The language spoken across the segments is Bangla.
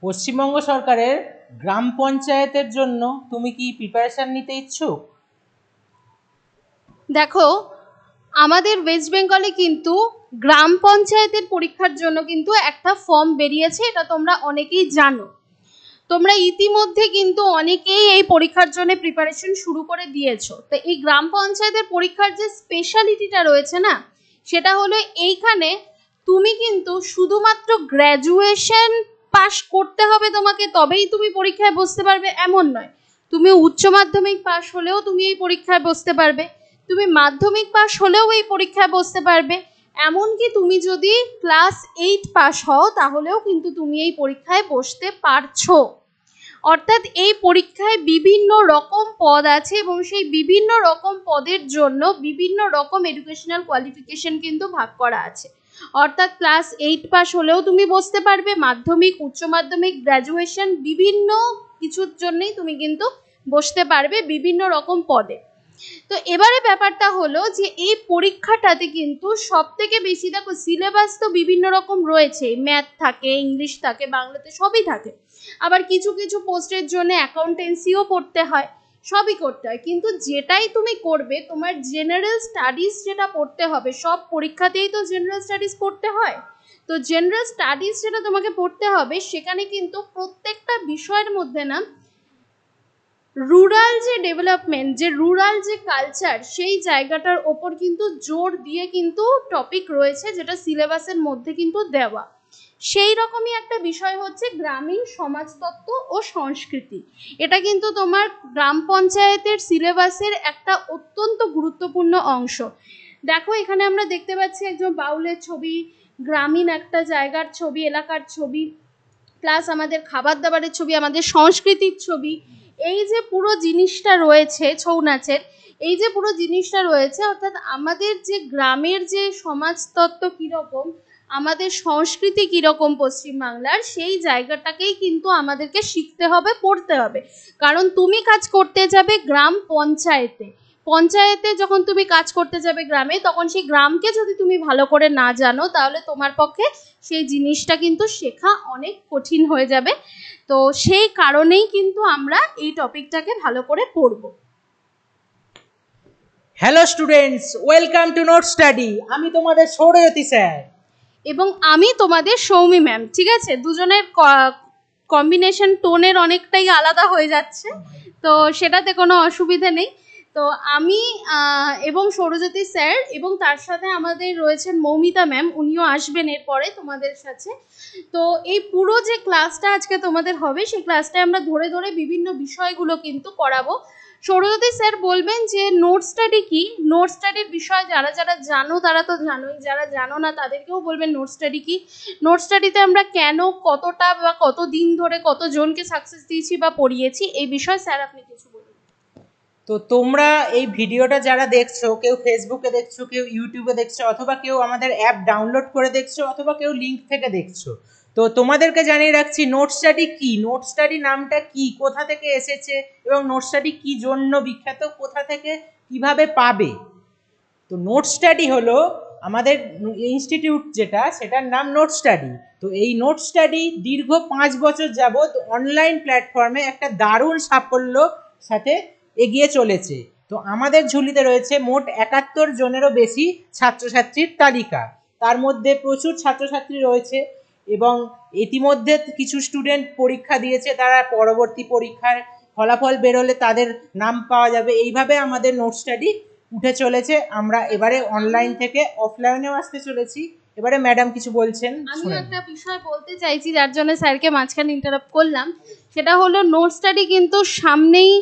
পশ্চিমবঙ্গ সরকারের গ্রাম পঞ্চায়েতের জন্য তুমি কি প্রিপারেশন নিতে ইচ্ছুক? দেখো, আমাদের ওয়েস্ট বেঙ্গলে কিন্তু গ্রাম পঞ্চায়েতের পরীক্ষার জন্য কিন্তু একটা ফর্ম বেরিয়েছে, এটা তোমরা অনেকেই জানো। তোমরা ইতিমধ্যে কিন্তু অনেকেই এই পরীক্ষার জন্য প্রিপারেশন শুরু করে দিয়েছো। তো এই গ্রাম পঞ্চায়েতের পরীক্ষার যে স্পেশালিটিটা রয়েছে না, সেটা হলো এইখানে তুমি কিন্তু শুধুমাত্র গ্র্যাজুয়েশন পাস করতে হবে তোমাকে, তবেই তুমি পরীক্ষায় বসতে পারবে এমন নয়। তুমি উচ্চ মাধ্যমিক পাস হলেও তুমি এই পরীক্ষায় বসতে পারবে, তুমি মাধ্যমিক পাস হলেও এই পরীক্ষায় বসতে পারবে, এমনকি তুমি যদি ক্লাস 8 পাস হও তাহলেও কিন্তু তুমি এই পরীক্ষায় বসতে পারছো। অর্থাৎ এই পরীক্ষায় বিভিন্ন রকম পদ আছে এবং সেই বিভিন্ন রকম পদের জন্য বিভিন্ন রকম এডুকেশনাল কোয়ালিফিকেশন কিন্তু ভাগ করা আছে। অর্থাৎ ক্লাস 8 পাস হলেও তুমি বসতে পারবে, মাধ্যমিক, উচ্চ মাধ্যমিক, গ্র্যাজুয়েশন বিভিন্ন কিছুর জন্যই তুমি কিন্তু বসতে পারবে বিভিন্ন রকম পদে। তো এবারে ব্যাপারটা হলো যে এই পরীক্ষাটাতে কিন্তু সব থেকে বেশি, দেখো সিলেবাস তো বিভিন্ন রকম রয়েছে, ম্যাথ থাকে, ইংলিশ থাকে, বাংলাতে সবই থাকে। আবার কিছু কিছু পোস্টের জন্য অ্যাকাউন্টেন্সিও পড়তে হয়, সবই করতে হয়। কিন্তু যেটাই তুমি করবে, তোমার জেনারেল স্টাডিজ যেটা পড়তে হবে, সব পরীক্ষাতেই তো জেনারেল স্টাডিজ পড়তে হয়। তো জেনারেল স্টাডিজ যেটা তোমাকে পড়তে হবে, সেখানে কিন্তু প্রত্যেকটা বিষয়ের মধ্যে না রুরাল যে ডেভেলপমেন্ট, যে রুরাল যে কালচার, সেই জায়গাটার ওপর কিন্তু জোর দিয়ে কিন্তু টপিক রয়েছে, যেটা সিলেবাসের মধ্যে কিন্তু দেওয়া। সেই রকমই একটা বিষয় হচ্ছে গ্রামীণ সমাজতত্ত্ব ও সংস্কৃতি। এটা কিন্তু তোমার গ্রাম পঞ্চায়েতের সিলেবাসের একটা অত্যন্ত গুরুত্বপূর্ণ অংশ। দেখো, এখানে আমরা দেখতে পাচ্ছি একজন বাউলের ছবি, গ্রামীণ একটা জায়গার ছবি, এলাকার ছবি, প্লাস আমাদের খাবার দাবারের ছবি, আমাদের সংস্কৃতির ছবি। এই যে পুরো জিনিসটা রয়েছে ছৌ নাচের, এই যে পুরো জিনিসটা রয়েছে, অর্থাৎ আমাদের যে গ্রামের যে সমাজতত্ত্ব কীরকম, আমাদের সংস্কৃতি কীরকম পশ্চিমবাংলার, সেই জায়গাটাকেই কিন্তু আমাদেরকে শিখতে হবে, পড়তে হবে। কারণ তুমি কাজ করতে যাবে গ্রাম পঞ্চায়েতে, পঞ্চায়েতে যখন তুমি কাজ করতে যাবে গ্রামে, তখন সেই গ্রামকে যদি তুমি ভালো করে না জানো, তাহলে তোমার পক্ষে সেই জিনিসটা কিন্তু শেখা অনেক কঠিন হয়ে যাবে। তো সেই কারণেই কিন্তু আমরা এই টপিকটাকে ভালো করে পড়ব। Hello students, welcome to note study. আমি তোমাদের সৌরজ্যোতি স্যার এবং আমি তোমাদের সৌমি ম্যাম। ঠিক আছে, দুজনের কম্বিনেশন টোনের অনেকটাই আলাদা হয়ে যাচ্ছে, তো সেটাতে কোনো অসুবিধা নেই। তো আমি এবং সৌরজ্যোতি স্যার, এবং তার সাথে আমাদের রয়েছেন মৌমিতা ম্যাম, উনিও আসবেন এরপরে তোমাদের সাথে। তো এই পুরো যে ক্লাসটা আজকে তোমাদের হবে, সেই ক্লাসটায় আমরা ধরে ধরে বিভিন্ন বিষয়গুলো কিন্তু করাবো। সৌরজ্যোতি স্যার বলবেন যে নোট স্টাডি কি, নোট স্টাডির বিষয়ে যারা যারা জানো তারা তো জানোই, যারা জানো না তাদেরকেও বলবেন নোট স্টাডি কি, নোট স্টাডিতে আমরা কেন, কতটা বা কতদিন ধরে কতজনকে সাকসেস দিয়েছি বা পড়িয়েছি, এই বিষয়ে স্যার আপনি কিছু বলুন। তো তোমরা এই ভিডিওটা যারা দেখছো, কেউ ফেসবুকে দেখছো, কেউ ইউটিউবে দেখছো, অথবা কেউ আমাদের অ্যাপ ডাউনলোড করে দেখছো, অথবা কেউ লিঙ্ক থেকে দেখছো। তো তোমাদেরকে জানিয়ে রাখছি নোট স্টাডি কি, নোট স্টাডি নামটা কি, কোথা থেকে এসেছে, এবং নোট স্টাডি কি জন্য বিখ্যাত, কোথা থেকে কিভাবে পাবে। তো নোট স্টাডি হলো আমাদের ইনস্টিটিউট যেটা, সেটার নাম নোট স্টাডি। তো এই নোট স্টাডি দীর্ঘ 5 বছর যাবৎ অনলাইন প্ল্যাটফর্মে একটা দারুণ সাফল্য সাথে এগিয়ে চলেছে। তো আমাদের ঝুলিতে রয়েছে মোট 71 জনেরও বেশি ছাত্রছাত্রীর তালিকা। তার মধ্যে প্রচুর ছাত্রছাত্রী রয়েছে এবং ইতিমধ্যে কিছু স্টুডেন্ট পরীক্ষা দিয়েছে, তারা পরবর্তী পরীক্ষার ফলাফল বেরোলে তাদের নাম পাওয়া যাবে। এইভাবে আমাদের নোট স্টাডি উঠে চলেছে। আমরা এবারে অনলাইন থেকে অফলাইনেও আসতে চলেছি। এবারে ম্যাডাম কিছু বলছেন। আমি একটা বিষয় বলতে চাইছি, যার জন্য স্যারকে মাঝখানে ইন্টারাপ্ট করলাম, সেটা হলো নোট স্টাডি কিন্তু সামনেই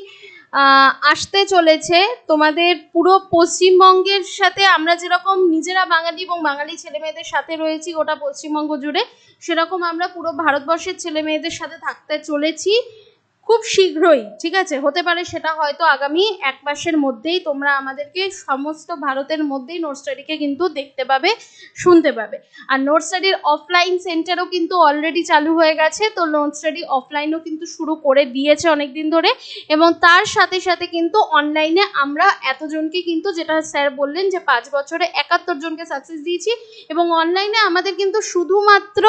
আসতে চলেছে। তোমাদের পুরো পশ্চিমবঙ্গের সাথে আমরা যেরকম নিজেরা বাঙালি এবং বাঙালি ছেলেমেয়েদের সাথে রয়েছি গোটা পশ্চিমবঙ্গ জুড়ে, সেরকম আমরা পুরো ভারতবর্ষের ছেলেমেয়েদের সাথে থাকতে চলেছি খুব শীঘ্রই। ঠিক আছে, হতে পারে সেটা হয়তো আগামী 1 মাসের মধ্যেই তোমরা আমাদেরকে সমস্ত ভারতের মধ্যেই নোট স্টাডিকে কিন্তু দেখতে পাবে, শুনতে পাবে। আর নোট স্টাডির অফলাইন সেন্টারও কিন্তু অলরেডি চালু হয়ে গেছে। তো নোট স্টাডি অফলাইনও কিন্তু শুরু করে দিয়েছে অনেকদিন ধরে, এবং তার সাথে সাথে কিন্তু অনলাইনে আমরা এতজনকে কিন্তু, যেটা স্যার বললেন যে 5 বছরে 71 জনকে সাকসেস দিয়েছি, এবং অনলাইনে আমাদের কিন্তু শুধুমাত্র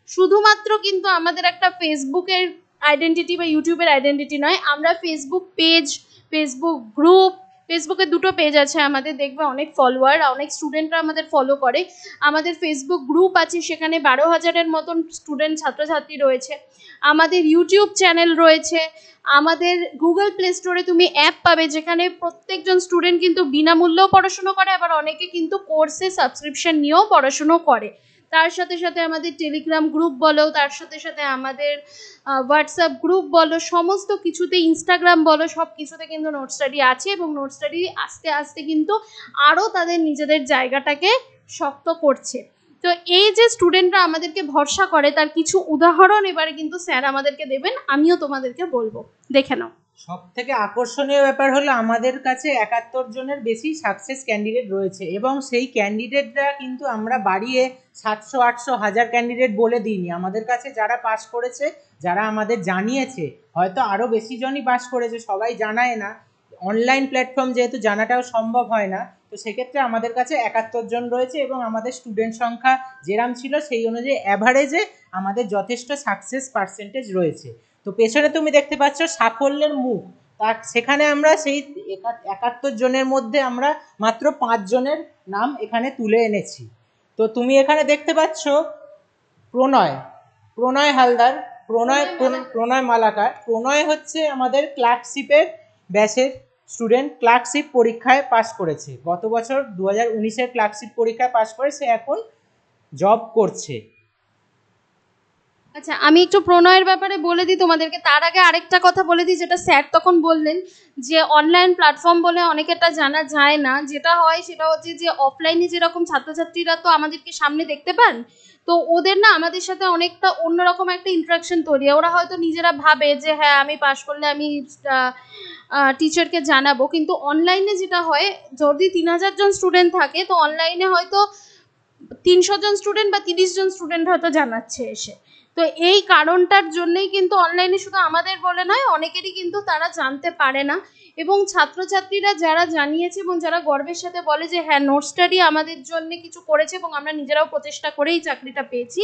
শুধুমাত্র কিন্তু আমাদের একটা ফেসবুকের আইডেন্টিটি বা ইউটিউবের আইডেন্টিটি নয়, আমরা ফেসবুক পেজ, ফেসবুক গ্রুপ, ফেসবুকে দুটো পেজ আছে আমাদের, দেখবে অনেক ফলোয়ার, অনেক স্টুডেন্টরা আমাদের ফলো করে। আমাদের ফেসবুক গ্রুপ আছে, সেখানে 12,000-এর মতন স্টুডেন্ট ছাত্রছাত্রী রয়েছে। আমাদের ইউটিউব চ্যানেল রয়েছে। আমাদের গুগল প্লে স্টোরে তুমি অ্যাপ পাবে, যেখানে প্রত্যেকজন স্টুডেন্ট কিন্তু বিনামূল্যেও পড়াশুনো করে, আবার অনেকে কিন্তু কোর্সে সাবস্ক্রিপশন নিয়েও পড়াশুনো করে। তার সাথে সাথে আমাদের টেলিগ্রাম গ্রুপ বলো, তার সাথে সাথে আমাদের হোয়াটসঅ্যাপ গ্রুপ বলো, সমস্ত কিছুতে, ইনস্টাগ্রাম বলো, সব কিছুতে কিন্তু নোট স্টাডি আছে। এবং নোট স্টাডি আস্তে আস্তে কিন্তু আরও তাদের নিজেদের জায়গাটাকে শক্ত করছে। তো এই যে স্টুডেন্টরা আমাদেরকে ভরসা করে, তার কিছু উদাহরণ এবারে কিন্তু স্যার আমাদেরকে দেবেন, আমিও তোমাদেরকে বলবো, দেখে নাও। সব থেকে আকর্ষণীয় ব্যাপার হলো আমাদের কাছে 71 জনের বেশি সাকসেস ক্যান্ডিডেট রয়েছে, এবং সেই ক্যান্ডিডেটরা কিন্তু আমরা বাড়িয়ে 700, 800, 1000 ক্যান্ডিডেট বলে দিইনি। আমাদের কাছে যারা পাস করেছে, যারা আমাদের জানিয়েছে, হয়তো আরও বেশি জনই পাস করেছে, সবাই জানায় না, অনলাইন প্ল্যাটফর্ম যেহেতু জানাটাও সম্ভব হয় না, তো সেক্ষেত্রে আমাদের কাছে 71 জন রয়েছে। এবং আমাদের স্টুডেন্ট সংখ্যা যেরাম ছিল সেই অনুযায়ী অ্যাভারেজে আমাদের যথেষ্ট সাকসেস পার্সেন্টেজ রয়েছে। তো পেছনে তুমি দেখতে পাচ্ছ সাফল্যের মুখ, তার সেখানে আমরা সেই 71 জনের মধ্যে আমরা মাত্র 5 জনের নাম এখানে তুলে এনেছি। তো তুমি এখানে দেখতে পাচ্ছ প্রণয় হালদার, প্রণয় মালাকার। প্রণয় হচ্ছে আমাদের ক্লার্কশিপের ব্যাচের স্টুডেন্ট, ক্লার্কশিপ পরীক্ষায় পাশ করেছে গত বছর 2019-এর ক্লার্কশিপ পরীক্ষায় পাশ করে সে এখন জব করছে। আচ্ছা, আমি একটু প্রণয়ের ব্যাপারে বলে দিই তোমাদেরকে। তার আগে আরেকটা কথা বলে দিই, যেটা স্যার তখন বললেন যে অনলাইন প্ল্যাটফর্ম বলে অনেকেটা জানা যায় না। যেটা হয় সেটা হচ্ছে যে অফলাইনে যেরকম ছাত্রছাত্রীরা তো আমাদেরকে সামনে দেখতে পান, তো ওদের না আমাদের সাথে অনেকটা অন্যরকম একটা ইন্টারাকশন তৈরি হয়। ওরা হয়তো নিজেরা ভাবে যে হ্যাঁ আমি পাশ করলে আমি টিচারকে জানাবো, কিন্তু অনলাইনে যেটা হয়, যদি 3000 জন স্টুডেন্ট থাকে, তো অনলাইনে হয়তো 300 জন স্টুডেন্ট বা 30 জন স্টুডেন্ট হয়তো জানাচ্ছে এসে। তো এই কারণটার জন্যই কিন্তু অনলাইনে শুধু আমাদের বলে নয়, অনেকেরই কিন্তু তারা জানতে পারে না। এবং ছাত্রছাত্রীরা যারা জানিয়েছে এবং যারা গর্বের সাথে বলে যে হ্যাঁ নোট স্টাডি আমাদের জন্য কিছু করেছে এবং আমরা নিজেরাও প্রচেষ্টা করেই চাকরিটা পেয়েছি,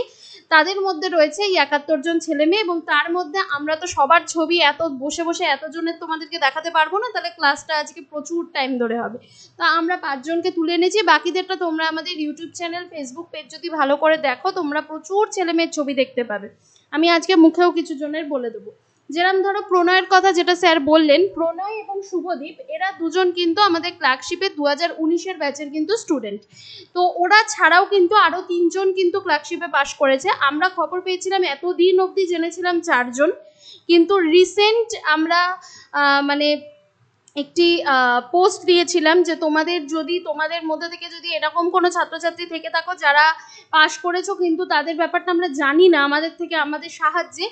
তাদের মধ্যে রয়েছে এই 71 জন ছেলে মেয়ে। এবং তার মধ্যে আমরা তো সবার ছবি এত বসে বসে এতজনের তোমাদেরকে দেখাতে পারবো না, তাহলে ক্লাসটা আজকে প্রচুর টাইম ধরে হবে। তা আমরা 5 জনকে তুলে এনেছি, বাকিদেরটা তোমরা আমাদের ইউটিউব চ্যানেল, ফেসবুক পেজ যদি ভালো করে দেখো, তোমরা প্রচুর ছেলে মেয়ের ছবি দেখতে পাবে। আমি আজকে মুখেও কিছু জনের বলে দেবো। যেরকম ধরো প্রণয়ের কথা যেটা স্যার বললেন, প্রণয় এবং শুভদীপ এরা দুজন কিন্তু আমাদের ক্লার্কশিপের 2019-এর ব্যাচের কিন্তু স্টুডেন্ট। তো ওরা ছাড়াও কিন্তু আরও 3 জন কিন্তু ক্লার্কশিপে পাশ করেছে। আমরা খবর পেয়েছিলাম, এতদিন অবধি জেনেছিলাম 4 জন, কিন্তু রিসেন্ট আমরা মানে একটি পোস্ট দিয়েছিলাম যে তোমাদের মধ্যে থেকে যদি এরকম কোনো ছাত্রছাত্রী থেকে থাকো যারা পাশ করেছো কিন্তু তাদের ব্যাপারটা আমরা জানি না, আমাদের থেকে আমাদের সাহায্যে,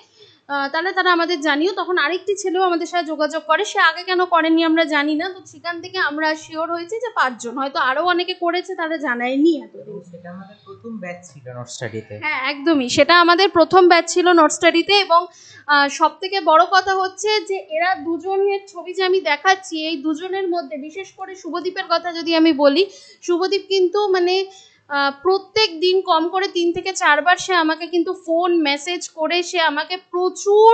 তাহলে তারা আমাদের জানিও। তখন আরেকটি ছেলেও আমাদের সাথে যোগাযোগ করে, সে আগে কেন করেনি আমরা জানি না। তো সেখান থেকে আমরা শিওর হয়েছি যে 5 জন, হয়তো আরও অনেকে করেছে, তারা জানায়নি এতদিন। সেটা আমাদের প্রথম ব্যাচ ছিল নোট স্টাডিতে। হ্যাঁ একদমই, সেটা আমাদের প্রথম ব্যাচ ছিল নোট স্টাডিতে। এবং সব থেকে বড় কথা হচ্ছে যে এরা দুজনের ছবি যে আমি দেখাচ্ছি, এই দুজনের মধ্যে বিশেষ করে শুভদীপের কথা যদি আমি বলি, শুভদীপ কিন্তু মানে প্রত্যেক দিন কম করে 3 থেকে 4 বার সে আমাকে কিন্তু ফোন মেসেজ করে সে আমাকে প্রচুর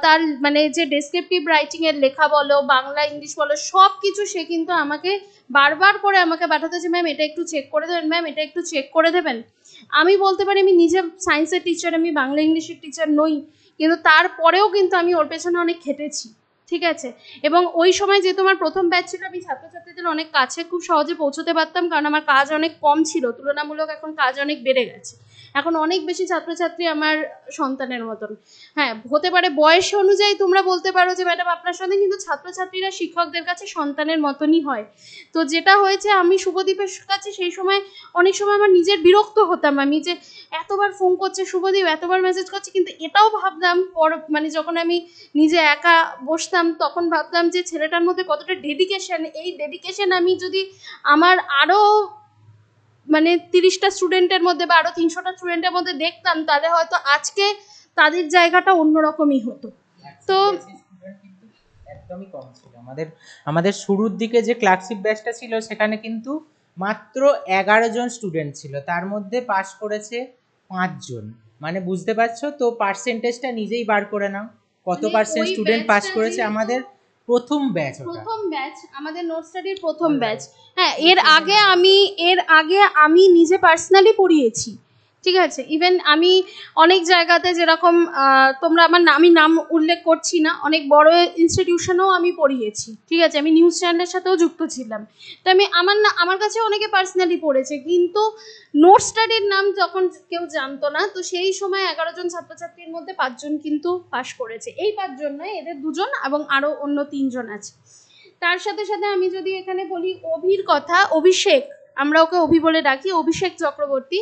তার মানে যে ডেসক্রিপটিভ রাইটিংয়ের লেখা বলো, বাংলা ইংলিশ বলো, সব কিছু সে কিন্তু আমাকে বারবার করে আমাকে পাঠাতে, যে ম্যাম এটা একটু চেক করে দেবেন, ম্যাম এটা একটু চেক করে দেবেন। আমি বলতে পারি আমি নিজে সায়েন্সের টিচার, আমি বাংলা ইংলিশের টিচার নই, কিন্তু তারপরেও কিন্তু আমি ওর পেছনে অনেক খেটেছি, ঠিক আছে। এবং ওই সময় যেহেতু আমার প্রথম ব্যাচ ছিল, আমি ছাত্রছাত্রীদের অনেক কাছে খুব সহজে পৌঁছতে পারতাম, কারণ আমার কাজ অনেক কম ছিল তুলনামূলক, এখন কাজ অনেক বেড়ে গেছে, এখন অনেক বেশি ছাত্রছাত্রী আমার সন্তানের মতন। হ্যাঁ হতে পারে বয়স অনুযায়ী তোমরা বলতে পারো যে ম্যাডাম আপনার সঙ্গে, কিন্তু ছাত্রছাত্রীরা শিক্ষকদের কাছে সন্তানের মতনই হয়। তো যেটা হয়েছে, আমি শুভদীপের কাছে সেই সময় অনেক সময় আমার নিজের বিরক্ত হতাম, আমি যে এতবার ফোন করছে শুভদীপ, এতবার মেসেজ করছে, কিন্তু এটাও ভাবতাম মানে যখন আমি নিজে একা বসতাম তখন ভাবতাম যে ছেলেটার মধ্যে কতটা ডেডিকেশন, এই ডেডিকেশন আমি যদি আমার আরও মানে 30টা স্টুডেন্টের মধ্যে বা আরও 300টা স্টুডেন্টের মধ্যে দেখতাম, তাহলে হয়তো আজকে তাদের জায়গাটা অন্যরকমই হতো। তো একদমই কম ছিল আমাদের শুরুর দিকে যে ক্লার্কশিপ ব্যাচটা ছিল সেখানে কিন্তু মাত্র 11 জন স্টুডেন্ট ছিল, তার মধ্যে পাশ করেছে 5 জন, মানে বুঝতে পারছো তো, পার্সেন্টেজটা নিজেই বার করে নাও কত মানে পার্সেন্ট ওই স্টুডেন্ট পাস ব্যাচটা করেছে। যেহেতু আমাদের প্রথম ব্যাচ, ওটা প্রথম ব্যাচ, আমাদের নোট স্টাডির প্রথম Alright. ব্যাচ। হ্যাঁ, এর আগে আমি নিজে পার্সোনালি পড়িয়েছি, ঠিক আছে। ইভেন আমি অনেক জায়গাতে যেরকম তোমরা আমি নাম উল্লেখ করছি না, অনেক বড় ইনস্টিটিউশনেও আমি পড়িয়েছি, ঠিক আছে। আমি নিউজ চ্যানেলের সাথেও যুক্ত ছিলাম। তো আমার কাছে অনেকে পার্সোনালি পড়েছে, কিন্তু নোট স্টাডির নাম যখন কেউ জানতো না, তো সেই সময় 11 জন ছাত্রছাত্রীর মধ্যে 5 জন কিন্তু পাশ করেছে। এই 5 জন নয়, এদের 2 জন এবং আরো অন্য 3 জন আছে। তার সাথে সাথে আমি যদি এখানে বলি অভির কথা, অভিষেক, আমরা ওকে অভি বলে ডাকি, অভিষেক চক্রবর্তী,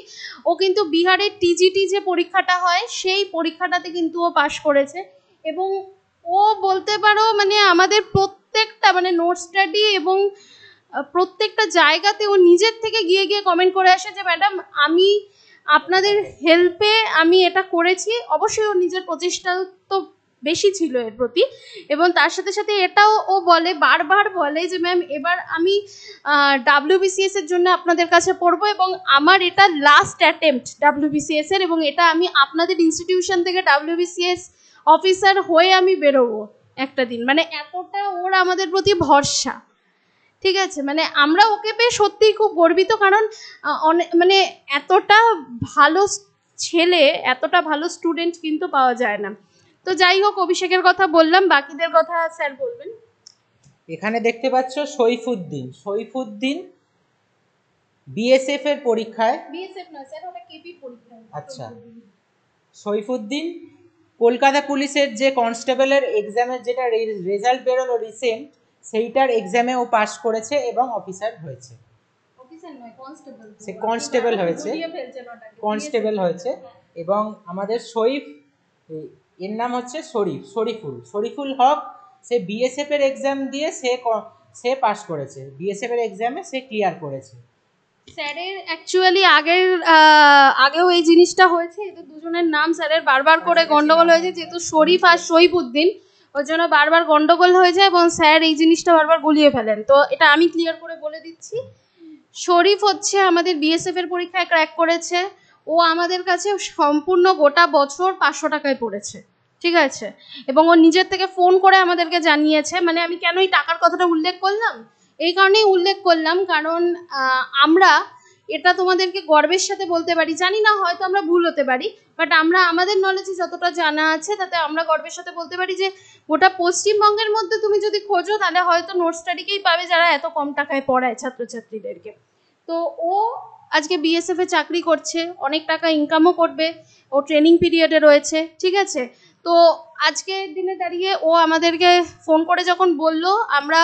ও কিন্তু বিহারের টিজিটি যে পরীক্ষাটা হয় সেই পরীক্ষাটাতে কিন্তু ও পাশ করেছে। এবং ও বলতে পারো মানে আমাদের প্রত্যেকটা মানে নোট স্টাডি এবং প্রত্যেকটা জায়গাতে ও নিজের থেকে গিয়ে গিয়ে কমেন্ট করে আসে যে ম্যাডাম আমি আপনাদের হেল্পে আমি এটা করেছি। অবশ্যই ওর নিজের প্রচেষ্টা তো বেশি ছিল এর প্রতি, এবং তার সাথে সাথে এটাও ও বলে, বারবার বলে যে ম্যাম এবার আমি WBCS এর জন্য আপনাদের কাছে পড়বো, এবং আমার এটা লাস্ট অ্যাটেম্পট WBCS এর, এবং এটা আমি আপনাদের ইনস্টিটিউশন থেকে WBCS অফিসার হয়ে আমি বেরোবো একটা দিন। মানে এতটা ওর আমাদের প্রতি ভরসা, ঠিক আছে। মানে আমরা ওকে পেয়ে সত্যিই খুব গর্বিত, কারণ মানে এতটা ভালো ছেলে, এতটা ভালো স্টুডেন্ট কিন্তু পাওয়া যায় না। তো যাই হোক, অভিষেকের কথা বললাম, বাকিদের কথা স্যার বলবেন। এখানে দেখতে পাচ্ছ সৈফুদ্দিন বিএসএফ এর পরীক্ষায়, বিএসএফ না স্যার, ওটা কেপি পরীক্ষা। আচ্ছা, সৈফুদ্দিন কলকাতা পুলিশের যে কনস্টেবলের এক্সামের যেটা রেজাল্ট বেরোলো রিসেন্ট, সেইটার এক্সামে ও পাস করেছে এবং অফিসার হয়েছে। অফিসার নয়, কনস্টেবল। সে কনস্টেবল হয়েছে, কনস্টেবল হয়েছে। এবং আমাদের এর নাম হচ্ছে শরীফুল হক, সে বিএসএফ এর এক্সাম দিয়ে সে পাস করেছে, বিএসএফ এর এক্সামে সে ক্লিয়ার করেছে। স্যারের অ্যাকচুয়ালি আগেও এই জিনিসটা হয়েছে, এদের দুজনের নাম স্যারের বারবার করে গন্ডগোল হয়েছে, যেহেতু শরীফ আর সৈফুদ্দিন, ওর জন্য বারবার গন্ডগোল হয়ে যায় এবং স্যার এই জিনিসটা বারবার গুলিয়ে ফেলেন। তো এটা আমি ক্লিয়ার করে বলে দিচ্ছি, শরীফ হচ্ছে আমাদের বিএসএফ এর পরীক্ষায় ক্র্যাক করেছে। ও আমাদের কাছে সম্পূর্ণ গোটা বছর 500 টাকায় পড়েছে, ঠিক আছে। এবং ও নিজের থেকে ফোন করে আমাদেরকে জানিয়েছে, মানে আমি কেন এই টাকার কথাটা উল্লেখ করলাম, এই কারণেই উল্লেখ করলাম কারণ আমরা এটা তোমাদেরকে গর্বের সাথে বলতে পারি, জানি না হয়তো আমরা ভুল হতে পারি, বাট আমরা আমাদের নলেজে যতটা জানা আছে তাতে আমরা গর্বের সাথে বলতে পারি যে গোটা পশ্চিমবঙ্গের মধ্যে তুমি যদি খোঁজো তাহলে হয়তো নোট স্টাডিকেই পাবে যারা এত কম টাকায় পড়ায় ছাত্রছাত্রীদেরকে। তো ও আজকে বিএসএফ এ চাকরি করছে, অনেক টাকা ইনকামও করবে, ও ট্রেনিং পিরিয়ডে রয়েছে, ঠিক আছে। তো আজকের দিনে দাঁড়িয়ে ও আমাদেরকে ফোন করে যখন বলল, আমরা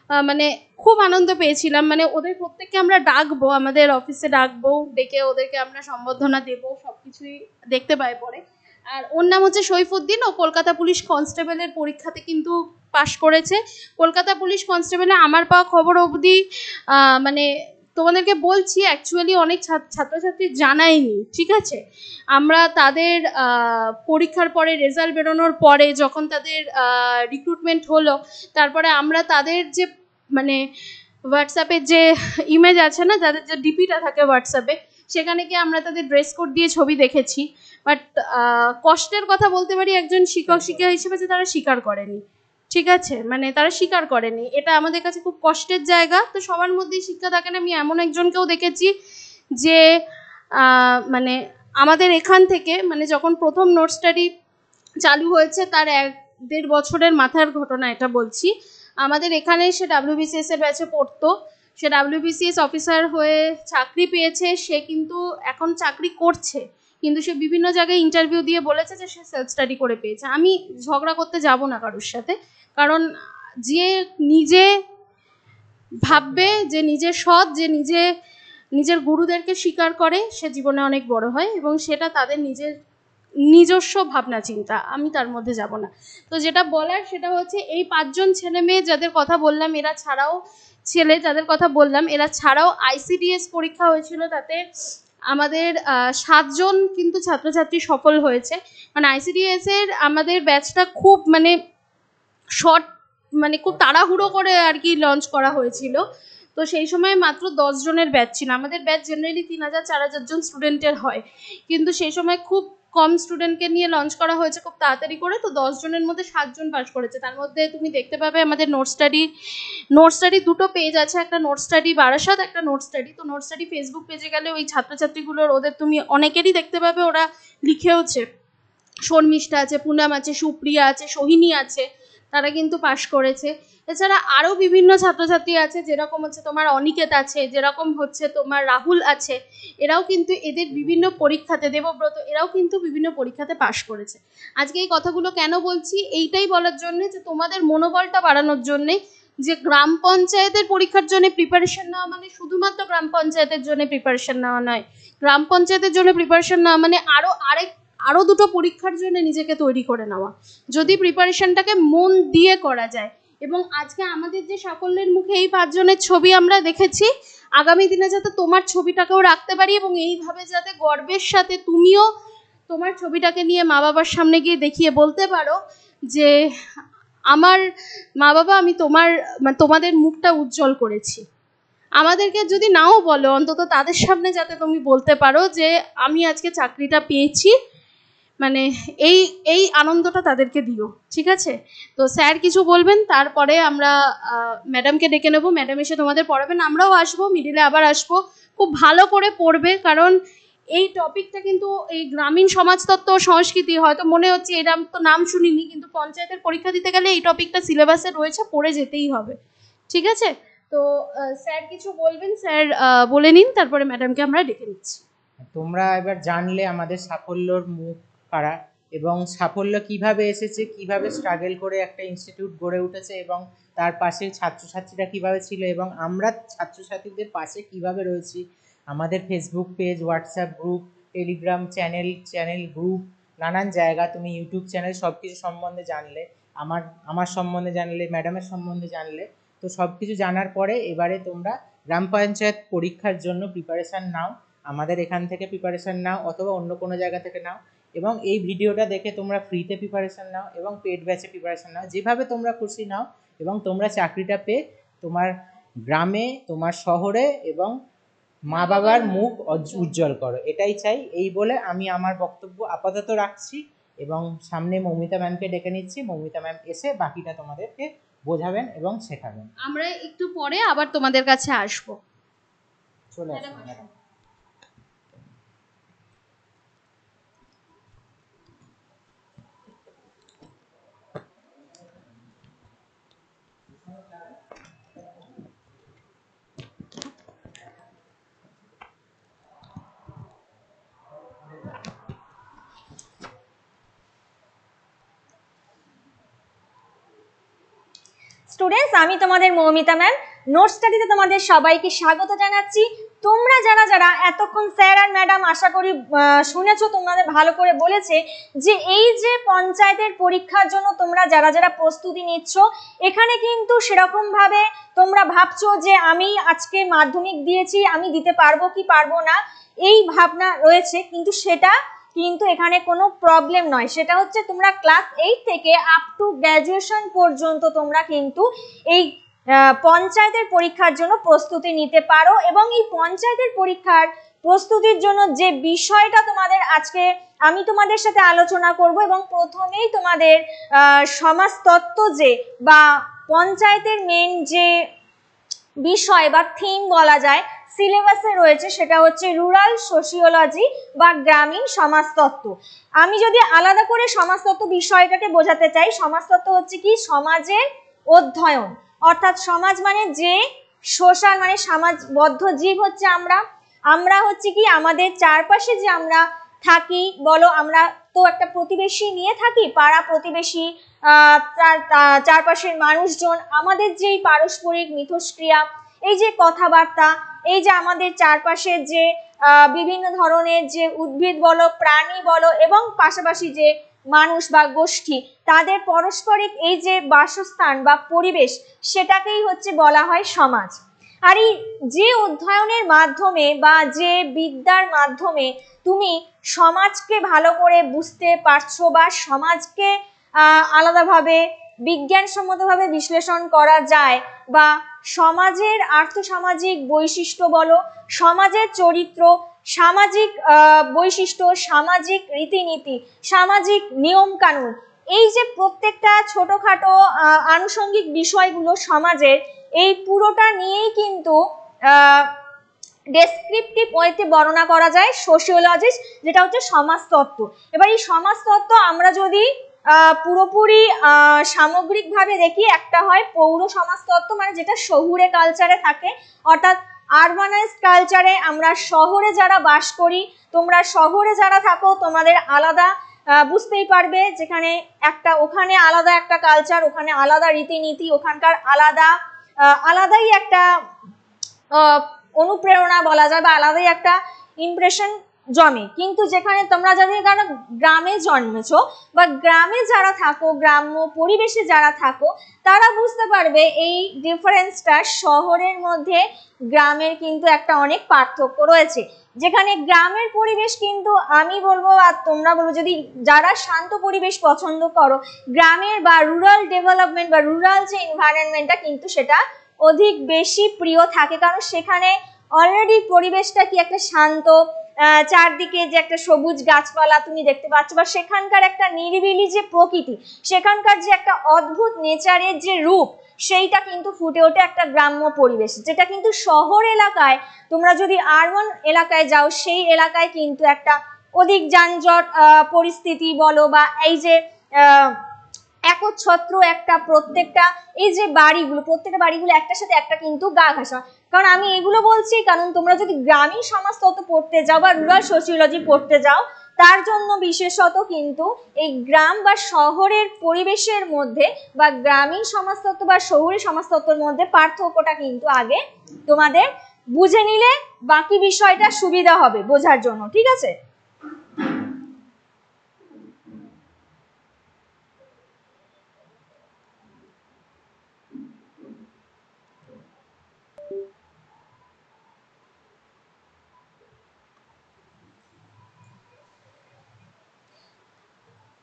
মানে খুব আনন্দ পেয়েছিলাম। মানে ওদের প্রত্যেককে আমরা ডাকবো, আমাদের অফিসে ডাকবো, ডেকে ওদেরকে আমরা সম্বর্ধনা দেবো, সবকিছুই দেখতে পাই পরে। আর ওর নাম হচ্ছে সৈফুদ্দিন, ও কলকাতা পুলিশ কনস্টেবলের পরীক্ষাতে কিন্তু পাশ করেছে। কলকাতা পুলিশ কনস্টেবলে আমার পাওয়া খবর অবধি মানে তোমাদেরকে বলছি, অ্যাকচুয়ালি অনেক ছাত্রছাত্রী জানায়নি, ঠিক আছে। আমরা তাদের পরীক্ষার পরে রেজাল্ট বেরোনোর পরে যখন তাদের রিক্রুটমেন্ট হলো, তারপরে আমরা তাদের যে মানে হোয়াটসঅ্যাপের যে ইমেজ আছে না, তাদের যে ডিপিটা থাকে হোয়াটসঅ্যাপে, সেখানে গিয়ে আমরা তাদের ড্রেস কোড দিয়ে ছবি দেখেছি। বাট কষ্টের কথা বলতে পারি একজন শিক্ষিকা হিসেবে যে তারা স্বীকার করেনি, ঠিক আছে। মানে তারা স্বীকার করেনি, এটা আমাদের কাছে খুব কষ্টের জায়গা। তো সবার মধ্যেই শিক্ষা থাকে না। আমি এমন একজনকেও দেখেছি যে মানে আমাদের এখান থেকে মানে যখন প্রথম নোট স্টাডি চালু হয়েছে তার 1-1.5 বছরের মাথার ঘটনা এটা বলছি, আমাদের এখানে সে WBCS এর ব্যাচে পড়তো, সে WBCS অফিসার হয়ে চাকরি পেয়েছে, সে কিন্তু এখন চাকরি করছে, কিন্তু সে বিভিন্ন জায়গায় ইন্টারভিউ দিয়ে বলেছে যে সে সেলফ স্টাডি করে পেয়েছে। আমি ঝগড়া করতে যাব না কারোর সাথে, কারণ যে নিজে ভাববে, যে নিজে সৎ, যে নিজের গুরুদেরকে স্বীকার করে, সে জীবনে অনেক বড় হয়, এবং সেটা তাদের নিজস্ব ভাবনা চিন্তা, আমি তার মধ্যে যাব না। তো যেটা বলার সেটা হচ্ছে, এই 5 জন ছেলে মেয়ে যাদের কথা বললাম, এরা ছাড়াও যাদের কথা বললাম, এরা ছাড়াও ICDS পরীক্ষা হয়েছিল, তাতে আমাদের 7 জন কিন্তু ছাত্রছাত্রী সফল হয়েছে। মানে ICDS এর আমাদের ব্যাচটা খুব মানে শর্ট, মানে খুব তাড়াহুড়ো করে আর কি লঞ্চ করা হয়েছিল। তো সেই সময় মাত্র 10 জনের ব্যাচ ছিল। আমাদের ব্যাচ জেনারেলি 3000-4000 জন স্টুডেন্টের হয়, কিন্তু সেই সময় খুব কম স্টুডেন্টকে নিয়ে লঞ্চ করা হয়েছে খুব তাড়াতাড়ি করে, তো 10 জনের মধ্যে 7 জন পাস করেছে। তার মধ্যে তুমি দেখতে পাবে আমাদের নোট স্টাডি দুটো পেজ আছে, একটা নোট স্টাডি বারাসাত, একটা নোট স্টাডি। তো নোট স্টাডি ফেসবুক পেজে গেলে ওই ছাত্রছাত্রীগুলোর ওদের তুমি অনেকেরই দেখতে পাবে ওরা লিখেওছে, শর্মিষ্ঠা আছে, পুনাম আছে, সুপ্রিয়া আছে, সোহিনী আছে, তারা কিন্তু পাশ করেছে। এছাড়া আরও বিভিন্ন ছাত্রছাত্রী আছে, যেরকম হচ্ছে তোমার অনিকেত আছে, যেরকম হচ্ছে তোমার রাহুল আছে, এরাও কিন্তু এদের বিভিন্ন পরীক্ষাতে, দেবব্রত, এরাও কিন্তু বিভিন্ন পরীক্ষাতে পাশ করেছে। আজকে এই কথাগুলো কেন বলছি, এইটাই বলার জন্যে যে তোমাদের মনোবলটা বাড়ানোর জন্যে, যে গ্রাম পঞ্চায়েতের পরীক্ষার জন্য প্রিপারেশন নেওয়া মানে শুধুমাত্র গ্রাম পঞ্চায়েতের জন্য প্রিপারেশন নেওয়া নয়, গ্রাম পঞ্চায়েতের জন্য প্রিপারেশন নেওয়া মানে আরও দুটো পরীক্ষার জন্য নিজেকে তৈরি করে নেওয়া, যদি প্রিপারেশনটাকে মন দিয়ে করা যায়। এবং আজকে আমাদের যে সাফল্যের মুখে এই 5 জনের ছবি আমরা দেখেছি, আগামী দিনে যাতে তোমার ছবিটাকেও রাখতে পারি এবং এইভাবে যাতে গর্বের সাথে তুমিও তোমার ছবিটাকে নিয়ে মা বাবার সামনে গিয়ে দেখিয়ে বলতে পারো যে আমার মা বাবা, আমি তোমাদের মুখটা উজ্জ্বল করেছি। আমাদেরকে যদি নাও বলো, অন্তত তাদের সামনে যাতে তুমি বলতে পারো যে আমি আজকে চাকরিটা পেয়েছি, মানে এই আনন্দটা তাদেরকে দিও। ঠিক আছে? তো স্যার কিছু বলবেন, তারপরে আমরা ম্যাডামকে ডেকে নেবো, ম্যাডাম এসে তোমাদের পড়াবেন, আমরাও আসবো, মিডিলে আবার আসবো। খুব ভালো করে পড়বে, কারণ এই টপিকটা কিন্তু এই গ্রামীণ সমাজতত্ত্ব ও সংস্কৃতি, হয়তো মনে হচ্ছে এরকম তো নাম শুনিনি, কিন্তু পঞ্চায়েতের পরীক্ষা দিতে গেলে এই টপিকটা সিলেবাসে রয়েছে, পড়ে যেতেই হবে। ঠিক আছে? তো স্যার কিছু বলবেন, স্যার বলে নিন, তারপরে ম্যাডামকে আমরা ডেকে নিচ্ছি। তোমরা এবার জানলে আমাদের সাফল্যর মুখ কারা এবং সাফল্য কিভাবে এসেছে, কিভাবে স্ট্রাগল করে একটা ইনস্টিটিউট গড়ে উঠেছে এবং তার পাশে ছাত্রছাত্রীরা কিভাবে ছিল এবং আমরা ছাত্রছাত্রীদের পাশে কিভাবে রয়েছি। আমাদের Facebook page, WhatsApp group, Telegram channel group, নানান জায়গা, তুমি ইউটিউব চ্যানেল, সব কিছু সম্বন্ধে জানলে, আমার সম্বন্ধে জানলে, ম্যাডামের সম্বন্ধে জানলে। তো সব কিছু জানার পরে এবারে তোমরা গ্রাম পঞ্চায়েত পরীক্ষার জন্য প্রিপারেশান নাও, আমাদের এখান থেকে প্রিপারেশান নাও অথবা অন্য কোনো জায়গা থেকে নাও, এবং এই ভিডিওটা দেখে তোমরা ফ্রিতে প্রিপারেশান নাও এবং পেড ব্যাচে প্রিপারেশান নাও, যেভাবে তোমরা খুশি নাও, এবং তোমরা চাকরিটা পেয়ে তোমার গ্রামে, তোমার শহরে এবং মা বাবার মুখ উজ্জ্বল করো, এটাই চাই। এই বলে আমি আমার বক্তব্য আপাতত রাখছি এবং সামনে মৌমিতা ম্যামকে ডেকে নিচ্ছি। মৌমিতা ম্যাম এসে বাকিটা তোমাদেরকে বোঝাবেন এবং শেখাবেন। আমরা একটু পরে আবার তোমাদের কাছে আসবো। চলে আসুন ম্যাডাম। স্টুডেন্টস, আমি তোমাদের মৌমিতা ম্যাম, নোট স্টাডিতে তোমাদের সবাইকে স্বাগত জানাচ্ছি। তোমরা যারা এতক্ষণ স্যার আর ম্যাডাম আশা করি শুনেছো, তোমাদের ভালো করে বলেছে যে এই যে পঞ্চায়েতের পরীক্ষার জন্য তোমরা যারা প্রস্তুতি নিচ্ছ, এখানে কিন্তু সেরকম ভাবে তোমরা ভাবছো যে আমি আজকে মাধ্যমিক দিয়েছি, আমি দিতে পারবো কি পারবো না, এই ভাবনা রয়েছে, কিন্তু সেটা কিন্তু এখানে কোনো প্রবলেম নয়। সেটা হচ্ছে তোমরা ক্লাস 8 থেকে আপ টু গ্র্যাজুয়েশন পর্যন্ত তোমরা কিন্তু এই পঞ্চায়েতের পরীক্ষার জন্য প্রস্তুতি নিতে পারো। এবং এই পঞ্চায়েতের পরীক্ষার প্রস্তুতির জন্য যে বিষয়টা তোমাদের আজকে আমি তোমাদের সাথে আলোচনা করব, এবং প্রথমেই তোমাদের সমাজতত্ত্ব যে বা পঞ্চায়েতের মেন যে বিষয় বা থিম বলা যায় সিলেবাসে রয়েছে, সেটা হচ্ছে রুরাল সোশিওলজি বা গ্রামীণ সমাজতত্ত্ব। আমি যদি আলাদা করে সমাজতত্ত্ব বিষয়টাকে বোঝাতে চাই, সমাজতত্ত্ব হচ্ছে কি সমাজের অধ্যয়ন, অর্থাৎ সমাজ মানে যে সোশ্যাল মানে সমাজবদ্ধ জীব হচ্ছে আমরা হচ্ছে কি আমাদের চারপাশে যে আমরা থাকি, বলো আমরা তো একটা প্রতিবেশী নিয়ে থাকি, পাড়া প্রতিবেশী, চারপাশের মানুষজন, আমাদের যেই পারস্পরিক মিথস্ক্রিয়া, এই যে কথাবার্তা, এই যে আমাদের চারপাশের যে বিভিন্ন ধরনের যে উদ্ভিদ বলো, প্রাণী বলো, এবং পাশাপাশি যে মানুষ বা গোষ্ঠী, তাদের পারস্পরিক এই যে বাসস্থান বা পরিবেশ, সেটাকেই হচ্ছে বলা হয় সমাজ। আর এই যে অধ্যয়নের মাধ্যমে বা যে বিদ্যার মাধ্যমে তুমি সমাজকে ভালো করে বুঝতে পারছো বা সমাজকে আলাদাভাবে বিজ্ঞানসম্মতভাবে বিশ্লেষণ করা যায়, বা সমাজের আর্থসামাজিক বৈশিষ্ট্য বলো, সমাজের চরিত্র, সামাজিক বৈশিষ্ট্য, সামাজিক রীতিনীতি, সামাজিক নিয়ম কানুন, এই যে প্রত্যেকটা ছোটখাটো আনুষঙ্গিক বিষয়গুলো সমাজের, এই পুরোটা নিয়েই কিন্তু ডেসক্রিপটিভ ওয়েতে বর্ণনা করা যায় সোশিওলজিস্ট, যেটা হচ্ছে সমাজতত্ত্ব। এবার এই সমাজতত্ত্ব আমরা যদি পুরোপুরি সামগ্রিকভাবে দেখি, একটা হয় পৌর সমাজতত্ত্ব, মানে যেটা শহুরে কালচারে থাকে, অর্থাৎ আরবানাইজড কালচারে আমরা শহরে যারা বাস করি, তোমরা শহরে যারা থাকো তোমাদের আলাদা বুঝতেই পারবে, যেখানে একটা ওখানে আলাদা একটা কালচার, ওখানে আলাদা রীতিনীতি, ওখানকার আলাদাই একটা অনুপ্রেরণা বলা যায় বা আলাদাই একটা ইমপ্রেশন জমে। কিন্তু যেখানে তোমরা যারা গ্রামে জন্মেছো বা গ্রামে যারা থাকো, গ্রাম্য পরিবেশে যারা থাকো, তারা বুঝতে পারবে এই ডিফারেন্সটা শহরের মধ্যে গ্রামের কিন্তু একটা অনেক পার্থক্য রয়েছে। যেখানে গ্রামের পরিবেশ কিন্তু আমি বলবো আর তোমরা বলবো, যদি যারা শান্ত পরিবেশ পছন্দ করো, গ্রামের বা রুরাল ডেভেলপমেন্ট বা রুরাল যে এনভায়রনমেন্টটা কিন্তু সেটা অধিক বেশি প্রিয় থাকে, কারণ সেখানে অলরেডি পরিবেশটা কি একটা শান্ত, চারদিকে যে একটা সবুজ গাছপালা তুমি দেখতে পাচ্ছ, বা সেখানকার একটা নিরিবিলি যে প্রকৃতি, সেখানকার যে একটা অদ্ভুত নেচারের যে রূপ, সেইটা কিন্তু ফুটে ওঠে একটা গ্রাম্য পরিবেশ, যেটা কিন্তু শহর এলাকায় তোমরা যদি আরবান এলাকায় যাও, সেই এলাকায় কিন্তু একটা অধিক যানজট পরিস্থিতি বলো, বা এই যে একচ্ছত্র একটা প্রত্যেকটা এই যে বাড়িগুলো, প্রত্যেকটা বাড়িগুলো একটার সাথে একটা কিন্তু গা ঘাসা। কারণ আমি এগুলো বলছি কারণ তোমরা যদি গ্রামীণ সমাজতত্ত্ব পড়তে যাও বা রুরাল সোশিওলজি পড়তে যাও, তার জন্য বিশেষত কিন্তু এই গ্রাম বা শহরের পরিবেশের মধ্যে বা গ্রামীণ সমাজতত্ত্ব বা শহুরে সমাজতত্ত্বের মধ্যে পার্থক্যটা কিন্তু আগে তোমাদের বুঝে নিলে বাকি বিষয়টা সুবিধা হবে বোঝার জন্য, ঠিক আছে?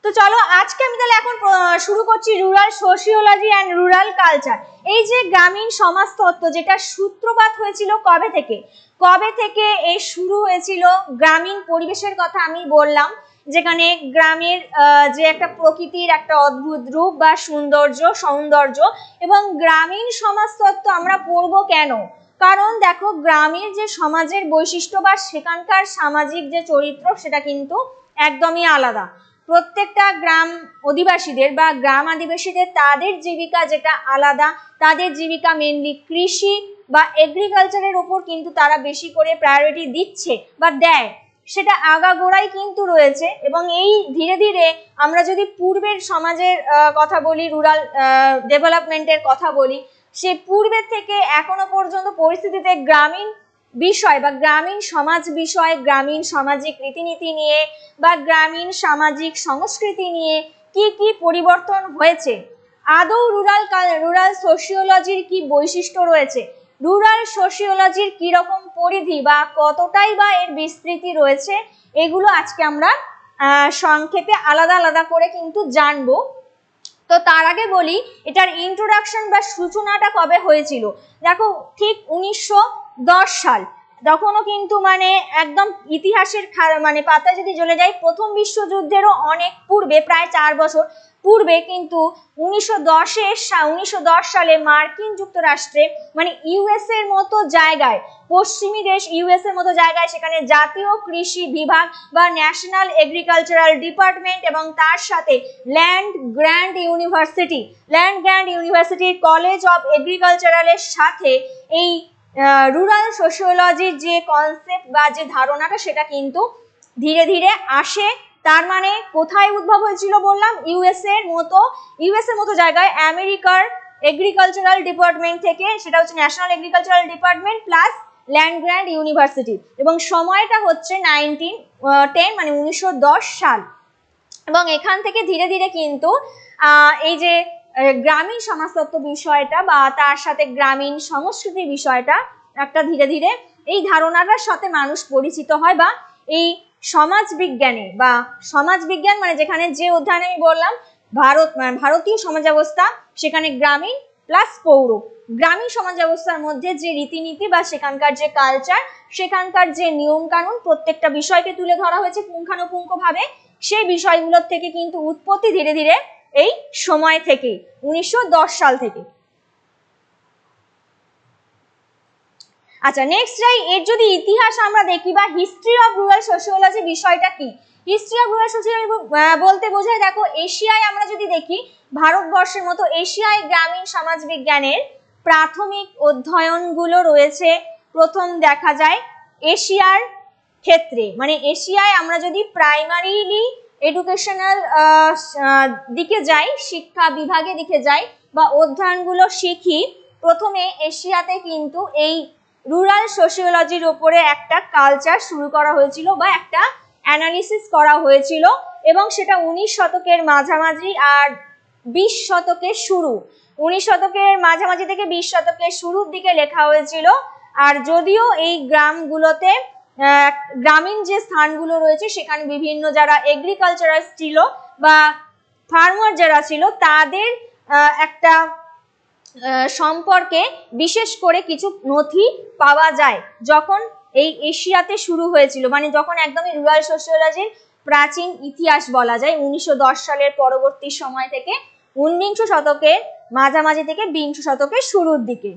তো চলো আজকে আমি তাহলে এখন শুরু করছি rural sociology and rural culture. এই যে গ্রামীণ সমাজতত্ত্ব, যেটা সূত্রপাত হয়েছিল কবে থেকে এই শুরু হয়েছিল, গ্রামীণ পরিবেশের কথা আমি বললাম, যেখানে গ্রামের যে একটা প্রকৃতির একটা অদ্ভুত রূপ বা সৌন্দর্য, এবং গ্রামীণ সমাজতত্ত্ব আমরা পড়বো কেন? কারণ দেখো, গ্রামের যে সমাজের বৈশিষ্ট্য বা সেখানকার সামাজিক যে চরিত্র, সেটা কিন্তু একদমই আলাদা। প্রত্যেকটা গ্রাম অধিবাসীদের বা গ্রাম আদিবাসীদের তাদের জীবিকা যেটা আলাদা, তাদের জীবিকা মেনলি কৃষি বা এগ্রিকালচারের ওপর কিন্তু তারা বেশি করে প্রায়োরিটি দিচ্ছে বা দেয়, সেটা আগাগোড়াই কিন্তু রয়েছে। এবং এই ধীরে ধীরে আমরা যদি পূর্বের সমাজের কথা বলি, রুরাল ডেভেলপমেন্টের কথা বলি, সে পূর্বের থেকে এখনো পর্যন্ত পরিস্থিতিতে গ্রামীণ বিষয় বা গ্রামীণ সমাজ বিষয়, গ্রামীণ সামাজিক রীতিনীতি নিয়ে বা গ্রামীণ সামাজিক সংস্কৃতি নিয়ে কি কি পরিবর্তন হয়েছে, আদৌ রুরাল সোশিওলজির কি বৈশিষ্ট্য রয়েছে, রুরাল সোশিওলজির কি রকম পরিধি বা কতটাই বা এর বিস্তৃতি রয়েছে, এগুলো আজকে আমরা সংক্ষেপে আলাদা আলাদা করে কিন্তু জানবো। তো তার আগে বলি, এটার ইন্ট্রোডাকশন বা সূচনাটা কবে হয়েছিল। দেখো, ঠিক 1910 সাল, তখনও কিন্তু মানে একদম ইতিহাসের মানে পাতায় যদি চলে যাই, প্রথম বিশ্বযুদ্ধেরও অনেক পূর্বে, প্রায় 4 বছর পূর্বে কিন্তু 1910 সালে মার্কিন যুক্তরাষ্ট্রে, মানে ইউএস এর মতো জায়গায়, পশ্চিমী দেশ ইউএস এর মতো জায়গায়, সেখানে জাতীয় কৃষি বিভাগ বা ন্যাশনাল এগ্রিকালচারাল ডিপার্টমেন্ট এবং তার সাথে ল্যান্ড গ্র্যান্ট ইউনিভার্সিটির কলেজ অফ এগ্রিকালচারালের সাথে এই রুরাল সোশিওলজির যে কনসেপ্ট বা যে ধারণাটা, সেটা কিন্তু ধীরে ধীরে আসে। তার মানে কোথায় উদ্ভব হয়েছিল বললাম, ইউএস এর মতো জায়গায়, আমেরিকার এগ্রিকালচারাল ডিপার্টমেন্ট থেকে, সেটা হচ্ছে national agricultural department plus land grant university, এবং সময়টা হচ্ছে 1910 মানে 1910 সাল। এবং এখান থেকে ধীরে ধীরে কিন্তু এই যে গ্রামীণ সমাজতত্ত্ব বিষয়টা বা তার সাথে গ্রামীণ সংস্কৃতি বিষয়টা একটা ধীরে ধীরে এই ধারণাটার সাথে মানুষ পরিচিত হয়, বা এই সমাজবিজ্ঞান মানে যেখানে যে অধ্যয়ন আমি বললাম ভারতীয় সমাজ ব্যবস্থা, সেখানে গ্রামীণ প্লাস পৌর। গ্রামীণ সমাজ ব্যবস্থার মধ্যে যে রীতিনীতি বা সেখানকার যে কালচার, সেখানকার যে নিয়ম কানুন, প্রত্যেকটা বিষয়কে তুলে ধরা হয়েছে পুঙ্খানুপুঙ্খভাবে। সেই বিষয়গুলোর থেকে কিন্তু উৎপত্তি ধীরে ধীরে এই সময় থেকে 1910 সাল থেকে। আচ্ছা, নেক্সট যাই, এর যদি ইতিহাস আমরা দেখি বা হিস্ট্রি অফ রুরাল সোশিওলজি বিষয়টা কি। হিস্ট্রি অফ রুরাল সোশিওলজি বলতে বোঝায়, দেখো এশিয়ায় আমরা যদি দেখি, ভারতবর্ষের মতো এশিয়ায় গ্রামীণ সমাজ বিজ্ঞানের প্রাথমিক অধ্যয়নগুলো রয়েছে প্রথম দেখা যায় এশিয়ার ক্ষেত্রে। মানে এশিয়ায় আমরা যদি প্রাইমারিলি এডুকেশনাল দিকে যাই, শিক্ষা বিভাগে দিকে যাই বা অধ্যয়নগুলো শিখি, প্রথমে এশিয়াতে কিন্তু এই রুরাল সোশিওলজির উপরে একটা কালচার শুরু করা হয়েছিল বা একটা অ্যানালিসিস করা হয়েছিল, এবং সেটা 19 শতকের মাঝামাঝি আর 20 শতকের শুরু, 19 শতকের মাঝামাঝি থেকে 20 শতকের শুরুর দিকে লেখা হয়েছিল। আর যদিও এই গ্রামগুলোতে গ্রামীণ যে স্থানগুলো রয়েছে সেখানে বিভিন্ন যারা এগ্রিকালচারালিস্ট ছিল বা ফার্মার যারা ছিল তাদের একটা সম্পর্কে বিশেষ করে কিছু নথি পাওয়া যায় যখন এই এশিয়াতে শুরু হয়েছিল, মানে যখন একদমই রুরাল সোশিওলজির প্রাচীন ইতিহাস বলা যায় 1910 সালের পরবর্তী সময় থেকে 19 শতকের মাঝামাঝি থেকে 20 শতকের শুরুর দিকে।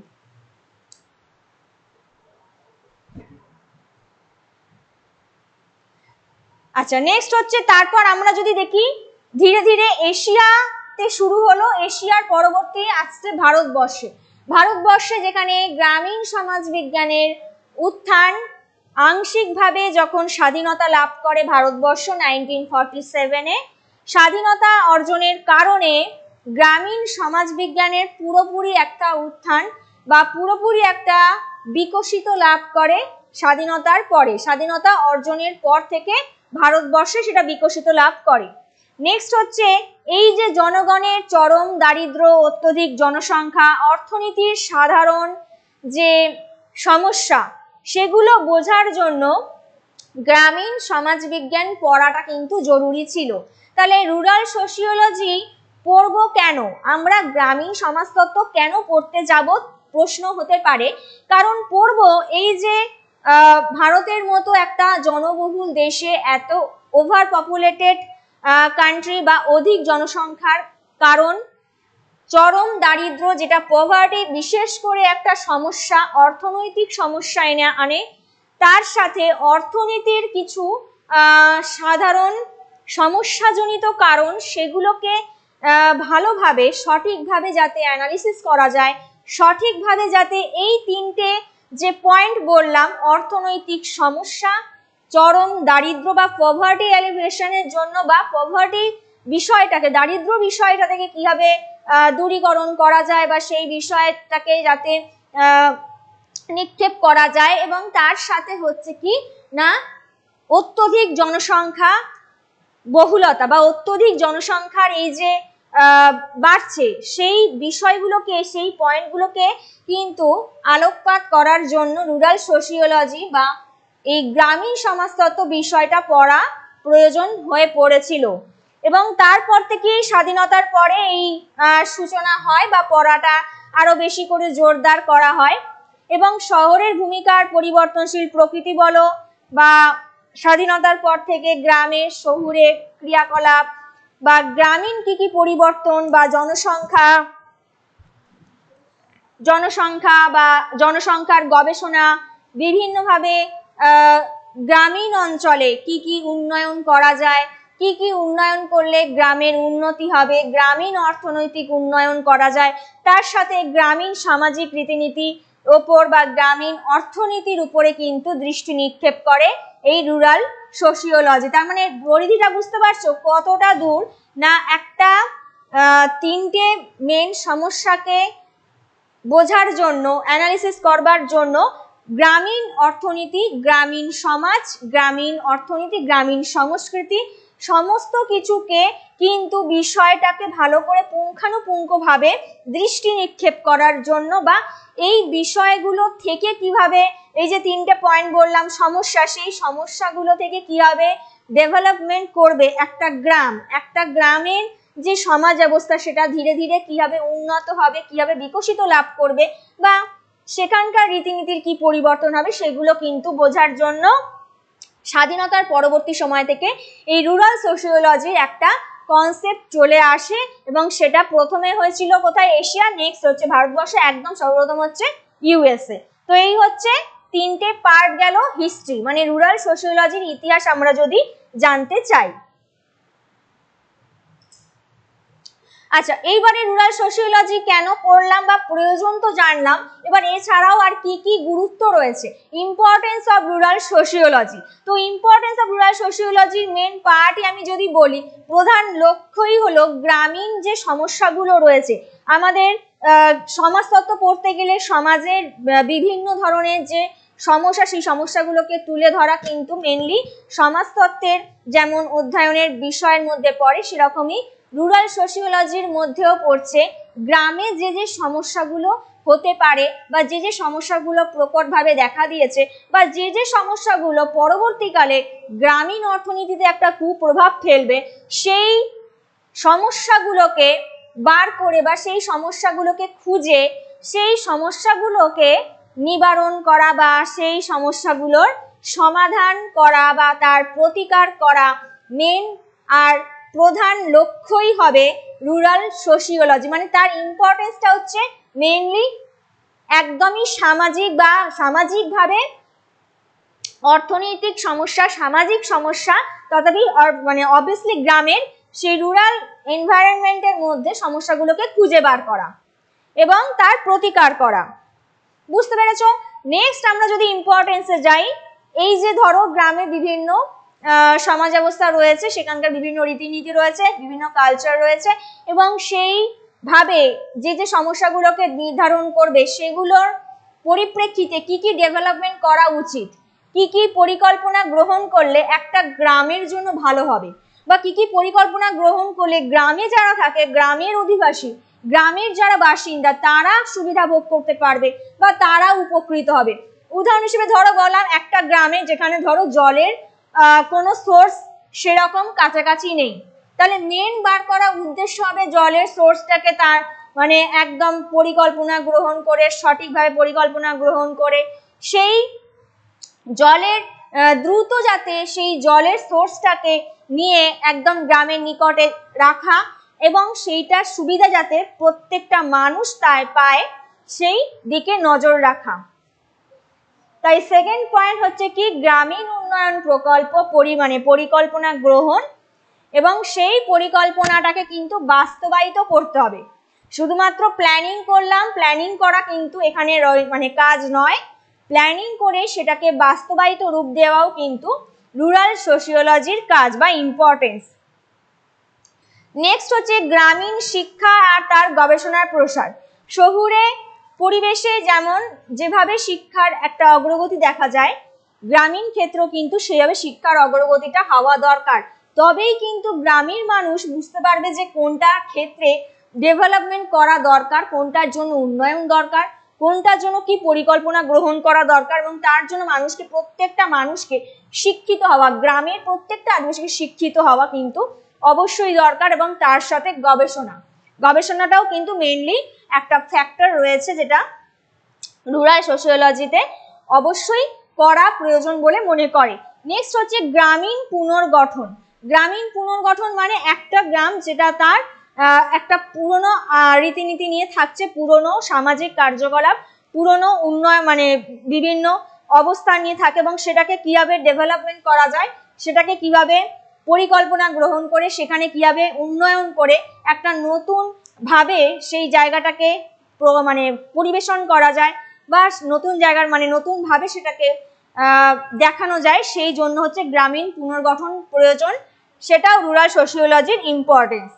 আচ্ছা, নেক্সট হচ্ছে, তারপর আমরা যদি দেখি ধীরে ধীরে এশিয়াতে শুরু হলো, এশিয়ার পরবর্তী আসছে ভারতবর্ষে। ভারতবর্ষে যেখানে গ্রামীণ সমাজ বিজ্ঞানের উত্থান আংশিকভাবে যখন স্বাধীনতা লাভ করে ভারতবর্ষ 1947-এ, স্বাধীনতা অর্জনের কারণে গ্রামীণ সমাজ বিজ্ঞানের পুরোপুরি একটা উত্থান বা পুরোপুরি একটা বিকশিত লাভ করে স্বাধীনতার পরে, স্বাধীনতা অর্জনের পর থেকে ভারতবর্ষে সেটা বিকশিত লাভ করে। নেক্সট হচ্ছে, এই যে জনগণের চরম দারিদ্র্য, অত্যধিক জনসংখ্যা, অর্থনীতির সাধারণ যে সমস্যা, সেগুলো বোঝার জন্য গ্রামীণ সমাজবিজ্ঞান পড়াটা কিন্তু জরুরি ছিল। তাহলে রুরাল সোশিওলজি পড়বো কেন, আমরা গ্রামীণ সমাজতত্ত্ব কেন পড়তে যাব প্রশ্ন হতে পারে। কারণ পড়বো এই যে ভারতের মতো একটা জনবহুল দেশে এত ওভার পপুলেটেড কান্ট্রি বা অধিক জনসংখ্যার কারণ চরম দারিদ্র্য, যেটা পভার্টি বিশেষ করে একটা সমস্যা, অর্থনৈতিক সমস্যা এনে আনে, তার সাথে অর্থনীতির কিছু সাধারণ সমস্যাজনিত কারণ, সেগুলোকে ভালোভাবে সঠিকভাবে যাতে অ্যানালিসিস করা যায়, সঠিকভাবে যাতে এই তিনটে যে পয়েন্ট বললাম, অর্থনৈতিক সমস্যা, চরম দারিদ্র বা পভার্টি এলিভেশনের জন্য বা পভার্টি বিষয়টাকে, দারিদ্র বিষয়টা থেকে কিভাবে দূরীকরণ করা যায় বা সেই বিষয়টাকে যাতে নিক্ষেপ করা যায়, এবং তার সাথে হচ্ছে কি না অত্যধিক জনসংখ্যা বহুলতা বা অত্যধিক জনসংখ্যার এই যে বাড়ছে, সেই বিষয়গুলোকে, সেই পয়েন্টগুলোকে কিন্তু আলোকপাত করার জন্য রুরাল সোশিওলজি বা এই গ্রামীণ সমাজতত্ত্ব বিষয়টা পড়া প্রয়োজন হয়ে পড়েছিল। এবং তারপর থেকেই স্বাধীনতার পরে এই সূচনা হয় বা পড়াটা আরো বেশি করে জোরদার করা হয়। এবং শহরের ভূমিকার পরিবর্তনশীল প্রকৃতি বলো বা স্বাধীনতার পর থেকে গ্রামের শহুরে ক্রিয়াকলাপ বা গ্রামীণ কি কি পরিবর্তন বা জনসংখ্যা বা জনসংখ্যার গবেষণা, বিভিন্নভাবে গ্রামীণ অঞ্চলে কি কি উন্নয়ন করা যায়, কি কি উন্নয়ন করলে গ্রামের উন্নতি হবে, গ্রামীণ অর্থনৈতিক উন্নয়ন করা যায়, তার সাথে গ্রামীণ সামাজিক রীতিনীতি ওপর বা গ্রামীণ অর্থনীতির উপরে কিন্তু দৃষ্টি নিক্ষেপ করে এই রুরাল সোশিওলজি। তার মানে পরিধিটা বুঝতে পারছো কতটা দূর না, একটা তিনটে মেন সমস্যাকে বোঝার জন্য, অ্যানালিসিস করবার জন্য গ্রামীণ অর্থনীতি, গ্রামীণ সমাজ, গ্রামীণ অর্থনীতি, গ্রামীণ সংস্কৃতি সমস্ত কিছুকে কিন্তু বিষয়টাকে ভালো করে পুঙ্খানুপুঙ্খভাবে দৃষ্টি নিক্ষেপ করার জন্য বা এই বিষয়গুলো থেকে কিভাবে এই যে তিনটে পয়েন্ট বললাম সমস্যা, সেই সমস্যাগুলো থেকে কিভাবে ডেভেলপমেন্ট করবে একটা গ্রাম, একটা গ্রামের যে সমাজ ব্যবস্থা সেটা ধীরে ধীরে কিভাবে উন্নত হবে, কিভাবে বিকশিত লাভ করবে, বা সেখানকার রীতিনীতির কি পরিবর্তন হবে, সেগুলো কিন্তু বোঝার জন্য স্বাধীনতার পরবর্তী সময় থেকে এই রুরাল সোশিওলজির একটা কনসেপ্ট চলে আসে, এবং সেটা প্রথমে হয়েছিল কোথায়, এশিয়া, নেক্সট হচ্ছে ভারতবর্ষে, একদম সর্বপ্রথম হচ্ছে ইউএসএ। তো এই হচ্ছে তিনটে পার্ট গেল হিস্ট্রি, মানে রুরাল সোশিওলজির ইতিহাস আমরা যদি জানতে চাই। আচ্ছা, এইবারে রুরাল সোশিওলজি কেন পড়লাম বা প্রয়োজন তো জানলাম, এবার এছাড়াও আর কি কি গুরুত্ব রয়েছে, ইম্পর্টেন্স অফ রুরাল সোশিওলজি। তো ইম্পর্টেন্স অফ রুরাল সোশিওলজির মেন পার্টই আমি যদি বলি, প্রধান লক্ষ্যই হলো গ্রামীণ যে সমস্যাগুলো রয়েছে, আমাদের সমাজতত্ত্ব পড়তে গেলে সমাজের বিভিন্ন ধরনের যে সমস্যা, সেই সমস্যাগুলোকে তুলে ধরা কিন্তু মেনলি সমাজতত্ত্বের যেমন অধ্যয়নের বিষয়ের মধ্যে পড়ে, সেরকমই রুরাল সোশিওলজির মধ্যেও পড়ছে গ্রামে যে যে সমস্যাগুলো হতে পারে, বা যে যে সমস্যাগুলো প্রকটভাবে দেখা দিয়েছে, বা যে যে সমস্যাগুলো পরবর্তীকালে গ্রামীণ অর্থনীতিতে একটা কুপ্রভাব ফেলবে, সেই সমস্যাগুলোকে বার করে বা সেই সমস্যাগুলোকে খুঁজে সেই সমস্যাগুলোকে নিবারণ করা বা সেই সমস্যাগুলোর সমাধান করা বা তার প্রতিকার করা মেন আর প্রধান লক্ষ্যই হবে রুরাল সোশিওলজি। মানে তার ইম্পর্টেন্সটা হচ্ছে মেইনলি একদমই সামাজিক বা সামাজিকভাবে অর্থনৈতিক সমস্যা, সামাজিক সমস্যা, তথাপি মানে অবভিয়াসলি গ্রামের সেই রুরাল এনভায়রনমেন্টের মধ্যে সমস্যাগুলোকে খুঁজে বার করা এবং তার প্রতিকার করা। বুঝতে পেরেছো? নেক্সট আমরা যদি ইম্পর্টেন্সে যাই, এই যে ধরো গ্রামে বিভিন্ন সমাজ ব্যবস্থা রয়েছে, সেখানকার বিভিন্ন রীতিনীতি রয়েছে, বিভিন্ন কালচার রয়েছে, এবং সেইভাবে যে যে সমস্যাগুলোকে নির্ধারণ করবে সেগুলোর পরিপ্রেক্ষিতে কি কি ডেভেলপমেন্ট করা উচিত, কি কি পরিকল্পনা গ্রহণ করলে একটা গ্রামের জন্য ভালো হবে, বা কি কি পরিকল্পনা গ্রহণ করলে গ্রামে যারা থাকে, গ্রামের অধিবাসী, গ্রামের যারা বাসিন্দা, তারা সুবিধা ভোগ করতে পারবে বা তারা উপকৃত হবে। উদাহরণ হিসেবে ধরো বললাম একটা গ্রামে যেখানে ধরো জলের কোনো সোর্স সেরকম কাছাকাছি নেই, তাহলে মেন বার করা উদ্দেশ্য হবে জলের সোর্সটাকে তার মানে একদম পরিকল্পনা গ্রহণ করে, সঠিকভাবে পরিকল্পনা গ্রহণ করে সেই জলের দ্রুত যাতে সেই জলের সোর্সটাকে নিয়ে একদম গ্রামের নিকটে রাখা, এবং সেইটার সুবিধা যাতে প্রত্যেকটা মানুষ তাই পায় সেই দিকে নজর রাখা। তাই সেকেন্ড পয়েন্ট হচ্ছে কি, গ্রামীণ উন্নয়ন প্রকল্প পরিকল্পনা গ্রহণ এবং সেই পরিকল্পনাটাকে কিন্তু বাস্তবায়িত করতে হবে। শুধুমাত্র প্ল্যানিং করলাম, প্ল্যানিং করা কিন্তু এখানে মানে কাজ নয়, প্ল্যানিং করে সেটাকে বাস্তবায়িত রূপ দেওয়াও কিন্তু রুরাল সোশিওলজির কাজ বা ইম্পর্টেন্স। নেক্সট হচ্ছে গ্রামীণ শিক্ষা আর তার গবেষণার প্রসার। শহুরে পরিবেশে যেমন যেভাবে শিক্ষার একটা অগ্রগতি দেখা যায়, গ্রামীণ ক্ষেত্রেও কিন্তু সেইভাবে শিক্ষার অগ্রগতিটা হওয়া দরকার, তবেই কিন্তু গ্রামের মানুষ বুঝতে পারবে যে কোনটা ক্ষেত্রে ডেভেলপমেন্ট করা দরকার, কোনটার জন্য উন্নয়ন দরকার, কোনটার জন্য কি পরিকল্পনা গ্রহণ করা দরকার, এবং তার জন্য মানুষকে প্রত্যেকটা মানুষকে শিক্ষিত হওয়া, গ্রামের প্রত্যেকটা আদিবাসীকে শিক্ষিত হওয়া কিন্তু অবশ্যই দরকার, এবং তার সাথে গবেষণাটাও কিন্তু মেইনলি একটা ফ্যাক্টর রয়েছে যেটা রুরাল সোশিওলজিতে অবশ্যই করা প্রয়োজন বলে মনে করে। নেক্সট হচ্ছে গ্রামীণ পুনর্গঠন। গ্রামীণ পুনর্গঠন মানে একটা গ্রাম যেটা তার একটা পুরনো রীতিনীতি নিয়ে থাকছে, পুরনো সামাজিক কার্যকলাপ, পুরনো উন্নয়ন মানে বিভিন্ন অবস্থান নিয়ে থাকে, এবং সেটাকে কিভাবে ডেভেলপমেন্ট করা যায়, সেটাকে কিভাবে পরিকল্পনা গ্রহণ করে সেখানে কিভাবে উন্নয়ন করে একটা নতুন ভাবে সেই জায়গাটাকে মানে পরিবেশন করা যায়, বা নতুন জায়গার মানে নতুন ভাবে সেটাকে দেখানো যায়, সেই জন্য হচ্ছে গ্রামীণ পুনর্গঠন প্রয়োজন, সেটাও রুরাল সোশিওলজির ইম্পর্টেন্স।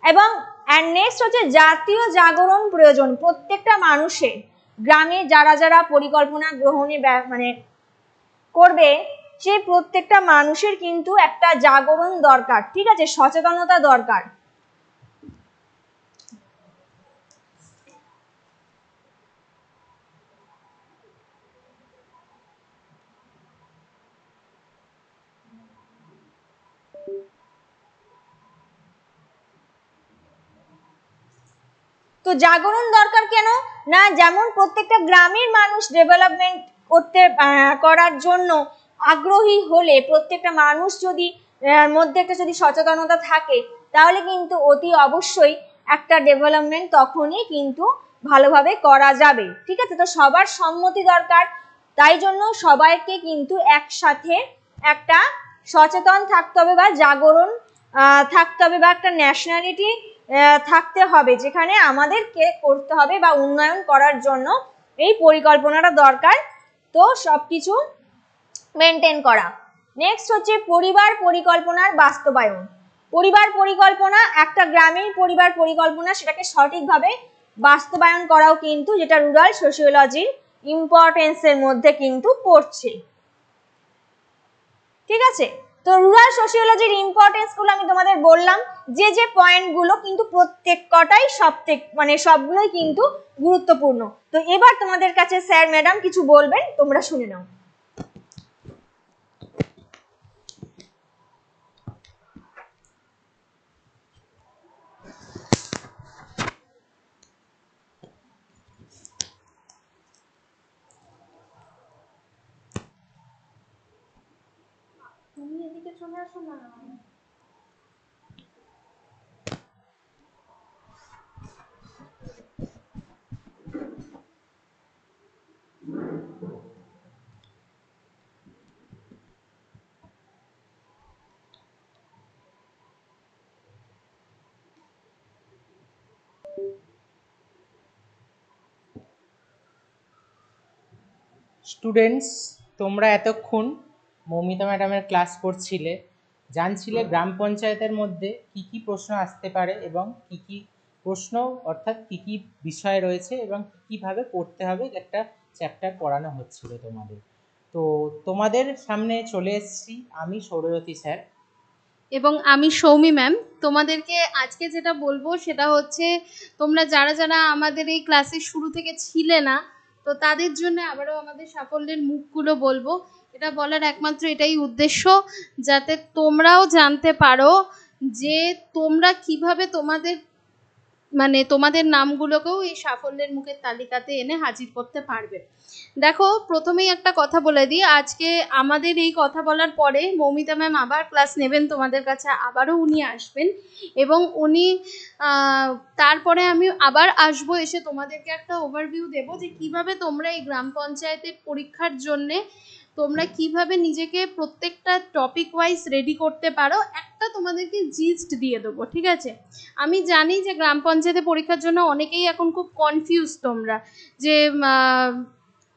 এবং নেক্সট হচ্ছে জাতীয় জাগরণ প্রয়োজন। প্রত্যেকটা মানুষের গ্রামে যারা যারা পরিকল্পনা গ্রহণে মানে করবে, সেই প্রত্যেকটা মানুষের কিন্তু একটা জাগরণ দরকার, ঠিক আছে, সচেতনতা দরকার। তো জাগরণ দরকার কেন না, যেমন প্রত্যেকটা গ্রামের মানুষ ডেভেলপমেন্ট করার জন্য আগ্রহী হলে, প্রত্যেকটা মানুষ যদি মধ্যে একটা যদি সচেতনতা থাকে, তাহলে কিন্তু অতি অবশ্যই একটা ডেভেলপমেন্ট তখনই কিন্তু ভালোভাবে করা যাবে। ঠিক আছে, তো সবার সম্মতি দরকার, তাই জন্য সবাইকে কিন্তু একসাথে একটা সচেতন থাকতে হবে বা জাগরণ থাকতে হবে, বা একটা ন্যাশনালিটি থাকতে হবে, যেখানে আমাদেরকে করতে হবে বা উন্নয়ন করার জন্য এই পরিকল্পনাটা দরকার। তো সবকিছু মেনটেন করা। নেক্সট হচ্ছে পরিবার পরিকল্পনার বাস্তবায়ন। পরিবার পরিকল্পনা, একটা গ্রামীণ পরিবার পরিকল্পনা, সেটাকে সঠিকভাবে বাস্তবায়ন করাও কিন্তু যেটা রুরাল সোশিওলজির ইম্পর্টেন্সের মধ্যে কিন্তু পড়ছে। ঠিক আছে, তো রুরাল সোশিওলজির ইম্পর্টেন্স গুলো আমি তোমাদের বললাম, যে পয়েন্টগুলো কিন্তু প্রত্যেকটাই সবগুলোই কিন্তু গুরুত্বপূর্ণ। তো এবার তোমাদের কাছে স্যার ম্যাডাম কিছু বলবেন, তোমরা শুনে নাও। তুমি এদিকে চলে আসো না। স্টুডেন্টস, তোমরা এতক্ষণ মৌমিতা ম্যাডামের ক্লাস করছিলে, জানছিলে গ্রাম পঞ্চায়েতের মধ্যে কি কি প্রশ্ন আসতে পারে এবং কি কি প্রশ্ন অর্থাৎ কি কি বিষয় রয়েছে এবং কীভাবে পড়তে হবে, একটা চ্যাপ্টার পড়ানো হচ্ছিল তোমাদের। তো তোমাদের সামনে চলে এসেছি আমি, সৌরজ্যোতি স্যার এবং আমি সৌমি ম্যাম। তোমাদেরকে আজকে যেটা বলবো সেটা হচ্ছে, তোমরা যারা যারা আমাদের এই ক্লাসের শুরু থেকে ছিলে না, তো তাদের জন্য আবারও আমাদের সাফল্যের মুখগুলো বলবো। এটা বলার একমাত্র এটাই উদ্দেশ্য, যাতে তোমরাও জানতে পারো যে তোমরা কিভাবে তোমাদের নামগুলোকেও এই সাফল্যের মুখের তালিকাতে এনে হাজির করতে পারবে। দেখো, প্রথমেই একটা কথা বলে দিই, আজকে আমাদের এই কথা বলার পরে মৌমিতা ম্যাম আবার ক্লাস নেবেন তোমাদের কাছে, আবারও উনি আসবেন এবং উনি তারপরে আমি আবার আসবো, এসে তোমাদেরকে একটা ওভারভিউ দেবো যে কিভাবে তোমরা এই গ্রাম পঞ্চায়েতের পরীক্ষার জন্যে তোমরা কিভাবে নিজেকে প্রত্যেকটা টপিক ওয়াইজ রেডি করতে পারো, একটা তোমাদেরকে জিস্ট দিয়ে দেবো। ঠিক আছে, আমি জানি যে গ্রাম পঞ্চায়েতের পরীক্ষার জন্য অনেকেই এখন খুব কনফিউজ তোমরা, যে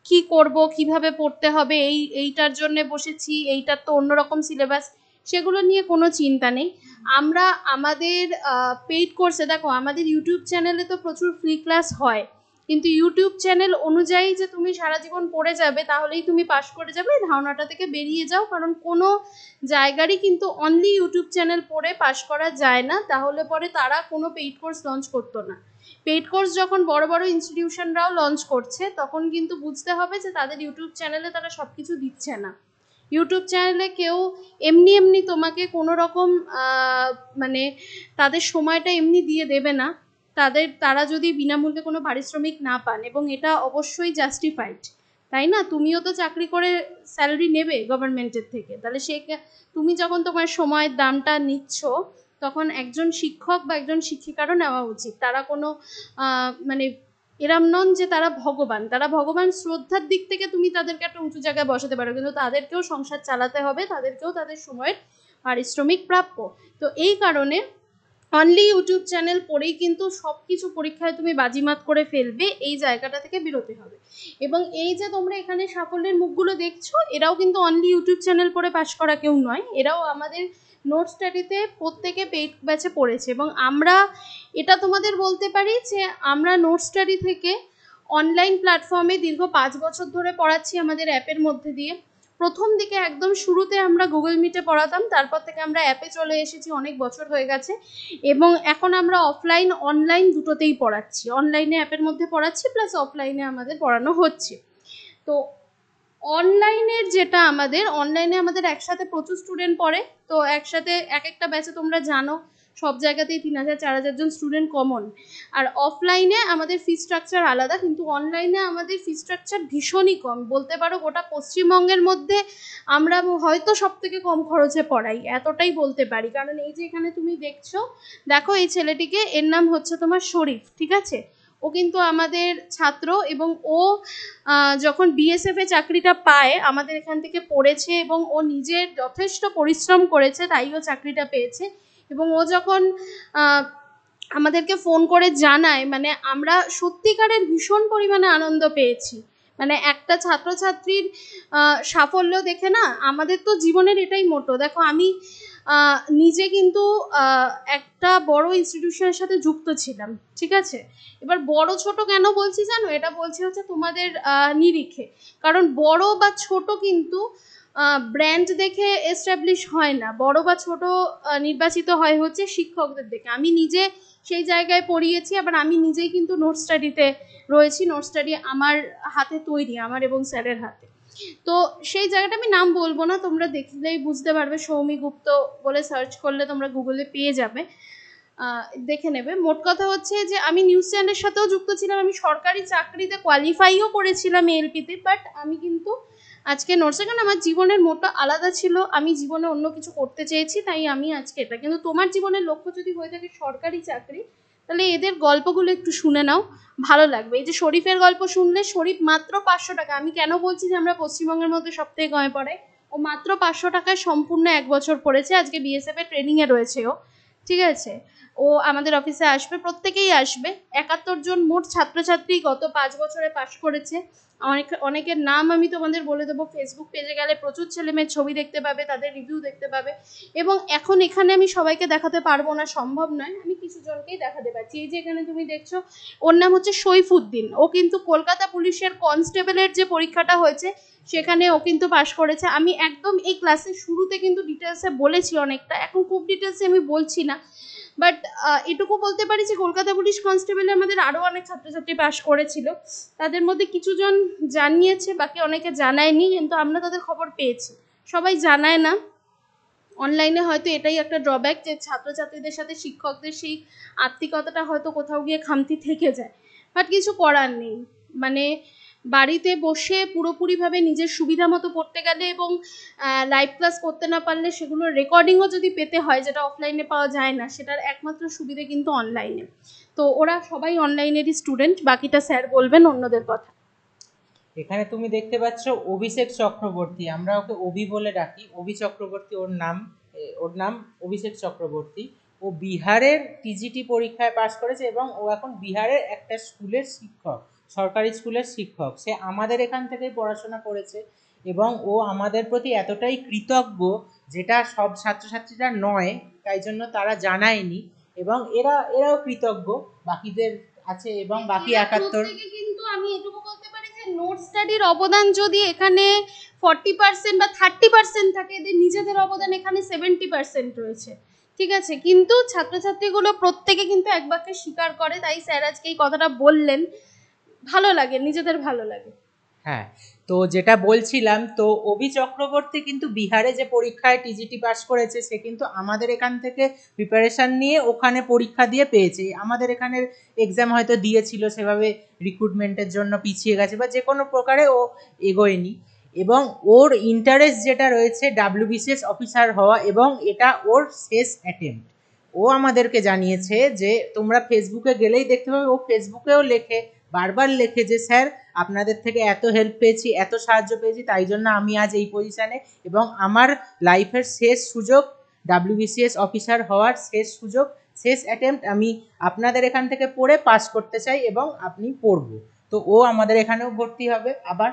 কি করব, কিভাবে পড়তে হবে, এইটার জন্য বসেছি, এইটার তো অন্যরকম সিলেবাস, সেগুলো নিয়ে কোনো চিন্তা নেই। আমরা আমাদের পেইড কোর্সে, দেখো আমাদের ইউটিউব চ্যানেলে তো প্রচুর ফ্রি ক্লাস হয়, কিন্তু ইউটিউব চ্যানেল অনুযায়ী যে তুমি সারা জীবন পড়ে যাবে তাহলেই তুমি পাশ করে যাবে, ধারণাটা থেকে বেরিয়ে যাও। কারণ কোনো জায়গারই কিন্তু অনলি ইউটিউব চ্যানেল পড়ে পাশ করা যায় না, তাহলে পরে তারা কোনো পেইড কোর্স লঞ্চ করতো না। পেইড কোর্স যখন বড় বড় ইনস্টিটিউশনরাও লঞ্চ করছে, তখন কিন্তু বুঝতে হবে যে তাদের ইউটিউব চ্যানেলে তারা সব কিছু দিচ্ছে না। ইউটিউব চ্যানেলে কেউ এমনি এমনি তোমাকে কোনো রকম তাদের সময়টা এমনি দিয়ে দেবে না, তারা যদি বিনামূল্যে কোনো পারিশ্রমিক না পান, এবং এটা অবশ্যই জাস্টিফাইড, তাই না? তুমিও তো চাকরি করে স্যালারি নেবে গভর্নমেন্টের থেকে, তাহলে তুমি যখন তোমার সময়ের দামটা নিচ্ছ, তখন একজন শিক্ষক বা একজন শিক্ষিকারও নেওয়া উচিত। তারা কোনো এরম নন যে তারা ভগবান শ্রদ্ধার দিক থেকে তুমি তাদেরকে একটা উঁচু জায়গায় বসাতে পারো, কিন্তু তাদেরকেও সংসার চালাতে হবে, তাদেরকেও তাদের সময়ের পারিশ্রমিক প্রাপ্য। তো এই কারণে অনলি ইউটিউব চ্যানেল পড়েই কিন্তু সব কিছু পরীক্ষায় তুমি বাজিমাত করে ফেলবে, এই জায়গাটা থেকে বেরোতে হবে। এবং এই যে তোমরা এখানে সাফল্যের মুখগুলো দেখছো, এরাও কিন্তু অনলি ইউটিউব চ্যানেল পড়ে পাশ করা কেউ নয়, এরাও আমাদের নোট স্টাডিতে প্রত্যেকে পেইড ব্যাচে পড়েছে। এবং আমরা এটা তোমাদের বলতে পারি যে আমরা নোট স্টাডি থেকে অনলাইন প্ল্যাটফর্মে দীর্ঘ 5 বছর ধরে পড়াচ্ছি আমাদের অ্যাপের মধ্যে দিয়ে। প্রথম দিকে একদম শুরুতে আমরা গুগল মিটে পড়াতাম, তারপর থেকে আমরা অ্যাপে চলে এসেছি, অনেক বছর হয়ে গেছে, এবং এখন আমরা অফলাইন অনলাইন দুটোতেই পড়াচ্ছি। অনলাইনে অ্যাপের মধ্যে পড়াচ্ছি, প্লাস অফলাইনে আমাদের পড়ানো হচ্ছে। তো অনলাইনে আমাদের একসাথে প্রচুর স্টুডেন্ট পড়ে, তো একসাথে এক একটা ব্যাচে তোমরা জানো সব জায়গাতেই 3000-4000 জন স্টুডেন্ট কমন। আর অফলাইনে আমাদের ফি স্ট্রাকচার আলাদা, কিন্তু অনলাইনে আমাদের ফি স্ট্রাকচার ভীষণই কম, বলতে পারো গোটা পশ্চিমবঙ্গের মধ্যে আমরা হয়তো সব থেকে কম খরচে পড়াই, এতটাই বলতে পারি। কারণ এই যে এখানে তুমি দেখো এই ছেলেটিকে, এর নাম হচ্ছে তোমার শরীফ, ঠিক আছে? ও কিন্তু আমাদের ছাত্র, এবং ও যখন বিএসএফ এ চাকরিটা পায় আমাদের এখান থেকে পড়েছে, এবং ও নিজের যথেষ্ট পরিশ্রম করেছে, তাই ও চাকরিটা পেয়েছে। এবং ও যখন আমাদেরকে ফোন করে জানায়, মানে আমরা সত্যিকারের ভীষণ পরিমাণে আনন্দ পেয়েছি। মানে একটা ছাত্রছাত্রীর সাফল্য দেখে না, আমাদের তো জীবনের এটাই মোটো। দেখো আমি নিজে কিন্তু একটা বড় ইনস্টিটিউশনের সাথে যুক্ত ছিলাম, ঠিক আছে? এবার বড় ছোট কেন বলছি জানো? এটা বলছি হচ্ছে তোমাদের নিরিখে, কারণ বড় বা ছোট কিন্তু ব্র্যান্ড দেখে এস্টাবলিশ হয় না, বড় বা ছোট নির্বাচিত হয় হচ্ছে শিক্ষকদের দেখে। আমি নিজে সেই জায়গায় পড়িয়েছি, আবার আমি নিজেই কিন্তু নোট স্টাডিতে রয়েছি। নোট স্টাডি আমার হাতে তৈরি, আমার এবং স্যারের হাতে। তো সেই জায়গাটা আমি নাম বলবো না, তোমরা দেখলেই বুঝতে পারবে। সৌমি গুপ্ত বলে সার্চ করলে তোমরা গুগলে পেয়ে যাবে, দেখে নেবে। মোট কথা হচ্ছে যে আমি নিউজ চ্যানেলের সাথেও যুক্ত ছিলাম, আমি সরকারি চাকরিতে কোয়ালিফাইও করেছিলাম এলপিতে, বাট আমি কিন্তু আজকে নোটসে, কারণ আমার জীবনের মোটো আলাদা ছিল, আমি জীবনে অন্য কিছু করতে চেয়েছি, তাই আমি আজকে এটা। কিন্তু তোমার জীবনের লক্ষ্য যদি হয়ে থাকে সরকারি চাকরি, তাহলে এদের গল্পগুলো একটু শুনে নাও, ভালো লাগবে। এই যে শরীফের গল্প শুনলে, শরীফ মাত্র 500 টাকা, আমি কেন বলছি যে আমরা পশ্চিমবঙ্গের মধ্যে সব থেকে কমে পড়াই, ও মাত্র 500 টাকায় সম্পূর্ণ 1 বছর পড়েছে। আজকে বিএসএফ এর ট্রেনিংয়ে রয়েছে ও, ঠিক আছে? ও আমাদের অফিসে আসবে, প্রত্যেকেই আসবে। 71 জন মোট ছাত্রছাত্রী গত 5 বছরে পাশ করেছে। অনেকের নাম আমি তোমাদের বলে দেবো, ফেসবুক পেজে গেলে প্রচুর ছেলেমেয়ের ছবি দেখতে পাবে, তাদের রিভিউ দেখতে পাবে। এবং এখন এখানে আমি সবাইকে দেখাতে পারবো না, সম্ভব নয়, আমি কিছু জনকেই দেখাতে পারছি। এই যে এখানে তুমি দেখছো, ওর নাম হচ্ছে সৈফুদ্দিন। ও কিন্তু কলকাতা পুলিশের কনস্টেবলের যে পরীক্ষাটা হয়েছে সেখানে ও কিন্তু পাশ করেছে। আমি একদম এই ক্লাসের শুরুতে কিন্তু ডিটেলসে বলেছি অনেকটা, এখন খুব ডিটেলসে আমি বলছি না, বাট এটুকু বলতে পারি যে কলকাতা পুলিশ কনস্টেবলে আমাদের আরও অনেক ছাত্রছাত্রী পাশ করেছিল। তাদের মধ্যে কিছু জন জানিয়েছে, বাকি অনেকে জানায়নি, কিন্তু আমরা তাদের খবর পেয়েছি। সবাই জানায় না অনলাইনে, হয়তো এটাই একটা ড্রব্যাক, যে ছাত্রছাত্রীদের সাথে শিক্ষকদের সেই আত্মিকতাটা হয়তো কোথাও গিয়ে খামতি থেকে যায়, বাট কিছু করার নেই। মানে বাড়িতে বসে পুরোপুরিভাবে নিজের সুবিধা মতো পড়তে গেলে, এবং লাইভ ক্লাস করতে না পারলে সেগুলোর রেকর্ডিংও যদি পেতে হয়, যেটা অফলাইনে পাওয়া যায় না, সেটার একমাত্র সুবিধে কিন্তু অনলাইনে। তো ওরা সবাই অনলাইনেরই স্টুডেন্ট, বাকিটা স্যার বলবেন অন্যদের কথা। এখানে তুমি দেখতে পাচ্ছ অভিষেক চক্রবর্তী, আমরা ওকে অভি বলে ডাকি, অভি চক্রবর্তী ওর নাম অভিষেক চক্রবর্তী। ও বিহারের টিজিটি পরীক্ষায় পাশ করেছে, এবং ও এখন বিহারের একটা স্কুলের শিক্ষক, সরকারি স্কুলের শিক্ষক। সে আমাদের এখান থেকেই পড়াশোনা করেছে, এবং ও আমাদের প্রতি এতটাই কৃতজ্ঞ, যেটা সব ছাত্রছাত্রীরা নয়, তাই জন্য তারা জানায়নি, এবং এরাও কৃতজ্ঞ বাকিদের আছে, এবং বাকি 71। কিন্তু আমি এটুকু বলতে পারি যে নোট স্টাডির অবদান যদি এখানে 40% বা 30% থাকে, এদের নিজেদের অবদান এখানে 70% রয়েছে, ঠিক আছে? কিন্তু ছাত্রছাত্রীগুলো প্রত্যেকে কিন্তু এক বাক্যে স্বীকার করে, তাই স্যার আজকে এই কথাটা বললেন, ভালো লাগে, নিজেদের ভালো লাগে। হ্যাঁ, তো যেটা বলছিলাম, তো অভি চক্রবর্তী কিন্তু বিহারে যে পরীক্ষায় টিজিটি পাস করেছে, সে কিন্তু আমাদের এখান থেকে প্রিপারেশন নিয়ে ওখানে পরীক্ষা দিয়ে পেয়েছে। আমাদের এখানের এক্সাম হয়তো দিয়েছিল, সেভাবে রিক্রুটমেন্টের জন্য পিছিয়ে গেছে, বা যে কোনো প্রকারে ও এগোয়নি। এবং ওর ইন্টারেস্ট যেটা রয়েছে WBCS অফিসার হওয়া, এবং এটা ওর শেষ অ্যাটেম্প্ট। ও আমাদেরকে জানিয়েছে যে তোমরা ফেসবুকে গেলেই দেখতে পাবে, ও ফেসবুকেও লেখে, বারবার লেখে যে স্যার আপনাদের থেকে এত হেল্প পেয়েছি, এত সাহায্য পেয়েছি, তাই জন্য আমি আজ এই পজিশানে, এবং আমার লাইফের শেষ সুযোগ, WBCS অফিসার হওয়ার শেষ সুযোগ, শেষ অ্যাটেম্প্ট, আমি আপনাদের এখান থেকে পড়ে পাস করতে চাই, এবং আপনি পড়বো। তো ও আমাদের এখানেও ভর্তি হবে আবার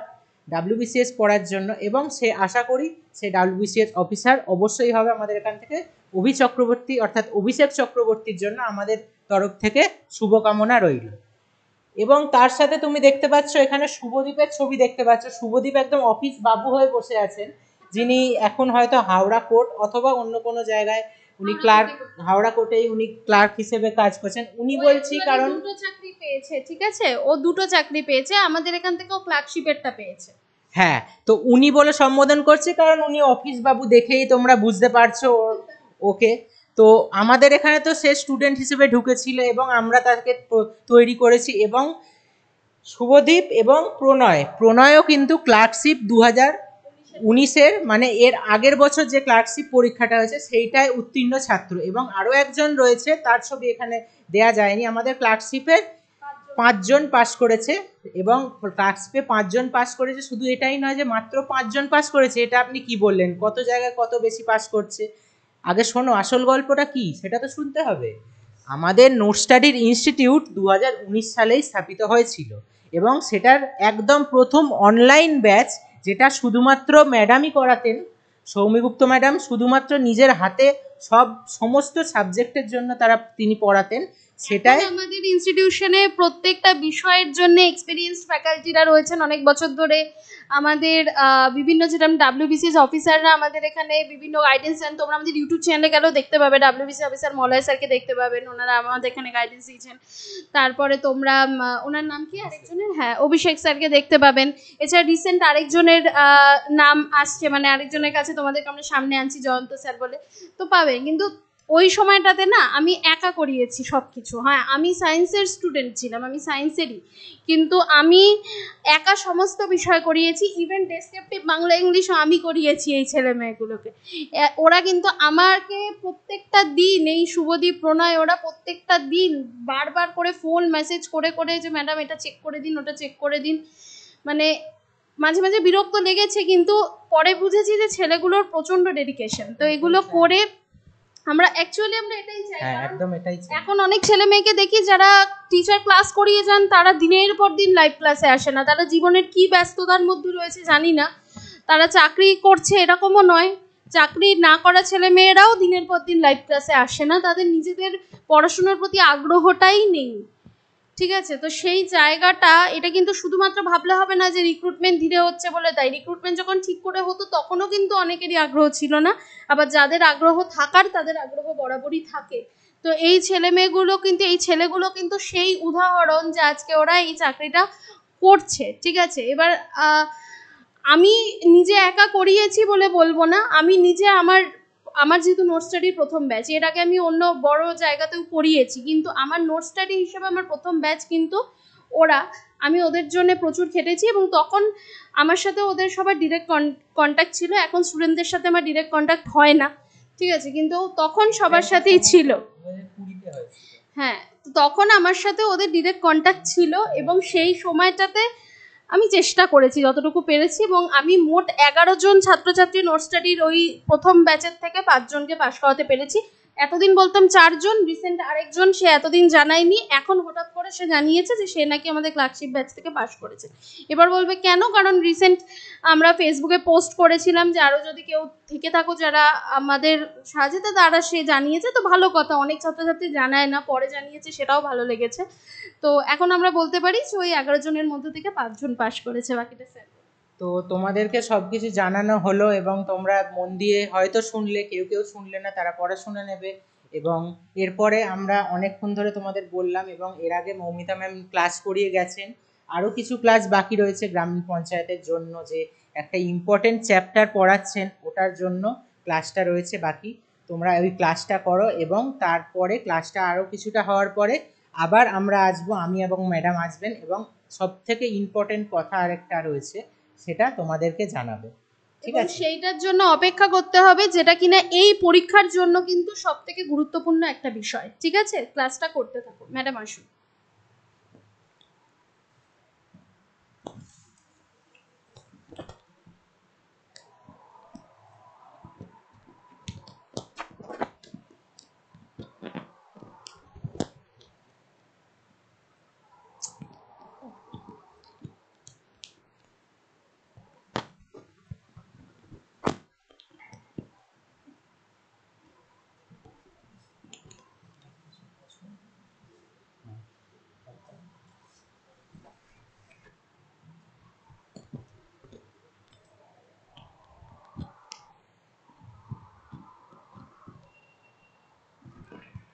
WBCS পড়ার জন্য, এবং সে আশা করি সে WBCS অফিসার অবশ্যই হবে আমাদের এখান থেকে। অভি চক্রবর্তী অর্থাৎ অভিষেক চক্রবর্তীর জন্য আমাদের তরফ থেকে শুভকামনা রইল। এবং তার সাথে তুমি দেখতে পাচ্ছ এখানে শুভদীপের ছবি দেখতে পাচ্ছ। শুভদীপ একদম অফিস বাবু হয়ে বসে আছেন, যিনি এখন হয়তো হাওড়া কোর্ট অথবা অন্য কোনো জায়গায় উনি ক্লার্ক, হাওড়া কোর্টেই উনি ক্লার্ক হিসেবে কাজ করছেন। উনি বলছি কারণ দুটো চাকরি পেয়েছে, ঠিক আছে? ও দুটো চাকরি পেয়েছে, আমাদের এখান থেকে ও ক্লার্কশিপেরটা পেয়েছে। হ্যাঁ, তো উনি বলে সম্বোধন করছে, কারণ উনি অফিস বাবু দেখেই তোমরা বুঝতে পারছো ওকে। তো আমাদের এখানে তো সে স্টুডেন্ট হিসেবে ঢুকেছিল এবং আমরা তাকে তৈরি করেছি। এবং শুভদীপ এবং প্রণয়ও কিন্তু ক্লার্কশিপ 2019-এর মানে এর আগের বছর যে ক্লার্কশিপ পরীক্ষাটা হয়েছে সেইটায় উত্তীর্ণ ছাত্র। এবং আরও একজন রয়েছে, তার ছবি এখানে দেয়া যায়নি। আমাদের ক্লার্কশিপের 5 জন পাস করেছে এবং ক্লার্কশিপে 5 জন পাস করেছে। শুধু এটাই নয় যে মাত্র 5 জন পাস করেছে, এটা আপনি কি বললেন, কত জায়গায় কত বেশি পাস করছে। আগে শোনো আসল গল্পটা কি সেটা তো শুনতে হবে। আমাদের নোট স্টাডির ইনস্টিটিউট 2019 সালেই স্থাপিত হয়েছিল এবং সেটার একদম প্রথম অনলাইন ব্যাচ, যেটা শুধুমাত্র ম্যাডামই করাতেন, সৌমিগুপ্ত ম্যাডাম শুধুমাত্র নিজের হাতে সমস্ত সাবজেক্টের জন্য তিনি পড়াতেন। সেটাই আমাদের ইনস্টিটিউশনে প্রত্যেকটা বিষয়ের জন্য এক্সপিরিয়েন্সড ফ্যাকাল্টিরা রয়েছেন অনেক বছর ধরে। আমাদের বিভিন্ন যেরকম ডাব্লিউবিসিএস অফিসাররা আমাদের এখানে বিভিন্ন গাইডেন্স দেন। তোমরা আমাদের ইউটিউব চ্যানেলে গেলেও দেখতে পাবে, ডাব্লিউবিসি অফিসার মলয় স্যারকে দেখতে পাবেন, ওনারা আমাদের এখানে গাইডেন্স দিয়েছেন। তারপরে তোমরা ওনার নাম কি আরেকজনের, হ্যাঁ অভিষেক স্যারকে দেখতে পাবেন। এছাড়া রিসেন্ট আরেকজনের নাম আসছে, মানে আরেকজনের কাছে তোমাদেরকে আমরা সামনে আনছি, জয়ন্ত স্যার বলে, তো পাবে। কিন্তু ওই সময়টাতে না আমি একা করিয়েছি সব কিছু। হ্যাঁ আমি সায়েন্সের স্টুডেন্ট ছিলাম, আমি সায়েন্সেরই, কিন্তু আমি একা সমস্ত বিষয় করিয়েছি। ইভেন ডেসক্রিপটিভ বাংলা ইংলিশও আমি করিয়েছি এই ছেলে মেয়েগুলোকে। ওরা কিন্তু আমাকে প্রত্যেকটা দিন, এই শুভদীপ প্রণয় ওরা প্রত্যেকটা দিন বারবার করে ফোন মেসেজ করে করে যে ম্যাডাম এটা চেক করে দিন, ওটা চেক করে দিন। মানে মাঝে মাঝে বিরক্ত লেগেছে, কিন্তু পরে বুঝেছি যে ছেলেগুলোর প্রচণ্ড ডেডিকেশন। তো এগুলো করে আমরা এটাই চাই। এখন অনেক ছেলে মেয়েকে দেখি যারা টিচার ক্লাস করিয়ে যান, তারা দিনের পর দিন লাইভ ক্লাসে আসে না। তারা জীবনের কি ব্যস্ততার মধ্যে রয়েছে জানি না, তারা চাকরি করছে এরকমও নয়, চাকরি না করা ছেলে মেয়েরাও দিনের পর দিন লাইভ ক্লাসে আসে না, তাদের নিজেদের পড়াশোনার প্রতি আগ্রহটাই নেই। ঠিক আছে, তো সেই জায়গাটা, এটা কিন্তু শুধুমাত্র ভাবলে হবে না যে রিক্রুটমেন্ট ধীরে হচ্ছে বলে তাই। রিক্রুটমেন্ট যখন ঠিক করে হতো তখনও কিন্তু অনেকেরই আগ্রহ ছিল না, আবার যাদের আগ্রহ থাকার তাদের আগ্রহ বরাবরই থাকে। তো এই ছেলেগুলো কিন্তু সেই উদাহরণ যে আজকে ওরা এই চাকরিটা করছে। ঠিক আছে, এবার আমি নিজে একা করিয়েছি বলে বলবো না, আমি নিজে আমার যেহেতু নোট স্টাডির প্রথম ব্যাচ, এর আগে আমি অন্য বড় জায়গাতেও করিয়েছি, কিন্তু আমার নোট স্টাডি হিসেবে আমার প্রথম ব্যাচ কিন্তু ওরা। আমি ওদের জন্য প্রচুর খেটেছি এবং তখন আমার সাথে ওদের সবার ডিরেক্ট কন্ট্যাক্ট ছিল। এখন স্টুডেন্টদের সাথে আমার ডিরেক্ট কন্ট্যাক্ট হয় না, ঠিক আছে, কিন্তু তখন সবার সাথেই ছিল। হ্যাঁ, তখন আমার সাথে ওদের ডিরেক্ট কন্ট্যাক্ট ছিল এবং সেই সময়টাতে আমি চেষ্টা করেছি যতটুকু পেরেছি। এবং আমি মোট 11 জন ছাত্রছাত্রী নোট স্টাডির ওই প্রথম ব্যাচের থেকে 5 জনকে পাশ করাতে পেরেছি। এতদিন বলতাম 4 জন, রিসেন্ট আরেকজন, সে এতদিন জানায়নি, এখন হঠাৎ করে সে জানিয়েছে যে সে নাকি আমাদের ক্লার্কশিপ ব্যাচ থেকে পাশ করেছে। এবার বলবে কেন, কারণ রিসেন্ট আমরা ফেসবুকে পোস্ট করেছিলাম যে আরও যদি কেউ থেকে থাকো যারা আমাদের সাহায্যে, তারা সে জানিয়েছে, তো ভালো কথা। অনেক ছাত্রছাত্রী জানায় না, পরে জানিয়েছে, সেটাও ভালো লেগেছে। তো এখন আমরা বলতে পারি যে ওই 11 জনের মধ্যে থেকে 5 জন পাশ করেছে, বাকিটা স্যার। তো তোমাদেরকে সবকিছু জানানো হলো এবং তোমরা মন দিয়ে হয়তো শুনলে, কেউ শুনলে না, তারা পড়াশোনা নেবে। এবং এরপরে আমরা অনেকক্ষণ ধরে তোমাদের বললাম এবং এর আগে মৌমিতা ম্যাম ক্লাস করিয়ে গেছেন। আরও কিছু ক্লাস বাকি রয়েছে গ্রামীণ পঞ্চায়েতের জন্য, যে একটা ইম্পর্টেন্ট চ্যাপ্টার পড়াচ্ছেন, ওটার জন্য ক্লাসটা রয়েছে বাকি। তোমরা ওই ক্লাসটা করো এবং তারপরে ক্লাসটা আরও কিছুটা হওয়ার পরে আবার আমরা আসবো, আমি এবং ম্যাডাম আসবেন, এবং সবথেকে ইম্পর্টেন্ট কথা আরেকটা রয়েছে, সেটা তোমাদেরকে জানাবে। ঠিক আছে, সেইটার জন্য অপেক্ষা করতে হবে, যেটা কিনা এই পরীক্ষার জন্য কিন্তু সবথেকে গুরুত্বপূর্ণ একটা বিষয়। ঠিক আছে, ক্লাসটা করতে থাকো। ম্যাডাম আসুন।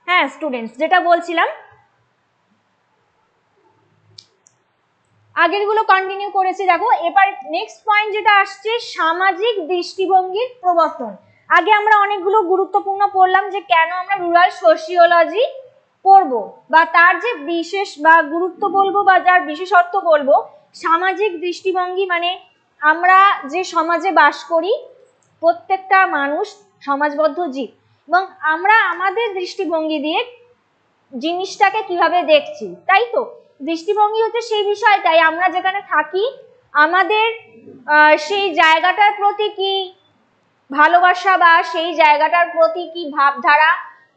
হ্যাঁ স্টুডেন্টস, যেটা বলছিলাম, আগেরগুলো কন্টিনিউ করেছি। দেখো এবার নেক্সট পয়েন্ট যেটা আসছে, সামাজিক দৃষ্টিভঙ্গির প্রবর্তন। আগে আমরা অনেকগুলো গুরুত্বপূর্ণ পড়লাম যে কেন আমরা রুরাল সোশিওলজি পড়বো, বা তার যে বিশেষ বা গুরুত্ব বলবো বা যার বিশেষত্ব বলবো, সামাজিক দৃষ্টিভঙ্গি মানে আমরা যে সমাজে বাস করি প্রত্যেকটা মানুষ সমাজবদ্ধ জীব, এবং আমরা আমাদের দৃষ্টিভঙ্গি দিয়ে জিনিসটাকে কিভাবে দেখছি, তাই তো? দৃষ্টিভঙ্গি হচ্ছে সেই বিষয়টাই আমরা যেখানে থাকি আমাদের সেই জায়গাটার প্রতি কি ভালোবাসা বা সেই জায়গাটার প্রতি কি ভাবধারা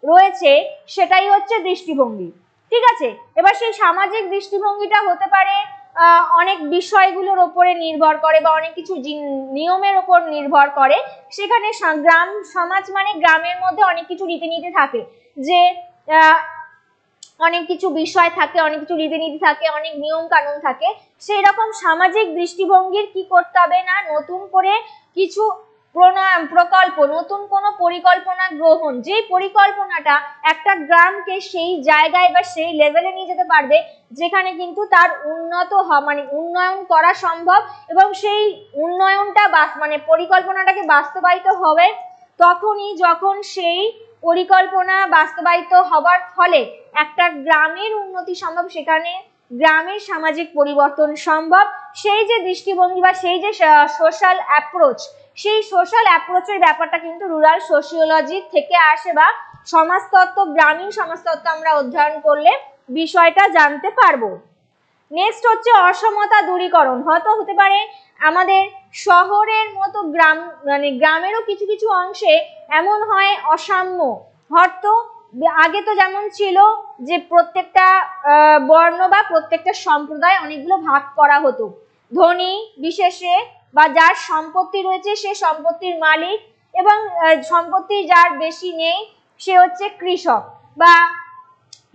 রয়েছে, সেটাই হচ্ছে দৃষ্টিভঙ্গি। ঠিক আছে, এবার সেই সামাজিক দৃষ্টিভঙ্গিটা হতে পারে অনেক বিষয়গুলোর ওপরে নির্ভর করে বা অনেক কিছু নিয়মের ওপর নির্ভর করে। সেখানে গ্রাম সমাজ মানে গ্রামের মধ্যে অনেক কিছু রীতিনীতি থাকে, যে অনেক কিছু বিষয় থাকে, অনেক কিছু রীতিনীতি থাকে, অনেক নিয়ম কানুন থাকে। সেই রকম সামাজিক দৃষ্টিভঙ্গির কি করতে হবে না, নতুন করে কিছু প্রকল্প, নতুন কোনো পরিকল্পনা গ্রহণ, যে পরিকল্পনাটা একটা গ্রামকে সেই জায়গায় বা সেই লেভেলে নিয়ে যেতে পারবে যেখানে কিন্তু তার মানে উন্নয়ন করা সম্ভব, এবং সেই উন্নয়নটা মানে পরিকল্পনাটাকে বাস্তবায়িত হবে তখনই যখন সেই পরিকল্পনা বাস্তবায়িত হবার ফলে একটা গ্রামের উন্নতি সম্ভব, সেখানে গ্রামের সামাজিক পরিবর্তন সম্ভব। সেই যে দৃষ্টিভঙ্গি বা সেই যে সোশ্যাল অ্যাপ্রোচ, সেই সোশ্যাল অ্যাপ্রোচের ব্যাপারটা কিন্তু রুরাল সোশিওলজি থেকে আসে, বা সমাজতত্ত্ব, গ্রামীণ সমাজতত্ত্ব আমরা অধ্যয়ন করলে বিষয়টা জানতে পারবো। নেক্সট হচ্ছে অসমতা দূরীকরণ। হয়তো হতে পারে আমাদের শহরের মতো গ্রামেরও কিছু কিছু অংশে এমন হয় অসাম্য। হয়তো আগে তো যেমন ছিল যে প্রত্যেকটা বর্ণ বা প্রত্যেকটা সম্প্রদায় অনেকগুলো ভাগ করা হতো, ধনী বিশেষে বা যার সম্পত্তি রয়েছে সে সম্পত্তির মালিক, এবং সম্পত্তি যার বেশি নেই সে হচ্ছে কৃষক বা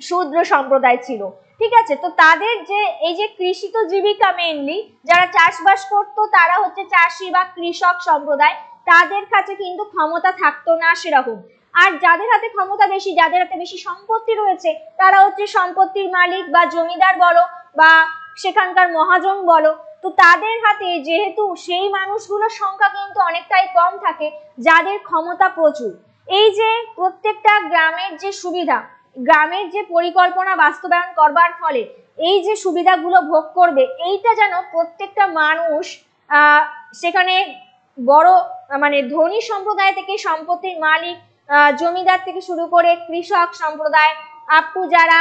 শূদ্র সম্প্রদায় ছিল। ঠিক আছে, তো তাদের যে এই যে কৃষিত জীবিকা, মেইনলি যারা চাষবাস করতো তারা হচ্ছে চাষি বা কৃষক সম্প্রদায়, তাদের কাছে কিন্তু ক্ষমতা থাকতো না সেরকম। আর যাদের হাতে ক্ষমতা বেশি, যাদের হাতে বেশি সম্পত্তি রয়েছে, তারা হচ্ছে সম্পত্তির মালিক বা জমিদার বলো বা সেখানকার মহাজন বলো। তো তাদের হাতে যেহেতু সেই মানুষগুলোর সংখ্যা কিন্তু অনেকটাই কম থাকে যাদের ক্ষমতা প্রচুর। এই যে প্রত্যেকটা গ্রামের যে সুবিধা, গ্রামের যে পরিকল্পনা বাস্তবায়ন করবার ফলে এই যে সুবিধাগুলো ভোগ করবে, এইটা যেন প্রত্যেকটা মানুষ সেখানে বড় মানে ধনী সম্প্রদায় থেকে সম্পত্তির মালিক, জমিদার থেকে শুরু করে কৃষক সম্প্রদায় আপ টু যারা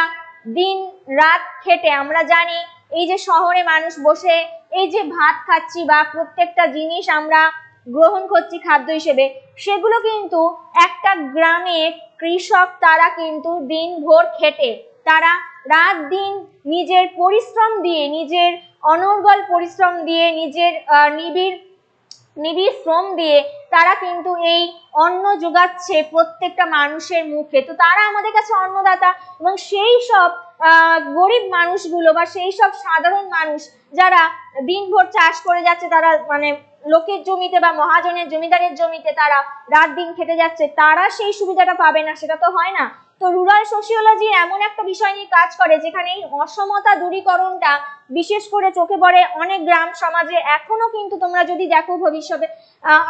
দিন রাত খেটে, আমরা জানি এই যে শহরে মানুষ বসে এই যে ভাত খাচ্ছি বা প্রত্যেকটা জিনিস আমরা গ্রহণ করছি খাদ্য হিসেবে, সেগুলো কিন্তু একটা গ্রামে কৃষক তারা কিন্তু দিনভর খেটে, তারা রাত দিন নিজের পরিশ্রম দিয়ে, নিজের অনর্গল পরিশ্রম দিয়ে, নিজের নিবিড় শ্রম দিয়ে তারা কিন্তু এই অন্ন যোগাচ্ছে প্রত্যেকটা মানুষের মুখে। তো তারা আমাদের কাছে অন্নদাতা, এবং সেই সব গরিব মানুষগুলো বা সেই সব সাধারণ মানুষ যারা দিনভর চাষ করে যাচ্ছে, তারা মানে লোকের জমিতে বা মহাজনের জমিদারের জমিতে তারা রাত দিন খেটে যাচ্ছে, তারা সেই সুবিধাটা পাবে না, সেটা তো হয় না। তো রুরাল সোশিওলজি এমন একটা বিষয় নিয়ে কাজ করে যেখানে এই অসমতা দূরীকরণটা বিশেষ করে চোখে পড়ে অনেক গ্রাম সমাজে। এখনো কিন্তু তোমরা যদি দেখো ভবিষ্যতে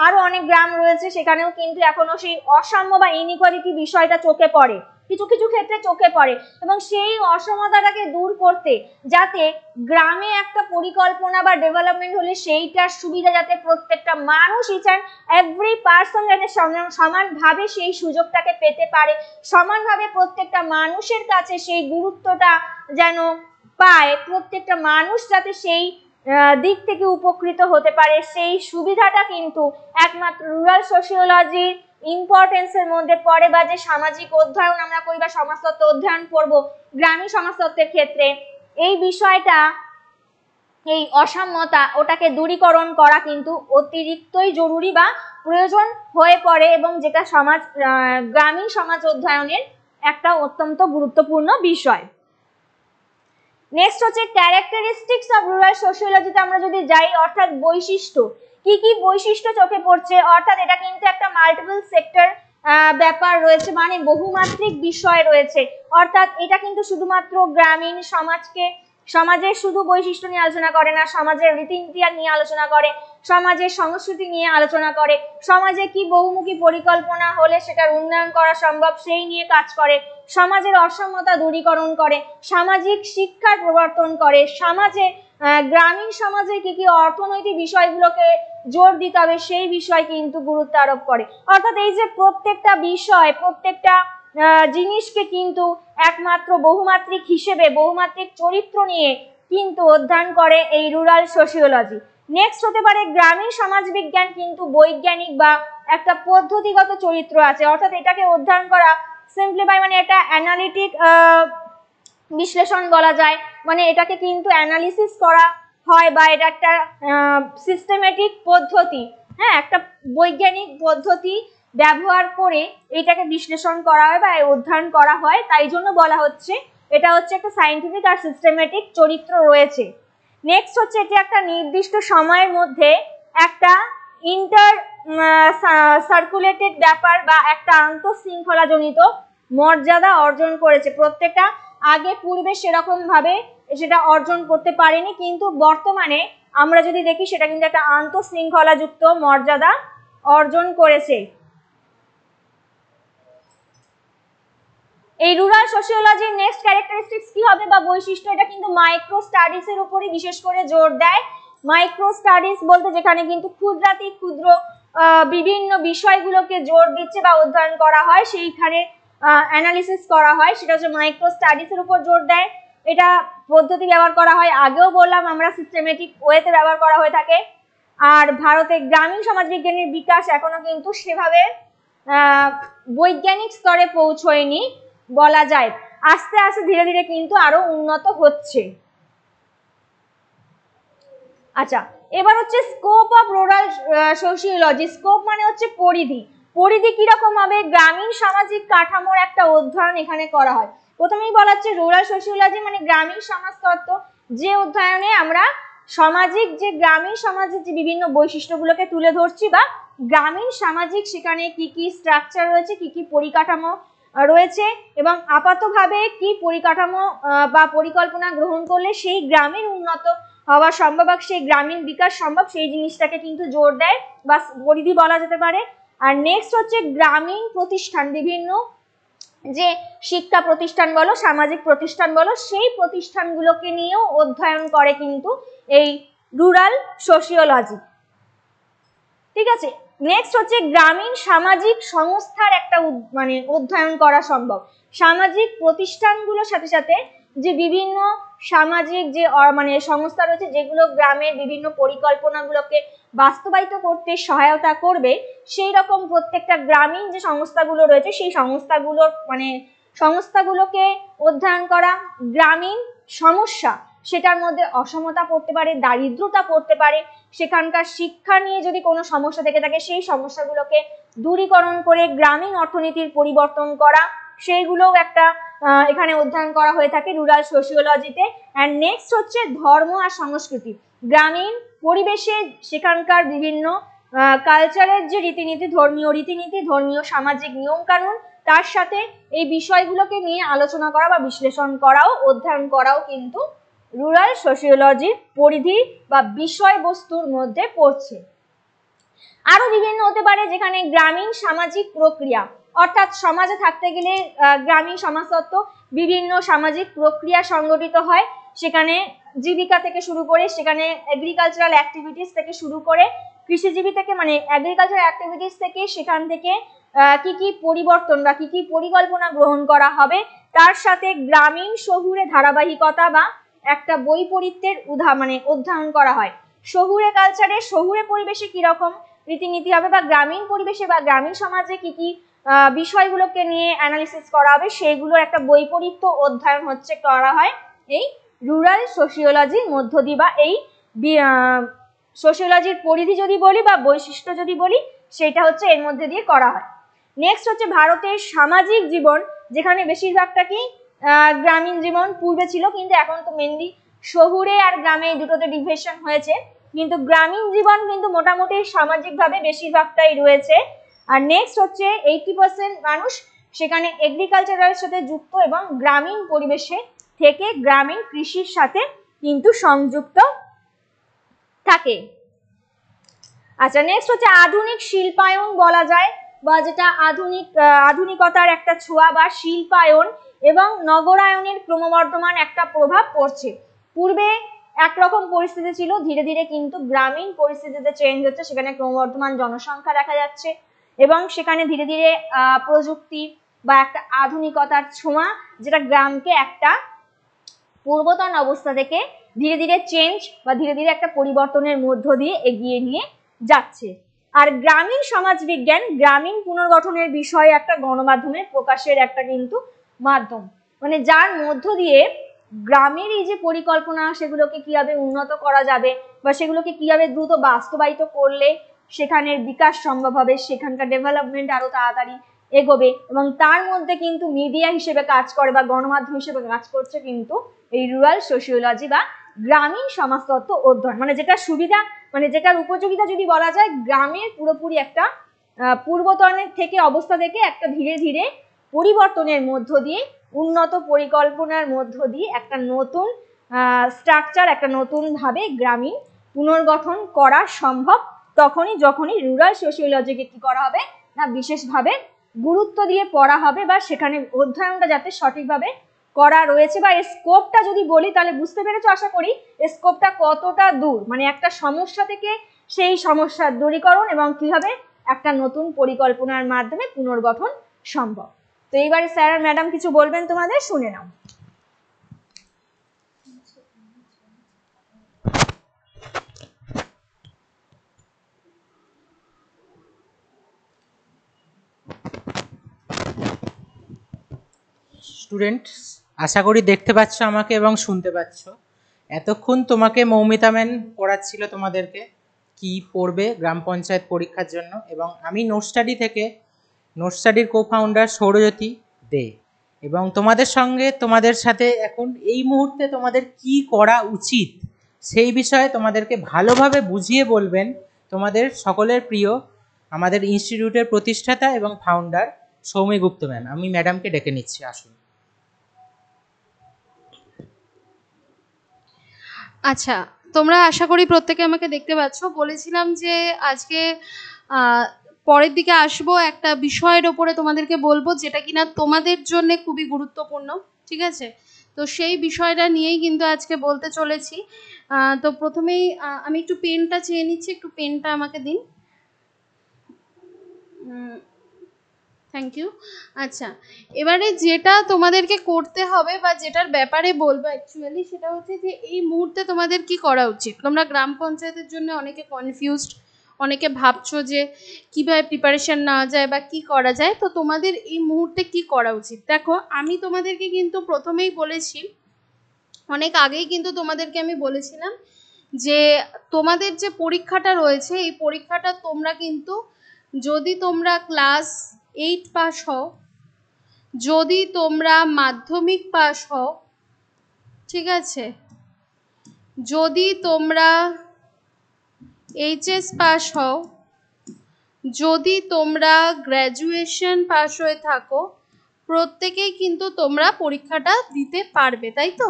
আরো অনেক গ্রাম রয়েছে, সেখানেও কিন্তু এখনো সেই অসাম্য বা ইনইকুয়ালিটি বিষয়টা চোখে পড়ে, কিছু কিছু ক্ষেত্রে চোখে পড়ে, এবং সেই অসমতাটাকে দূর করতে যাতে গ্রামে একটা পরিকল্পনা বা ডেভেলপমেন্ট হলে সেইটার সুবিধা যাতে প্রত্যেকটা মানুষ, ইচ অ্যান্ড এভরি পার্সন যাতে সমানভাবে সেই সুযোগটাকে পেতে পারে, সমানভাবে প্রত্যেকটা মানুষের কাছে সেই গুরুত্বটা যেন পায়, প্রত্যেকটা মানুষ যাতে সেই দিক থেকে উপকৃত হতে পারে, সেই সুবিধাটা কিন্তু একমাত্র রুরাল সোশিওলজির ইম্পর্টেন্সের মধ্যে পড়ে, বা যে সামাজিক অধ্যয়ন আমরা করি বা সমাজতত্ত্ব অধ্যয়ন করব গ্রামীণ সমাজতত্ত্বের ক্ষেত্রে, এই বিষয়টা, এই অসাম্যতা ওটাকে দূরীকরণ করা কিন্তু অতিরিক্তই জরুরি বা প্রয়োজন হয়ে পড়ে, এবং যেটা গ্রামীণ সমাজ অধ্যয়নের একটা অত্যন্ত গুরুত্বপূর্ণ বিষয়। নেক্সট হচ্ছে ক্যারেক্টারিস্টিক্স অফ রুরাল সোশিওলজিতে আমরা যদি যাই, অর্থাৎ বৈশিষ্ট্য, কি কি বৈশিষ্ট্য চোখে পড়ছে, অর্থাৎ এটা কিন্তু একটা মাল্টিপল সেক্টর ব্যাপার রয়েছে, মানে বহুমাত্রিক বিষয় রয়েছে, অর্থাৎ এটা কিন্তু শুধুমাত্র গ্রামীণ সমাজের শুধু বৈশিষ্ট্য নিয়ে আলোচনা করে না, সমাজের রীতিনীতি নিয়ে আলোচনা করে, সমাজের সংস্কৃতি নিয়ে আলোচনা করে, সমাজে কি বহুমুখী পরিকল্পনা হলে সেটার উন্নয়ন করা সম্ভব সেই নিয়ে কাজ করে, সমাজের অসমতা দূরীকরণ করে, সামাজিক শিক্ষার প্রবর্তন করে, সমাজে গ্রামীণ সমাজে কি কি অর্থনৈতিক বিষয়গুলোকে জোর দিতে হবে সেই বিষয় কিন্তু গুরুত্ব আরোপ করে। অর্থাৎ এই যে প্রত্যেকটা বিষয়, প্রত্যেকটা জিনিসকে কিন্তু একমাত্র বহুমাত্রিক হিসেবে, বহুমাত্রিক চরিত্র নিয়ে কিন্তু অধ্যয়ন করে এই রুরাল সোশিওলজি। নেক্সট হতে পারে গ্রামীণ সমাজবিজ্ঞান, কিন্তু বৈজ্ঞানিক বা একটা পদ্ধতিগত চরিত্র আছে, অর্থাৎ এটাকে অধ্যয়ন করা সিম্পলিফাই মানে এটা অ্যানালিটিক বিশ্লেষণ বলা যায়, মানে এটাকে কিন্তু অ্যানালিসিস করা হয় বা এটা একটা সিস্টেমেটিক পদ্ধতি, হ্যাঁ, একটা বৈজ্ঞানিক পদ্ধতি ব্যবহার করে এটাকে বিশ্লেষণ করা হয় বা অধ্যয়ন করা হয়, তাই জন্য বলা হচ্ছে এটা হচ্ছে একটা সায়েন্টিফিক আর সিস্টেমেটিক চরিত্র রয়েছে। নেক্সট হচ্ছে এটি একটা নির্দিষ্ট সময়ের মধ্যে একটা ইন্টার সার্কুলেটেড ব্যাপার বা একটা আন্তঃশৃঙ্খলা জনিত মর্যাদা অর্জন করেছে, প্রত্যেকটা আগে পূর্বে সেরকম ভাবে সেটা অর্জন করতে পারেনি, কিন্তু বর্তমানে আমরা যদি দেখি সেটা কিন্তু একটা আন্তঃশৃঙ্খলা যুক্ত মর্যাদা অর্জন করেছে। এই রুরাল সোশিওলজির নেক্সট ক্যারেক্টারিস্টিক্স কি হবে বা বৈশিষ্ট্য, এটা কিন্তু মাইক্রো স্টাডিজ এর উপরই বিশেষ করে জোর দেয়। মাইক্রো স্টাডিজ বলতে যেখানে কিন্তু ক্ষুদ্রাতি ক্ষুদ্র বিভিন্ন বিষয়গুলোকে জোর দিচ্ছে বা অধ্যয়ন করা হয়, সেইখানে অ্যানালিসিস করা হয়, সেটা হচ্ছে মাইক্রো স্টাডিজ এর উপর জোর দেয়। এটা পদ্ধতি ব্যবহার করা হয়, আগেও বললাম আমরা সিস্টেমেটিক ওয়েতে ব্যবহার করা হয়ে থাকে। আর ভারতে গ্রামীণ সমাজবিজ্ঞানের বিকাশ এখনো কিন্তু সেভাবে বৈজ্ঞানিক স্তরে পৌঁছয়নি বলা যায়, আস্তে আস্তে ধীরে ধীরে কিন্তু আরো উন্নত হচ্ছে। আচ্ছা, এবার হচ্ছে scope of rural sociology. Scope মানে হচ্ছে পরিধি। পরিধি কিরকম হবে? গ্রামীণ সামাজিক কাঠামোর একটা অধ্যয়ন এখানে করা হয়। প্রথমেই বলা হচ্ছে রুরাল সোশিওলজি মানে গ্রামীণ সমাজতত্ত্ব, যে অধ্যয়নে আমরা সামাজিক যে গ্রামীণ সমাজের যে বিভিন্ন বৈশিষ্ট্যগুলোকে তুলে ধরছি বা গ্রামীণ সামাজিক সেখানে কি কি স্ট্রাকচার রয়েছে, কি কি পরিকাঠামো রয়েছে এবং আপাতভাবে কি পরিকাঠামো বা পরিকল্পনা গ্রহণ করলে সেই গ্রামের উন্নত হওয়া সম্ভব, সেই গ্রামীণ বিকাশ সম্ভব, সেই জিনিসটাকে কিন্তু জোর দেয় বা পরিধি বলা যেতে পারে। আর নেক্সট হচ্ছে গ্রামীণ প্রতিষ্ঠান, বিভিন্ন যে শিক্ষা প্রতিষ্ঠান বলো, সামাজিক প্রতিষ্ঠান বলো, সেই প্রতিষ্ঠানগুলোকে নিয়েও অধ্যয়ন করে কিন্তু এই রুরাল সোশিওলজি। ঠিক আছে, নেক্সট হচ্ছে গ্রামীণ সামাজিক সংস্থার একটা মানে অধ্যয়ন করা সম্ভব। সামাজিক প্রতিষ্ঠানগুলোর সাথে সাথে যে বিভিন্ন সামাজিক যে মানে সংস্থা রয়েছে যেগুলো গ্রামের বিভিন্ন পরিকল্পনাগুলোকে বাস্তবায়িত করতে সহায়তা করবে, সেই রকম প্রত্যেকটা গ্রামীণ যে সংস্থাগুলো রয়েছে সেই সংস্থাগুলোকে অধ্যয়ন করা। গ্রামীণ সমস্যা, সেটার মধ্যে অসমতা পড়তে পারে, দারিদ্রতা পড়তে পারে, সেখানকার শিক্ষা নিয়ে যদি কোনো সমস্যা থেকে থাকে সেই সমস্যাগুলোকে দূরীকরণ করে গ্রামীণ অর্থনীতির পরিবর্তন করা, সেইগুলোও একটা এখানে অধ্যয়ন করা হয়ে থাকে রুরাল সোশিওলজিতে। অ্যান্ড নেক্সট হচ্ছে ধর্ম আর সংস্কৃতি। গ্রামীণ পরিবেশে সেখানকার বিভিন্ন কালচারের যে রীতিনীতি, ধর্মীয় রীতিনীতি, ধর্মীয় সামাজিক নিয়ম কানুন, তার সাথে এই বিষয়গুলোকে নিয়ে আলোচনা করা বা বিশ্লেষণ করাও, অধ্যয়ন করাও কিন্তু রুরাল সোশিওলজির পরিধি বা বিষয়বস্তুর মধ্যে পড়ছে। আরো বিভিন্ন হতে পারে যেখানে গ্রামীণ সামাজিক প্রক্রিয়া, অর্থাৎ সমাজে থাকতে গেলে গ্রামীণ সমাজতত্ত্ব বিভিন্ন সামাজিক প্রক্রিয়া সংগঠিত হয়, সেখানে জীবিকা থেকে শুরু করে, সেখানে এগ্রিকালচারাল অ্যাক্টিভিটিস থেকে শুরু করে, কৃষিজীবী থেকে মানে এগ্রিকালচারাল অ্যাক্টিভিটিস থেকে সেখান থেকে কি কি পরিবর্তন বা কি কি পরিকল্পনা গ্রহণ করা হবে, তার সাথে গ্রামীণ শহুরে ধারাবাহিকতা বা একটা বৈপরীত্যের অধ্যয়ন করা হয়। শহুরে কালচারে, শহুরে পরিবেশে কিরকম রীতিনীতি হবে বা গ্রামীণ পরিবেশে বা গ্রামীণ সমাজে কি কি বিষয়গুলোকে নিয়ে অ্যানালিসিস করা হবে, সেইগুলোর একটা বৈপরীত্য অধ্যয়ন করা হয় এই রুরাল সোশিওলজির মধ্য দিয়ে, বা এই সোশিওলজির পরিধি যদি বলি বা বৈশিষ্ট্য যদি বলি, সেটা হচ্ছে এর মধ্যে দিয়ে করা হয়। নেক্সট হচ্ছে ভারতের সামাজিক জীবন, যেখানে বেশিরভাগটা কি গ্রামীণ জীবন পূর্বে ছিল, কিন্তু এখন তো মেনলি শহুরে আর গ্রামে দুটোতে ডিভিশন হয়েছে, কিন্তু গ্রামীণ জীবন কিন্তু মোটামুটি সামাজিকভাবে বেশিরভাগটাই রয়েছে। আর নেক্সট হচ্ছে 80% মানুষ সেখানে এগ্রিকালচারের সাথে যুক্ত এবং গ্রামীণ পরিবেশে থেকে গ্রামীণ কৃষির সাথে কিন্তু সংযুক্ত থাকে। আচ্ছা, নেক্সট হচ্ছে আধুনিক শিল্পায়ন বলা যায়, বা যেটা আধুনিকতার একটা ছোঁয়া বা শিল্পায়ন এবং নগরায়নের ক্রমবর্ধমান একটা প্রভাব পড়ছে। পূর্বে একরকম পরিস্থিতি ছিল, ধীরে ধীরে কিন্তু গ্রামীণ পরিস্থিতিতে চেঞ্জ হচ্ছে, সেখানে ক্রমবর্ধমান জনসংখ্যা দেখা যাচ্ছে এবং সেখানে ধীরে ধীরে প্রযুক্তি বা একটা আধুনিকতার ছোঁয়া, যেটা গ্রামকে একটা পূর্বতন অবস্থা থেকে ধীরে ধীরে চেঞ্জ বা ধীরে ধীরে একটা পরিবর্তনের মধ্য দিয়ে এগিয়ে নিয়ে যাচ্ছে। আর গ্রামীণ সমাজবিজ্ঞান গ্রামীণ পুনর্গঠনের বিষয়ে একটা গণমাধ্যমের প্রকাশের একটা কিন্তু মাধ্যম, মানে যার মধ্য দিয়ে গ্রামের এই যে পরিকল্পনা সেগুলোকে কিভাবে উন্নত করা যাবে বা সেগুলোকে কিভাবে দ্রুত বাস্তবায়িত করলে সেখানের বিকাশ সম্ভব হবে, সেখানকার ডেভেলপমেন্ট আরো তাড়াতাড়ি এগোবে, এবং তার মধ্যে কিন্তু মিডিয়া হিসেবে কাজ করে বা গণমাধ্যম হিসেবে কাজ করছে কিন্তু এই রুরাল সোশিওলজি বা গ্রামীণ সমাজতত্ত্ব অধ্যয়ন, মানে যেটা সুবিধা, মানে যেটার উপযোগিতা যদি বলা যায়, গ্রামের পুরোপুরি একটা পূর্বতনের থেকে অবস্থা থেকে একটা ধীরে ধীরে পরিবর্তনের মধ্য দিয়ে, উন্নত পরিকল্পনার মধ্য দিয়ে একটা নতুন স্ট্রাকচার, একটা নতুন ভাবে গ্রামীণ পুনর্গঠন করা সম্ভব তখনই যখনই রুরাল সোশিওলজিকে কি করা হবে না বিশেষভাবে গুরুত্ব দিয়ে পড়া হবে, বা সেখানে অধ্যয়নটা যাতে সঠিকভাবে করা রয়েছে, বা এর স্কোপটা যদি বলি তাহলে বুঝতে পেরেছো আশা করি স্কোপটা কতটা দূর, মানে একটা সমস্যা থেকে সেই সমস্যার দূরীকরণ এবং কিভাবে একটা নতুন পরিকল্পনার মাধ্যমে পুনর্গঠন সম্ভব। তো এইবারে স্যার আর ম্যাডাম কিছু বলবেন, তোমাদের শুনে নাও। স্টুডেন্ট, আশা করি দেখতে পাচ্ছ আমাকে এবং শুনতে পাচ্ছ। এতক্ষণ তোমাকে মৌমিতা ম্যাম পড়াচ্ছিল তোমাদেরকে কি পড়বে গ্রাম পঞ্চায়েত পরীক্ষার জন্য, এবং আমি নোট স্টাডির কো ফাউন্ডার সৌরজ্যোতি দে, এবং তোমাদের সাথে এখন এই মুহূর্তে তোমাদের কি করা উচিত সেই বিষয়ে তোমাদেরকে ভালোভাবে বুঝিয়ে বলবেন তোমাদের সকলের প্রিয় আমাদের ইনস্টিটিউটের প্রতিষ্ঠাতা এবং ফাউন্ডার সৌমি গুপ্ত ম্যাম। আমি ম্যাডামকে ডেকে নিচ্ছি, আসুন। আচ্ছা, তোমরা আশা করি প্রত্যেকে আমাকে দেখতে পাচ্ছ। বলেছিলাম যে আজকে পরের দিকে আসবো, একটা বিষয়ের ওপরে তোমাদেরকে বলবো যেটা কিনা তোমাদের জন্য খুবই গুরুত্বপূর্ণ, ঠিক আছে? তো সেই বিষয়টা নিয়েই কিন্তু আজকে বলতে চলেছি। তো প্রথমেই আমি একটু পেনটা চেয়ে নিচ্ছি, একটু পেনটা আমাকে দিন। Thank you. আচ্ছা, এবারে যেটা তোমাদেরকে করতে হবে বা যেটার ব্যাপারে বলবো অ্যাকচুয়ালি, সেটা হচ্ছে যে এই মুহূর্তে তোমাদের কি করা উচিত। তোমরা গ্রাম পঞ্চায়েতের জন্য অনেকে কনফিউজড, অনেকে ভাবছো যে কিভাবে প্রিপারেশন নেওয়া যায় বা কি করা যায়। তো তোমাদের এই মুহূর্তে কি করা উচিত, দেখো আমি তোমাদেরকে কিন্তু প্রথমেই বলেছি, অনেক আগেই কিন্তু তোমাদেরকে আমি বলেছিলাম যে তোমাদের যে পরীক্ষাটা রয়েছে এই পরীক্ষাটা তোমরা কিন্তু, যদি তোমরা ক্লাস 8 পাস হও, যদি তোমরা মাধ্যমিক পাস হও, ঠিক আছে, যদি তোমরা এইচএস পাস হও, যদি তোমরা গ্র্যাজুয়েশন পাস হয়ে থাকো, প্রত্যেকেই কিন্তু তোমরা পরীক্ষাটা দিতে পারবে, তাই তো?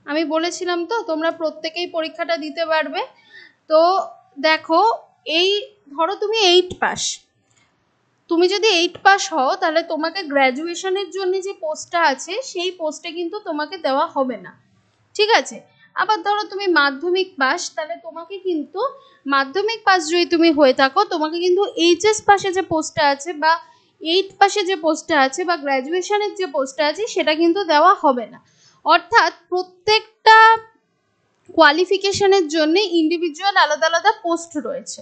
আমি বলেছিলাম তো তোমরা প্রত্যেকেই পরীক্ষাটা দিতে পারবে। তো দেখো, এই ধরো তুমি 8 পাস, তুমি যদি 8 পাস হও তাহলে তোমাকে গ্র্যাজুয়েশনের জন্য যে পোস্টটা আছে সেই পোস্টে কিন্তু তোমাকে দেওয়া হবে না, ঠিক আছে? আবার ধরো তুমি মাধ্যমিক পাস, তাহলে তোমাকে কিন্তু মাধ্যমিক পাস যদি তুমি হয়ে থাকো তোমাকে কিন্তু এইচএস পাশে যে পোস্টটা আছে বা 8 পাশে যে পোস্টটা আছে বা গ্র্যাজুয়েশনের যে পোস্টটা আছে সেটা কিন্তু দেওয়া হবে না। অর্থাৎ প্রত্যেকটা কোয়ালিফিকেশনের জন্য ইন্ডিভিজুয়াল আলাদা আলাদা পোস্ট রয়েছে।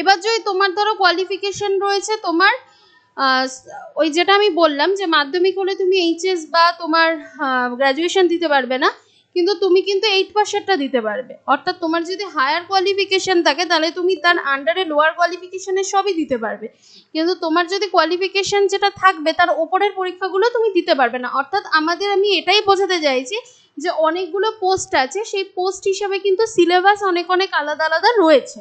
এবার যদি তোমার ধরো কোয়ালিফিকেশন রয়েছে তোমার ওই যেটা আমি বললাম যে মাধ্যমিক হলে তুমি এইচএস বা তোমার গ্র্যাজুয়েশন দিতে পারবে না, কিন্তু তুমি কিন্তু 8 পাসেরটা দিতে পারবে। অর্থাৎ তোমার যদি হায়ার কোয়ালিফিকেশন থাকে তাহলে তুমি তার আন্ডারে লোয়ার কোয়ালিফিকেশনের সবই দিতে পারবে, কিন্তু তোমার যদি কোয়ালিফিকেশন যেটা থাকবে তার ওপরের পরীক্ষাগুলো তুমি দিতে পারবে না। অর্থাৎ আমি এটাই বোঝাতে চাইছি যে অনেকগুলো পোস্ট আছে, সেই পোস্ট হিসাবে কিন্তু সিলেবাস অনেক আলাদা আলাদা রয়েছে।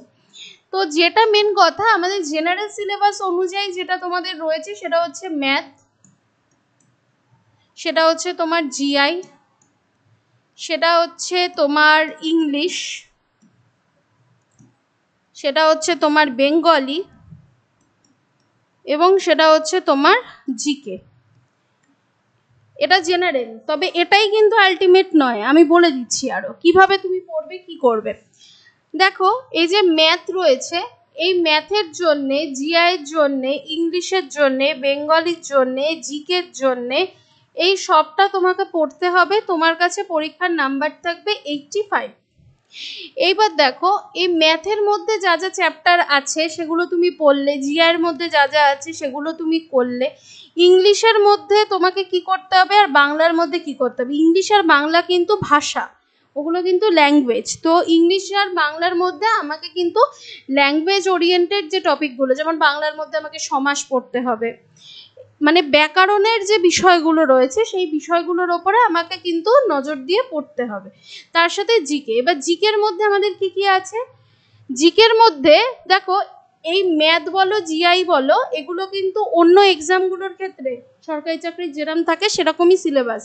তো যেটা মেন কথা, আমাদের জেনারেল সিলেবাস অনুযায়ী যেটা তোমাদের রয়েছে সেটা হচ্ছে ম্যাথ, সেটা হচ্ছে তোমার জিআই, সেটা হচ্ছে তোমার ইংলিশ, সেটা হচ্ছে তোমার বেঙ্গলি, এবং সেটা হচ্ছে তোমার জিকে। এটা জেনারেল, তবে এটাই কিন্তু আলটিমেট নয়, আমি বলে দিচ্ছি আরো কিভাবে তুমি পড়বে কি করবে। দেখো, এই যে ম্যাথ রয়েছে, এই ম্যাথের জন্যে, জিআই এর জন্যে, ইংলিশের জন্যে, বেঙ্গলির জন্যে, জিকের জন্যে, এই সবটা তোমাকে পড়তে হবে। তোমার কাছে পরীক্ষার নাম্বার থাকবে 85। এইবার দেখো, এই ম্যাথের মধ্যে যা যা চ্যাপ্টার আছে সেগুলো তুমি পড়লে, জিআই এর মধ্যে যা যা আছে সেগুলো তুমি করলে, ইংলিশের মধ্যে তোমাকে কি করতে হবে আর বাংলার মধ্যে কি করতে হবে। ইংলিশ আর বাংলা কিন্তু ভাষা, ওগুলো কিন্তু ল্যাঙ্গুয়েজ। তো ইংলিশ আর বাংলার মধ্যে আমাকে কিন্তু ল্যাঙ্গুয়েজ ওরিয়েন্টেড যে টপিকগুলো, যেমন বাংলার মধ্যে আমাকে সমাস পড়তে হবে, মানে ব্যাকরণের যে বিষয়গুলো রয়েছে সেই বিষয়গুলোর ওপরে আমাকে কিন্তু নজর দিয়ে পড়তে হবে। তার সাথে জিকে। এবার জিকের মধ্যে আমাদের কি কি আছে? জিকের মধ্যে দেখো, এই ম্যাথ বলো, জিআই বলো, এগুলো কিন্তু অন্য এক্সামগুলোর ক্ষেত্রে সরকারি চাকরির যেরকম থাকে সেরকমই সিলেবাস।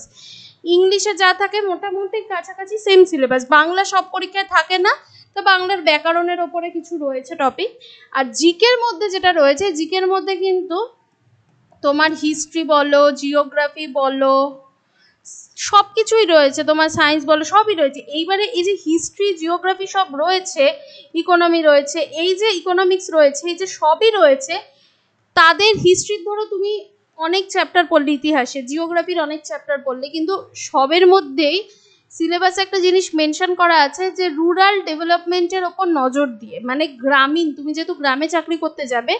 ইংলিশে যা থাকে মোটামুটি কাছাকাছি সেম সিলেবাস। বাংলা সব পরীক্ষায় থাকে না, তো বাংলার ব্যাকরণের ওপরে কিছু রয়েছে টপিক। আর জিকের মধ্যে যেটা রয়েছে, জিকের মধ্যে কিন্তু তোমার হিস্ট্রি বলো, জিওগ্রাফি বলো, সব কিছুই রয়েছে, তোমার সায়েন্স বলো, সবই রয়েছে। এইবারে এই যে হিস্ট্রি, জিওগ্রাফি সব রয়েছে, ইকোনমি রয়েছে, এই যে ইকোনমিক্স রয়েছে, এই যে সবই রয়েছে, তাদের হিস্ট্রির ধরো তুমি অনেক চ্যাপ্টার পড়লে, ইতিহাসে, জিওগ্রাফির অনেক চ্যাপ্টার পড়লে, কিন্তু সবের মধ্যেই সিলেবাসে একটা জিনিস মেনশন করা আছে যে রুরাল ডেভেলপমেন্টের ওপর নজর দিয়ে, মানে গ্রামীণ, তুমি যেহেতু গ্রামে চাকরি করতে যাবে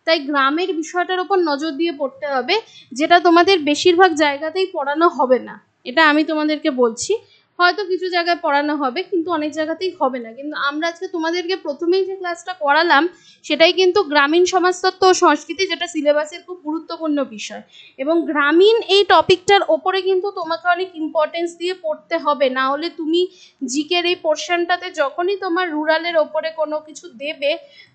তাই গ্রামের বিষয়টার ওপর নজর দিয়ে পড়তে হবে, যেটা তোমাদের বেশিরভাগ জায়গাতেই পড়ানো হবে না। এটা আমি তোমাদেরকে বলছি, হয়তো কিছু জায়গায় পড়ানো হবে কিন্তু অনেক জায়গাতেই হবে না। কিন্তু আমরা আজকে তোমাদেরকে প্রথমেই যে ক্লাসটা করালাম সেটাই কিন্তু গ্রামীণ সমাজতত্ত্ব ও সংস্কৃতি, যেটা সিলেবাসের খুব গুরুত্বপূর্ণ বিষয়। এবং গ্রামীণ এই টপিকটার ওপরে কিন্তু তোমাকে অনেক ইম্পর্টেন্স দিয়ে পড়তে হবে, না হলে তুমি জিকের এই পোর্শনটাতে যখনই তোমার রুরালের ওপরে কোনো কিছু দেবে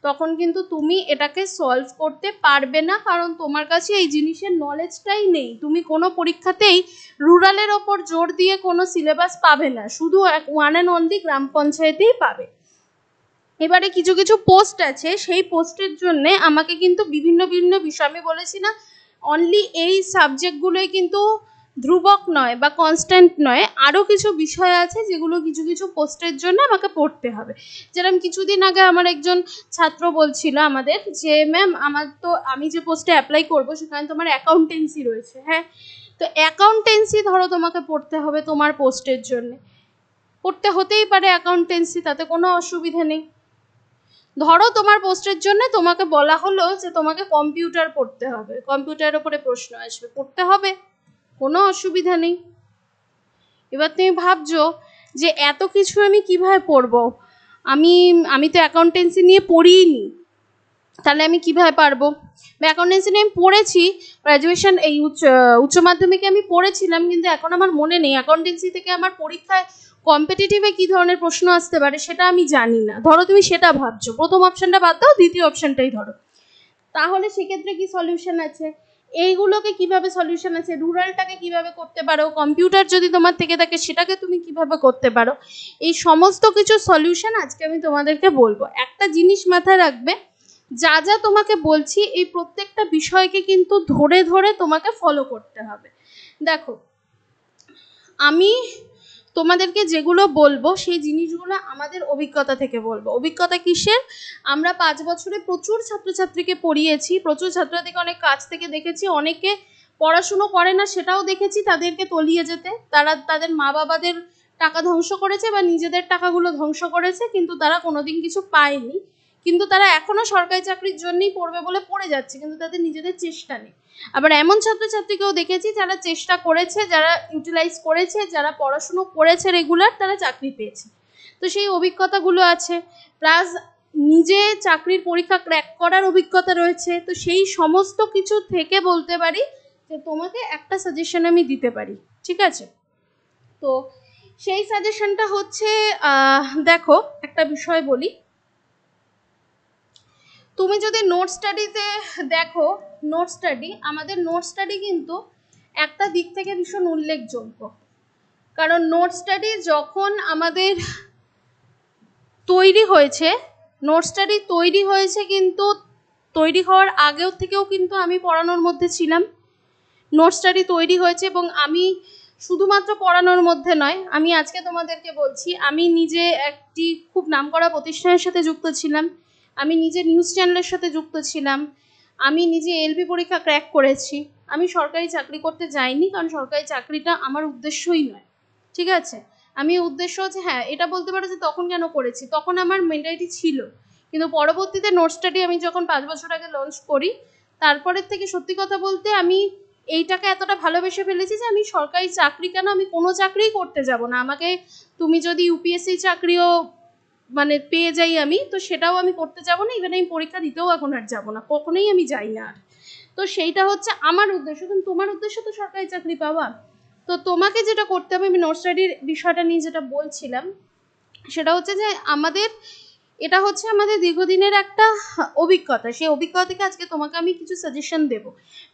তখন কিন্তু তুমি এটাকে সলভ করতে পারবে না, কারণ তোমার কাছে এই জিনিসের নলেজটাই নেই। তুমি কোনো পরীক্ষাতেই রুরালের ওপর জোর দিয়ে কোনো সিলেবাস পাবে না, শুধু ওয়ান অ্যান্ড অনলি গ্রাম পঞ্চায়েতেই পাবে। এবারে কিছু কিছু পোস্ট আছে, সেই পোস্টের জন্য আমাকে কিন্তু বিভিন্ন বিভিন্ন বিষয়, আমি বলেছি না অনলি এই সাবজেক্টগুলোই কিন্তু ধ্রুবক নয় বা কনস্ট্যান্ট নয়, আরও কিছু বিষয় আছে যেগুলো কিছু কিছু পোস্টের জন্য আমাকে পড়তে হবে। যেরকম কিছুদিন আগে আমার একজন ছাত্র বলছিল আমাদের যে ম্যাম আমি যে পোস্টে অ্যাপ্লাই করবো সেখানে তোমার অ্যাকাউন্টেন্সি রয়েছে। হ্যাঁ, তো অ্যাকাউন্টেন্সি ধরো তোমাকে পড়তে হবে তোমার পোস্টের জন্য, পড়তে হতেই পারে অ্যাকাউন্টেন্সি, তাতে কোনো অসুবিধা নেই। ধরো তোমার পোস্টের জন্য তোমাকে বলা হলো যে তোমাকে কম্পিউটার পড়তে হবে, কম্পিউটারের উপরে প্রশ্ন আসবে, পড়তে হবে, কোনো অসুবিধা নেই। এবার তুমি ভাবছো যে এত কিছু আমি কিভাবে পড়বো, আমি তো অ্যাকাউন্টেন্সি নিয়ে পড়িনি, তাহলে আমি কিভাবে পারবো? অ্যাকাউন্টেন্সি নিয়ে আমি পড়েছি, গ্র্যাজুয়েশন এই উচ্চ মাধ্যমিকে আমি পড়েছিলাম, কিন্তু এখন আমার মনে নেই অ্যাকাউন্টেন্সি থেকে আমার পরীক্ষায় কম্পিটিটিভে কী ধরনের প্রশ্ন আসতে পারে সেটা আমি জানি না। ধরো তুমি সেটা ভাবছো, প্রথম অপশানটা বাদ দাও, দ্বিতীয় অপশানটাই ধরো, তাহলে সেক্ষেত্রে কি সলিউশন আছে? এইগুলোকে কিভাবে সলিউশন আছে? রুরালটাকে কিভাবে করতে পারো, কম্পিউটার যদি তোমার থেকে থাকে সেটাকে তুমি কিভাবে করতে পারো, এই সমস্ত কিছু সলিউশন আজকে আমি তোমাদেরকে বলবো। একটা জিনিস মাথায় রাখবে, যা যা তোমাকে বলছি এই প্রত্যেকটা বিষয়কে কিন্তু ধরে ধরে তোমাকে ফলো করতে হবে। দেখো, আমি তোমাদেরকে যেগুলো বলবো সেই জিনিসগুলো আমাদের অভিজ্ঞতা থেকে বলবো। অভিজ্ঞতা কিসের? আমরা 5 বছরে প্রচুর ছাত্রছাত্রীকে পড়িয়েছি, প্রচুর ছাত্রছাত্রীকে অনেক কাছ থেকে দেখেছি, অনেকে পড়াশুনো করে না সেটাও দেখেছি, তাদেরকে তলিয়ে যেতে, তারা তাদের মা বাবাদের টাকা ধ্বংস করেছে বা নিজেদের টাকাগুলো ধ্বংস করেছে, কিন্তু তারা কোনোদিন কিছু পায়নি, কিন্তু তারা এখনো সরকারি চাকরির জন্যই পড়বে বলে পড়ে যাচ্ছে, কিন্তু তাদের নিজেদের চেষ্টা নেই। আবার এমন ছাত্রছাত্রীকেও দেখেছি যারা চেষ্টা করেছে, যারা ইউটিলাইজ করেছে, যারা পড়াশুনো করেছে রেগুলার, তারা চাকরি পেয়েছে। তো সেই অভিজ্ঞতাগুলো আছে, প্লাস নিজে চাকরির পরীক্ষা ক্র্যাক করার অভিজ্ঞতা রয়েছে। তো সেই সমস্ত কিছু থেকে বলতে পারি যে তোমাকে একটা সাজেশন আমি দিতে পারি, ঠিক আছে? তো সেই সাজেশনটা হচ্ছে, দেখো একটা বিষয় বলি, তুমি যদি নোট স্টাডিতে দেখো, আমাদের নোট স্টাডি কিন্তু একটা দিক থেকে ভীষণ উল্লেখযোগ্য, কারণ নোট স্টাডি যখন আমাদের তৈরি হয়েছে নোট স্টাডি তৈরি হয়েছে, কিন্তু তৈরি হওয়ার আগেও থেকেও কিন্তু আমি পড়ানোর মধ্যে ছিলাম। নোট স্টাডি তৈরি হয়েছে এবং আমি শুধুমাত্র পড়ানোর মধ্যে নয়, আমি আজকে তোমাদেরকে বলছি আমি নিজে একটি খুব নামকরা প্রতিষ্ঠানের সাথে যুক্ত ছিলাম, আমি নিজে নিউজ চ্যানেলের সাথে যুক্ত ছিলাম, আমি নিজে এলপি পরীক্ষা ক্র্যাক করেছি। আমি সরকারি চাকরি করতে যাইনি, কারণ সরকারি চাকরিটা আমার উদ্দেশ্যই নয়, ঠিক আছে। আমি উদ্দেশ্য হচ্ছে, হ্যাঁ এটা বলতে পারো যে তখন কেন করেছি, তখন আমার মেন্টালিটি ছিল, কিন্তু পরবর্তীতে নোট স্টাডি আমি যখন 5 বছর আগে লঞ্চ করি, তারপরের থেকে সত্যি কথা বলতে আমি এইটাকে এতটা ভালোবেসে ফেলেছি যে আমি সরকারি চাকরি কেন, আমি কোনো চাকরিই করতে যাব না। আমাকে তুমি যদি ইউপিএসসি চাকরিও মানে পেয়ে যাই আমি, তো সেটাও আমি করতে যাব না, ইভেন আমি পরীক্ষা দিতেও এখন আর যাব না, কখনোই আমি যাই না আর। তো সেইটা হচ্ছে আমার উদ্দেশ্য, কিন্তু তোমার উদ্দেশ্য তো সরকারি চাকরি পাওয়া। তো তোমাকে যেটা করতে হবে, আমি নোট স্টাডির বিষয়টা নিয়ে যেটা বলছিলাম সেটা হচ্ছে যে এটা হচ্ছে আমাদের দীর্ঘদিনের একটা অভিজ্ঞতা। সেই অভিজ্ঞতা থেকে আজকে তোমাকে আমি কিছু সাজেশন দেব।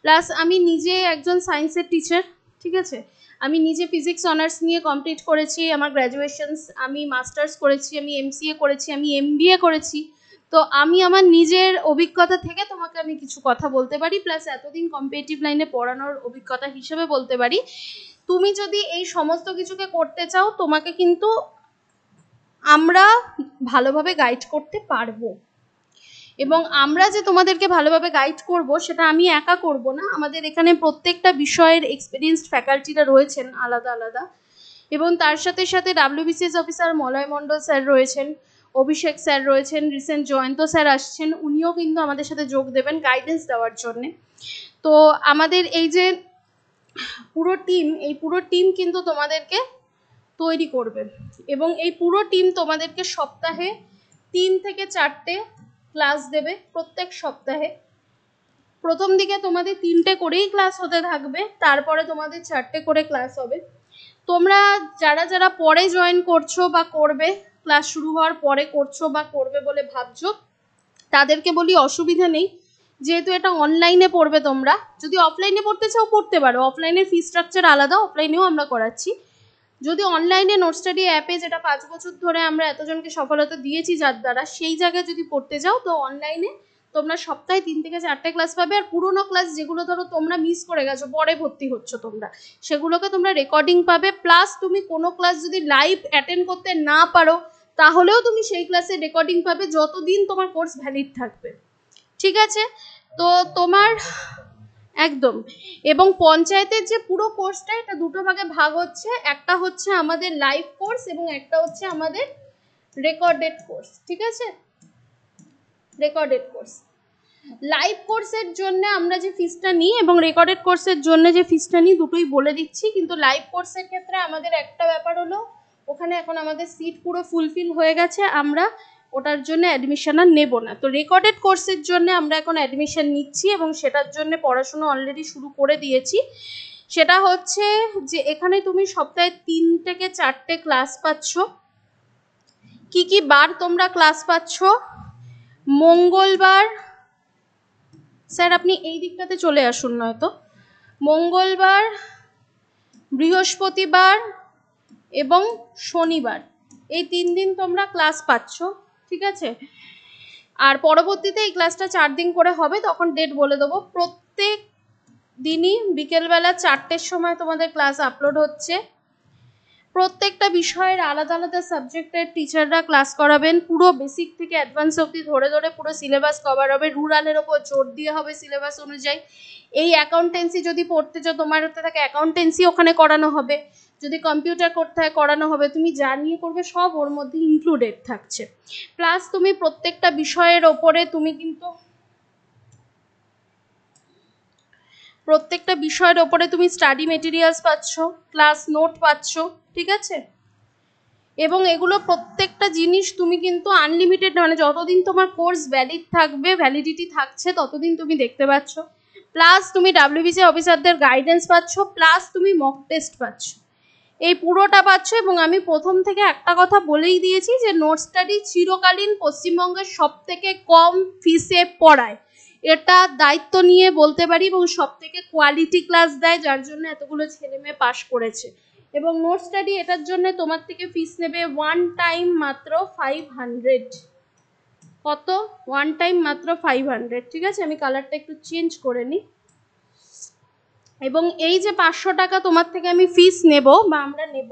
প্লাস আমি নিজে একজন সায়েন্সের টিচার, ঠিক আছে। আমি নিজে ফিজিক্স অনার্স নিয়ে কমপ্লিট করেছি আমার গ্র্যাজুয়েশনস, আমি মাস্টার্স করেছি, আমি এমসিএ করেছি, আমি এমবিএ করেছি। তো আমি আমার নিজের অভিজ্ঞতা থেকে তোমাকে আমি কিছু কথা বলতে পারি, প্লাস এতদিন কম্পিটিটিভ লাইনে পড়ানোর অভিজ্ঞতা হিসেবে বলতে পারি। তুমি যদি এই সমস্ত কিছুকে করতে চাও, তোমাকে কিন্তু আমরা ভালোভাবে গাইড করতে পারবো, এবং আমরা যে তোমাদেরকে ভালোভাবে গাইড করব সেটা আমি একা করব না, আমাদের এখানে প্রত্যেকটা বিষয়ের এক্সপিরিয়েন্সড ফ্যাকাল্টিরা রয়েছেন আলাদা আলাদা, এবং তার সাথে সাথে ডাব্লিউবিসিএস অফিসার মলয় মণ্ডল স্যার রয়েছেন, অভিষেক স্যার রয়েছেন, রিসেন্ট জয়ন্ত স্যার আসছেন, উনিও কিন্তু আমাদের সাথে যোগ দেবেন গাইডেন্স দেওয়ার জন্যে। তো আমাদের এই যে পুরো টিম কিন্তু তোমাদেরকে তৈরি করবে, এবং এই পুরো টিম তোমাদেরকে সপ্তাহে 3 থেকে 4টে ক্লাস দেবে প্রত্যেক সপ্তাহে। প্রথম দিকে তোমাদের 3টে করেই ক্লাস হতে থাকবে, তারপরে তোমাদের 4টে করে ক্লাস হবে। তোমরা যারা পরে জয়েন করছো বা করবে, ক্লাস শুরু হওয়ার পরে করছো বা করবে বলে ভাবছো, তাদেরকে বলি অসুবিধা নেই, যেহেতু এটা অনলাইনে পড়বে, তোমরা যদি অফলাইনে পড়তে চাও পড়তে পারো, অফলাইনের ফি স্ট্রাকচার আলাদা, অফলাইনেও আমরা করাচ্ছি। যদি অনলাইনে নোট স্টাডি অ্যাপে, যেটা 5 বছর ধরে আমরা এতজনকে সফলতা দিয়েছি যার দ্বারা, সেই জায়গায় যদি পড়তে যাও, তো অনলাইনে তোমরা সপ্তাহে 3 থেকে 4টে ক্লাস পাবে। আর পুরোনো ক্লাস যেগুলো ধরো তোমরা মিস করে গেছো, পরে ভর্তি হচ্ছ তোমরা, সেগুলোকে তোমরা রেকর্ডিং পাবে। প্লাস তুমি কোনো ক্লাস যদি লাইভ অ্যাটেন্ড করতে না পারো, তাহলেও তুমি সেই ক্লাসের রেকর্ডিং পাবে যতদিন তোমার কোর্স ভ্যালিড থাকবে, ঠিক আছে। তো তোমার একদম, এবং পঞ্চায়েতের যে পুরো কোর্সটা, এটা দুটো ভাগে ভাগ হচ্ছে, একটা হচ্ছে আমাদের লাইভ কোর্স এবং একটা হচ্ছে আমাদের রেকর্ডেড কোর্স, ঠিক আছে। রেকর্ডেড কোর্স, লাইভ কোর্সের জন্য আমরা যে ফিসটা নিই এবং রেকর্ডেড কোর্সের জন্য যে ফিসটা নিই, দুটোই বলে দিচ্ছি। কিন্তু লাইভ কোর্সের ক্ষেত্রে আমাদের একটা ব্যাপার হলো, ওখানে এখন আমাদের সিট পুরো ফুলফিল হয়ে গেছে, আমরা ওটার জন্য অ্যাডমিশন আর নেব না। তো রেকর্ডেড কোর্সের জন্য আমরা এখন অ্যাডমিশন নিচ্ছি এবং সেটার জন্য পড়াশোনা অলরেডি শুরু করে দিয়েছি। সেটা হচ্ছে যে এখানে তুমি সপ্তাহে 3 থেকে 4টে ক্লাস পাচ্ছ। কি কি বার তোমরা ক্লাস পাচ্ছ? মঙ্গলবার, স্যার আপনি এই দিকটাতে চলে আসুন নয়তো, মঙ্গলবার, বৃহস্পতিবার এবং শনিবার, এই 3 দিন তোমরা ক্লাস পাচ্ছ, ঠিক আছে। আর পরবর্তীতে এই ক্লাসটা 4 দিন করে হবে, তখন ডেট বলে দেবো। প্রত্যেক দিনই বিকেলবেলা 4টের সময় তোমাদের ক্লাস আপলোড হচ্ছে। প্রত্যেকটা বিষয়ের আলাদা আলাদা সাবজেক্টের টিচাররা ক্লাস করাবেন, পুরো বেসিক থেকে অ্যাডভান্স অবধি ধরে ধরে পুরো সিলেবাস কভার হবে। রুরালের ওপর জোর দিয়ে হবে সিলেবাস অনুযায়ী। এই অ্যাকাউন্টেন্সি যদি পড়তে চাও, তোমার হতে থাকে অ্যাকাউন্টেন্সি ওখানে করানো হবে, যদি কম্পিউটার করতে হয় করানো হবে, তুমি যা নিয়ে করবে সব ওর মধ্যে ইনক্লুডেড থাকছে। প্লাস তুমি প্রত্যেকটা বিষয়ের ওপরে তুমি কিন্তু স্টাডি মেটেরিয়ালস পাচ্ছ, ক্লাস নোট পাচ্ছ, ঠিক আছে। এবং এগুলো প্রত্যেকটা জিনিস তুমি কিন্তু আনলিমিটেড, মানে যতদিন তোমার কোর্স ভ্যালিড থাকবে, ভ্যালিডিটি থাকছে, ততদিন তুমি দেখতে পাচ্ছ। প্লাস তুমি ডাব্লিউবিসি অফিসারদের গাইডেন্স পাচ্ছ, প্লাস তুমি মক টেস্ট পাচ্ছ, এই পুরোটা পাচ্ছ। এবং আমি প্রথম থেকে একটা কথা বলেই দিয়েছি যে নোট স্টাডি চিরকালীন পশ্চিমবঙ্গের সবথেকে কম ফিসে পড়ায়, এটা দায়িত্ব নিয়ে বলতে পারি, এবং সবথেকে কোয়ালিটি ক্লাস দেয়, যার জন্য এতগুলো ছেলে মেয়ে পাশ করেছে। এবং নোট স্টাডি এটার জন্য তোমার থেকে ফিস নেবে ওয়ান টাইম মাত্র 500, কত, ওয়ান টাইম মাত্র 500। ঠিক আছে, আমি কালারটা একটু চেঞ্জ করে নিই। এবং এই যে 500 টাকা তোমার থেকে আমি ফিস নেব বা আমরা নেব,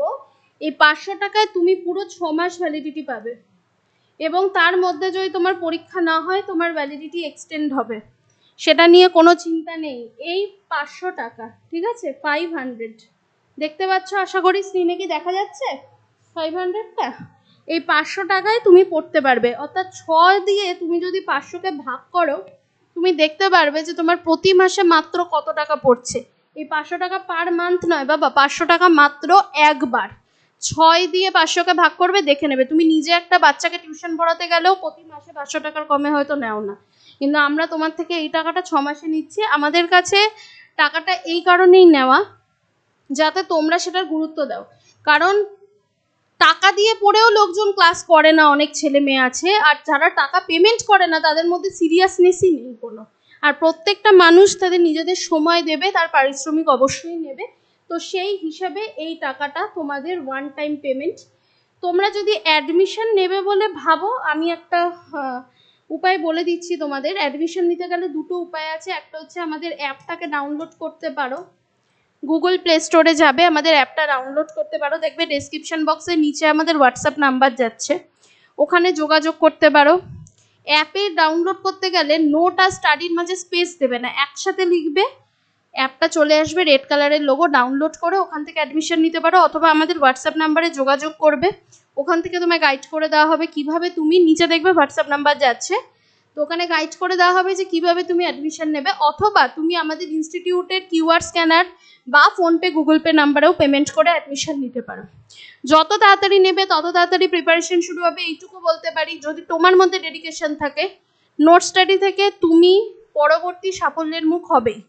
এই 500 টাকায় তুমি পুরো 6 মাস ভ্যালিডিটি পাবে। এবং তার মধ্যে যদি তোমার পরীক্ষা না হয় তোমার ভ্যালিডিটি এক্সটেন্ড হবে, সেটা নিয়ে কোনো চিন্তা নেই। এই 500 টাকা, ঠিক আছে, 500 দেখতে পাচ্ছ, আশা করি স্ক্রিনে কি দেখা যাচ্ছে 500টা। এই 500 টাকায় তুমি পড়তে পারবে, অর্থাৎ 6 দিয়ে তুমি যদি 500কে ভাগ করো তুমি দেখতে পারবে যে তোমার প্রতি মাসে মাত্র কত টাকা পড়ছে। এই 500 টাকা পার মান্থ নয় বাবা, 500 টাকা মাত্র একবার। 6 দিয়ে 500কে ভাগ করবে, দেখে নেবে। তুমি নিজে একটা বাচ্চাকে টিউশন পড়াতে গেলেও প্রতি মাসে 500 টাকার কমে হয়তো নেও না, কিন্তু আমরা তোমার থেকে এই টাকাটা 6 মাসে নিচ্ছি। আমাদের কাছে টাকাটা এই কারণেই নেওয়া যাতে তোমরা সেটার গুরুত্ব দাও, কারণ টাকা দিয়ে পড়েও লোকজন ক্লাস করে না, অনেক ছেলে মেয়ে আছে, আর যারা টাকা পেমেন্ট করে না তাদের মধ্যে সিরিয়াসনেসই নেই কোনো। আর প্রত্যেকটা মানুষ তাদের নিজেদের সময় দেবে, তার পারিশ্রমিক অবশ্যই নেবে। তো সেই হিসাবে এই টাকাটা তোমাদের ওয়ান টাইম পেমেন্ট। তোমরা যদি অ্যাডমিশন নেবে বলে ভাবো, আমি একটা উপায় বলে দিচ্ছি তোমাদের। অ্যাডমিশন নিতে গেলে দুটো উপায় আছে। একটা হচ্ছে আমাদের অ্যাপটাকে ডাউনলোড করতে পারো, গুগল প্লে স্টোরে যাবে, আমাদের অ্যাপটা ডাউনলোড করতে পারো, দেখবে ডেসক্রিপশন বক্সের নিচে আমাদের হোয়াটসঅ্যাপ নাম্বার যাচ্ছে, ওখানে যোগাযোগ করতে পারো। অ্যাপে ডাউনলোড করতে গেলে নোট আর স্টাডির মাঝে স্পেস দেবে না, একসাথে লিখবে, অ্যাপটা চলে আসবে, রেড কালারের লোগো, ডাউনলোড করে ওখান থেকে অ্যাডমিশন নিতে পারো। অথবা আমাদের হোয়াটসঅ্যাপ নাম্বারে যোগাযোগ করবে, ওখান থেকে তোমায় গাইড করে দেওয়া হবে কিভাবে তুমি, নিচে দেখবে হোয়াটসঅ্যাপ নাম্বার যাচ্ছে, তো ওখানে গাইড করে দেওয়া হবে যে কিভাবে তুমি অ্যাডমিশন নেবে। অথবা তুমি আমাদের ইনস্টিটিউটের কিউআর স্ক্যানার বা ফোনপে গুগল পে নাম্বারেও পেমেন্ট করে অ্যাডমিশন নিতে পারো। যত তাড়াতাড়ি নেবে তত তাড়াতাড়ি প্রিপারেশন শুরু হবে, এইটুকু বলতে পারি। যদি তোমার মধ্যে ডেডিকেশন থাকে, নোট স্টাডি থেকে তুমি পরবর্তী সাফল্যের মুখ হবেই।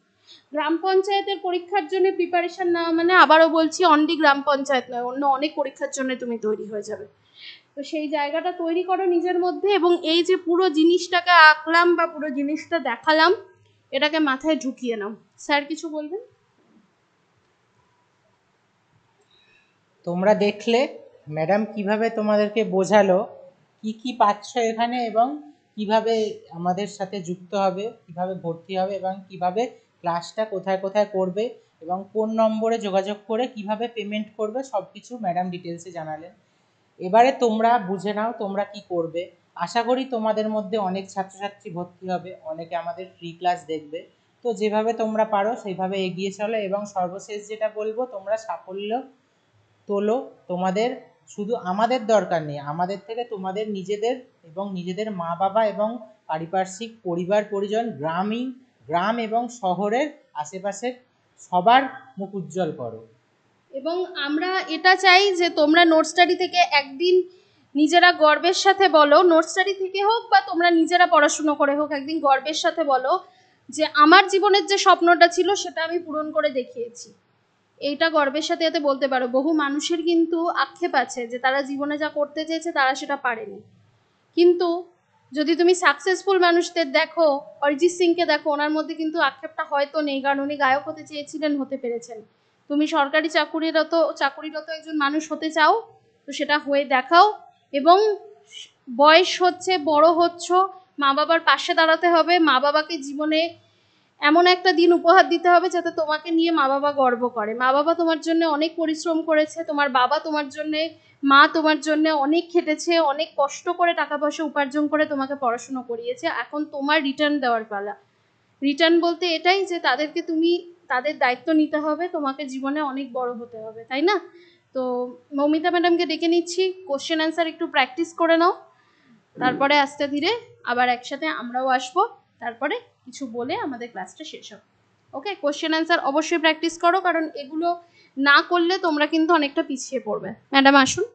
গ্রাম পঞ্চায়েতের পরীক্ষার জন্য প্রিপারেশন নেওয়া মানে, আবারও বলছি, অনলি গ্রাম পঞ্চায়েত নয়, অন্য অনেক পরীক্ষার জন্য তুমি তৈরি হয়ে যাবে। তো সেই জায়গাটা তৈরি করো নিজের মধ্যে, এবং এই যে পুরো জিনিসটাকে আঁকলাম বা পুরো জিনিসটা দেখালাম, এটাকে মাথায় ঢুকিয়ে নাও। স্যার কিছু বলবেন? তোমরা দেখলে ম্যাডাম কিভাবে তোমাদেরকে বোঝালো কি কি পাচ্ছ এখানে, এবং কিভাবে আমাদের সাথে যুক্ত হবে, কিভাবে ভর্তি হবে, এবং কিভাবে ক্লাসটা কোথায় কোথায় করবে, এবং কোন নম্বরে যোগাযোগ করে কিভাবে পেমেন্ট করবে, সব কিছু ম্যাডাম ডিটেলসে জানালেন। এবারে তোমরা বুঝে নাও তোমরা কি করবে। আশা করি তোমাদের মধ্যে অনেক ছাত্রছাত্রী ভর্তি হবে, অনেকে আমাদের ফ্রি ক্লাস দেখবে। তো যেভাবে তোমরা পারো সেইভাবে এগিয়ে চলো, এবং সর্বশেষ যেটা বলবো, তোমরা সাফল্য তোলো। তোমাদের শুধু আমাদের দরকার নেই, আমাদের থেকে তোমাদের নিজেদের এবং নিজেদের মা বাবা এবং পারিপার্শ্বিক পরিবার পরিজন, গ্রাম এবং শহরের আশেপাশের সবার মুখ উজ্জ্বল করো। এবং আমরা এটা চাই যে তোমরা নোট স্টাডি থেকে একদিন নিজেরা গর্বের সাথে বলো, নোট স্টাডি থেকে হোক বা তোমরা নিজেরা পড়াশুনো করে হোক, একদিন গর্বের সাথে বলো যে আমার জীবনের যে স্বপ্নটা ছিল সেটা আমি পূরণ করে দেখিয়েছি। এইটা গর্বের সাথে এতে বলতে পারো। বহু মানুষের কিন্তু আক্ষেপ আছে যে তারা জীবনে যা করতে চেয়েছে তারা সেটা পারেনি, কিন্তু যদি তুমি সাকসেসফুল মানুষদের দেখো, অরিজিৎ সিংকে দেখো, ওনার মধ্যে কিন্তু আক্ষেপটা হয়তো নেই, কারণ উনি গায়ক হতে চেয়েছিলেন, হতে পেরেছেন। তুমি সরকারি চাকুরিরত একজন মানুষ হতে চাও, তো সেটা হয়ে দেখাও। এবং বয়স হচ্ছে, বড় হচ্ছ, মা বাবার পাশে দাঁড়াতে হবে, মা বাবাকে জীবনে এমন একটা দিন উপহার দিতে হবে যাতে তোমাকে নিয়ে মা বাবা গর্ব করে। মা বাবা তোমার জন্য অনেক পরিশ্রম করেছে, তোমার বাবা তোমার জন্যে, মা তোমার জন্য অনেক খেটেছে, অনেক কষ্ট করে টাকা পয়সা উপার্জন করে তোমাকে পড়াশুনো করিয়েছে। এখন তোমার রিটার্ন দেওয়ার পালা। রিটার্ন বলতে এটাই যে তাদেরকে তুমি তাদের দায়িত্ব নিতে হবে, তোমাকে জীবনে অনেক বড় হতে হবে, তাই না? তো মৌমিতা ম্যাডামকে ডেকে নিচ্ছি, কোশ্চেন অ্যান্সার একটু প্র্যাকটিস করে নাও, তারপরে আস্তে ধীরে আবার একসাথে আমরাও আসবো, তারপরে কিছু বলে আমাদের ক্লাসটা শেষ হবে। ওকে, কোশ্চেন অ্যান্সার অবশ্যই প্র্যাকটিস করো, কারণ এগুলো না করলে তোমরা কিন্তু অনেকটা পিছিয়ে পড়বে। ম্যাডাম আসুন।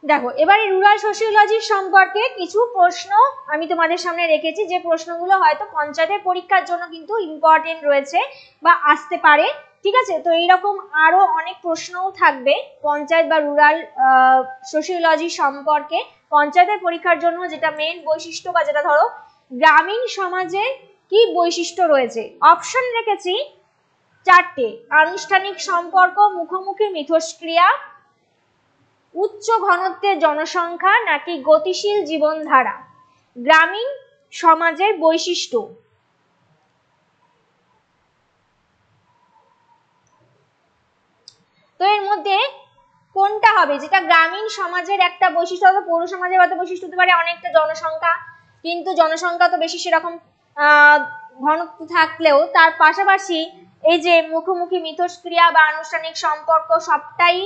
দেখো, এবারে রুরাল সোশিওলজির সম্পর্কে কিছু প্রশ্ন আমি তোমাদের সামনে রেখেছি, যে প্রশ্নগুলো হয়তো পঞ্চায়েতের পরীক্ষার জন্য কিন্তু ইম্পর্টেন্ট রয়েছে বা আসতে পারে। ঠিক আছে, তো এইরকম আরো অনেক প্রশ্নও থাকবে পঞ্চায়েত বা রুরাল সোশিওলজি সম্পর্কে পঞ্চায়েতের পরীক্ষার জন্য, যেটা মেন বৈশিষ্ট্য বা যেটা ধরো গ্রামীণ সমাজে কি বৈশিষ্ট্য রয়েছে। অপশন রেখেছি 4টে: আনুষ্ঠানিক সম্পর্ক, মুখোমুখি মিথস্ক্রিয়া, উচ্চ ঘনত্বের জনসংখ্যা, নাকি গতিশীল জীবনধারা। গ্রামীণ সমাজের বৈশিষ্ট্য। তো এর মধ্যে কোনটা হবে, যেটা গ্রামীণ সমাজের একটা বৈশিষ্ট্য হবে? পৌর সমাজের একটা বৈশিষ্ট্য হতে পারে অনেকটা জনসংখ্যা, কিন্তু জনসংখ্যা তো বেশি সেরকম ঘনত্ব থাকলেও তার পাশাপাশি এই যে মুখোমুখি মিথস্ক্রিয়া বা আনুষ্ঠানিক সম্পর্ক সবটাই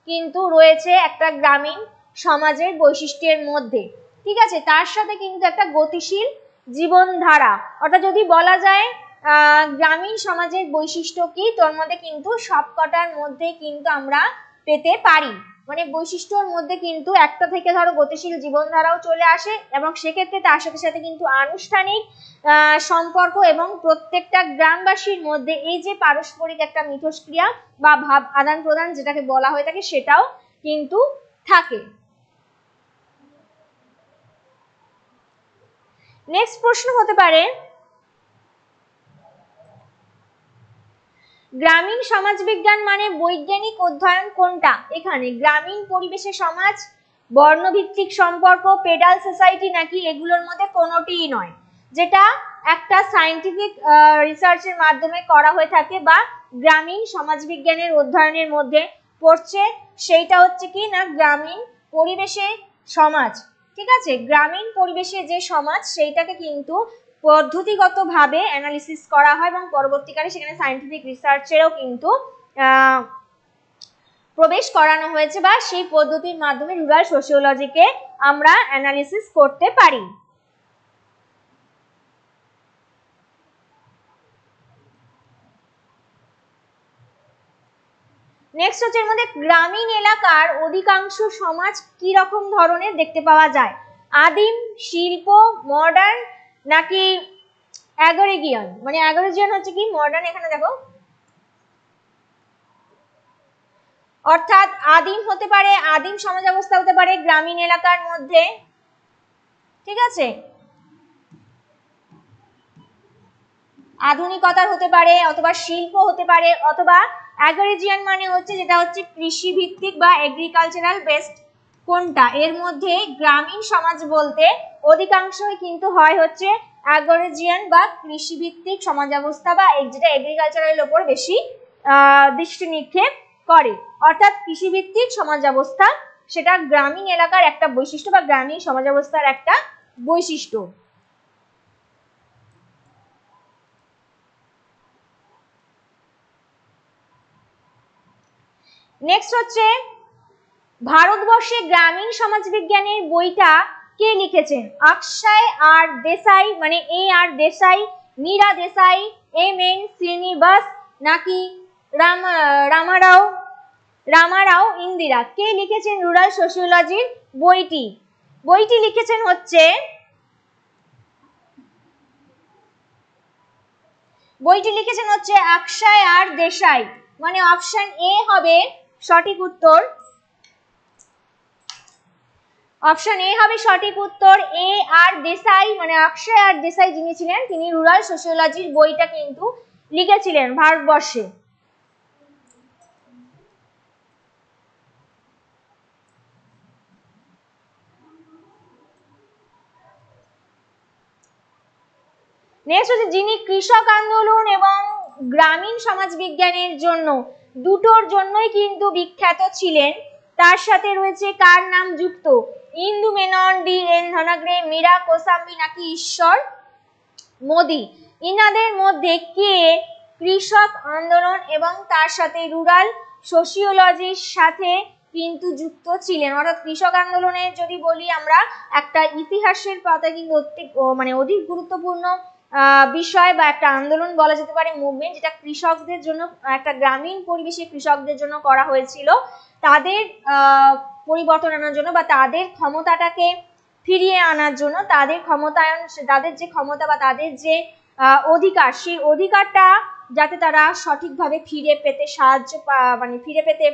কিন্তু রয়েছে একটা গ্রামীণ সমাজের বৈশিষ্ট্যের মধ্যে। ঠিক আছে, তার সাথে কিন্তু একটা গতিশীল জীবনধারা, অর্থাৎ যদি বলা যায় গ্রামীণ সমাজের বৈশিষ্ট্য কি, তোর মধ্যে কিন্তু সবকটার মধ্যে কিন্তু আমরা পেতে পারি। মানে বৈশিষ্ট্যর মধ্যে কিন্তু একটা থেকে ধরো গতিশীল জীবনধারাও চলে আসে, এবং সেক্ষেত্রে তার সাথে সাথে কিন্তু আনুষ্ঠানিক সম্পর্ক এবং প্রত্যেকটা গ্রামবাসীর মধ্যে এই যে পারস্পরিক একটা মিথস্ক্রিয়া বা ভাব আদান প্রদান যেটাকে বলা হয়ে থাকে সেটাও কিন্তু থাকে। নেক্সট প্রশ্ন হতে পারে, গ্রামীণ সমাজবিজ্ঞান মানে বৈজ্ঞানিক অধ্যয়ন কোনটা? এখানে গ্রামীণ পরিবেশে সমাজ, বর্ণভিত্তিক সম্পর্ক, পেডাল সোসাইটি, নাকি এগুলোর মধ্যে কোনোটিই নয়। যেটা একটা সায়েন্টিফিক রিসার্চের মাধ্যমে করা হয়ে থাকে বা গ্রামীণ সমাজবিজ্ঞানের অধ্যয়নের মধ্যে পড়ছে, সেইটা হচ্ছে কি না গ্রামীণ পরিবেশে সমাজ। ঠিক আছে, গ্রামীণ পরিবেশে যে সমাজ সেইটাকে কিন্তু পদ্ধতিগতভাবে অ্যানালিসিস করা হয় এবং পরবর্তীকালে সেখানে সায়েন্টিফিক রিসার্চেরও কিন্তু প্রবেশ করানো হয়েছে, বা সেই পদ্ধতির মাধ্যমে রুরাল সোশিওলজিকে আমরা অ্যানালিসিস করতে পারি। নেক্সট হচ্ছে এর মধ্যে গ্রামীণ এলাকার অধিকাংশ সমাজ কি রকম ধরনের দেখতে পাওয়া যায়? আদিম, শিল্প, মডার্ন, নাকি অ্যাগ্রিগিয়ান। মানে অ্যাগ্রিগিয়ান হচ্ছে কি মডার্ন, এখানে দেখো, অর্থাৎ আদিম হতে পারে, আদিম সমাজ ব্যবস্থা হতে পারে গ্রামীণ এলাকার মধ্যে। ঠিক আছে, আধুনিকতার হতে পারে, অথবা শিল্প হতে পারে, অথবা অ্যাগ্রিজিয়ান মানে হচ্ছে যেটা হচ্ছে কৃষি ভিত্তিক বা এগ্রিকালচারাল বেসড। কোনটা? এর মধ্যে গ্রামীণ সমাজ বলতে অধিকাংশই কিন্তু হয় হচ্ছে অ্যাগ্রিজিয়ান বা কৃষি ভিত্তিক সমাজ ব্যবস্থা, বা যেটা এগ্রিকালচারের উপর বেশি দৃষ্টি নিক্ষেপ করে, অর্থাৎ কৃষি ভিত্তিক সমাজ ব্যবস্থা সেটা গ্রামীণ এলাকার একটা বৈশিষ্ট্য বা গ্রামীণ সমাজ ব্যবস্থার একটা বৈশিষ্ট্য। নেক্সট হচ্ছে ভারতবর্ষে গ্রামীণ সমাজবিজ্ঞানের বইটা কে লিখেছেন? অক্ষয় আর দেশাই, মানে এ আর দেশাই, মীরা দেশাই, এম এন শ্রীনিবাস, নাকি রামারাও ইন্দিরা। কে লিখেছেন রুরাল সোশিওলজির বইটি? বইটি লিখেছেন হচ্ছে অক্ষয় আর দেশাই। মানে অপশন এ হবে সঠিক উত্তর। অপশন এ হবে সঠিক উত্তর। এ আর দেশাই মানে অক্ষয় আর দেশাই যিনি ছিলেন তিনি রুরাল সোশিওলজির বইটা কিন্তু লিখেছিলেন ভারতবর্ষে। নেক্সট হচ্ছে যিনি কৃষক আন্দোলন এবং গ্রামীণ সমাজবিজ্ঞানের জন্য দুটোর জন্যই কিন্তু বিখ্যাত ছিলেন, তার সাথে রয়েছে কার নাম যুক্ত? ইন্দু মেনন, ডি এন ধনাগ্রে, মীরা কোসাম্বি, নাকি ঈশ্বর মোদি। ইনাদের মধ্যে কে কৃষক আন্দোলন এবং তার সাথে রুরাল সোশিওলজির সাথে কিন্তু যুক্ত ছিলেন? অর্থাৎ কৃষক আন্দোলনের যদি বলি আমরা একটা ইতিহাসের পাতা কিন্তু অধিক গুরুত্বপূর্ণ বিষয় বা একটা আন্দোলন বলা যেতে পারে, মুভমেন্ট, যেটা কৃষকদের জন্য একটা গ্রামীণ পরিবেশে কৃষকদের জন্য করা হয়েছিল, তাদের পরিবর্তন আনার জন্য বা তাদের ক্ষমতাটাকে ফিরিয়ে আনার জন্য, তাদের ক্ষমতায়ন, তাদের যে ক্ষমতা বা তাদের যে অধিকার, সেই অধিকারটা যাতে তারা সঠিকভাবে ফিরে পেতে ফিরে পেতে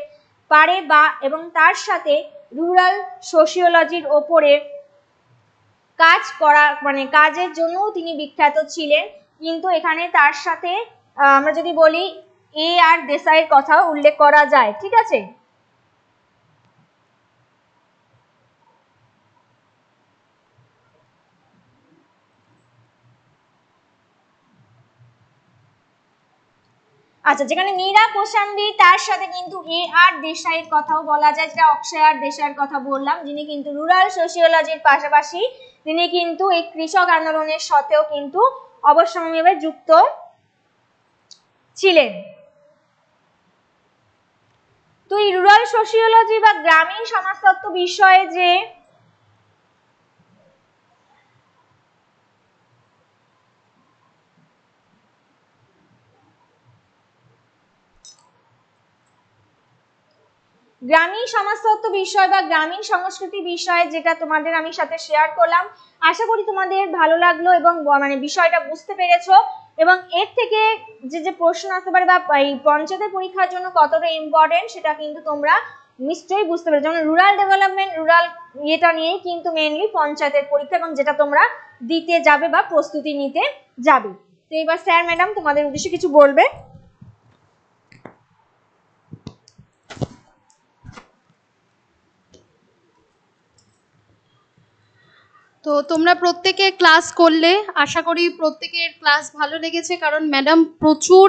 পারে বা এবং তার সাথে রুরাল সোশিওলজির ওপরে কাজ করা কাজের জন্যও তিনি বিখ্যাত ছিলেন। কিন্তু এখানে তার সাথে আমরা যদি বলি আর দেশাইয়ের কথাও উল্লেখ করা যায়। ঠিক আছে, আচ্ছা, যেখানে মীরা কোশাম্বী তার সাথে কিন্তু আর দেশাইয়ের কথাও বলা যায়, যেটা অক্ষয় আর দেশাইয়ের কথা বললাম, যিনি কিন্তু রুরাল সোশিওলজির পাশাপাশি তিনি কিন্তু এই কৃষক আন্দোলনের সাথেও কিন্তু অবশ্যম্ভাবে যুক্ত ছিলেন। তো এই রুরাল সোশিওলজি বা গ্রামীণ সমাজতত্ত্ব বিষয়ে যে গ্রামীণ সমাজতত্ত্ব বিষয় বা গ্রামীণ সংস্কৃতি বিষয়ে যেটা তোমাদের আমি সাথে শেয়ার করলাম, আশা করি তোমাদের ভালো লাগলো এবং বিষয়টা বুঝতে পেরেছো এবং এর থেকে যে প্রশ্ন আসতে পারে বা এই পঞ্চায়েতের পরীক্ষার জন্য কতটা ইম্পর্টেন্ট সেটা কিন্তু তোমরা নিশ্চয়ই বুঝতে পেরেছো। যেমন রুরাল ডেভেলপমেন্ট, রুরাল এটা নিয়েই কিন্তু মেইনলি পঞ্চায়েতের পরীক্ষা এবং যেটা তোমরা দিতে যাবে বা প্রস্তুতি নিতে যাবে। তো এবার স্যার ম্যাডাম তোমাদের উদ্দেশ্যে কিছু বলবে। তো তোমরা প্রত্যেকে ক্লাস করলে, আশা করি প্রত্যেকের ক্লাস ভালো লেগেছে, কারণ ম্যাডাম প্রচুর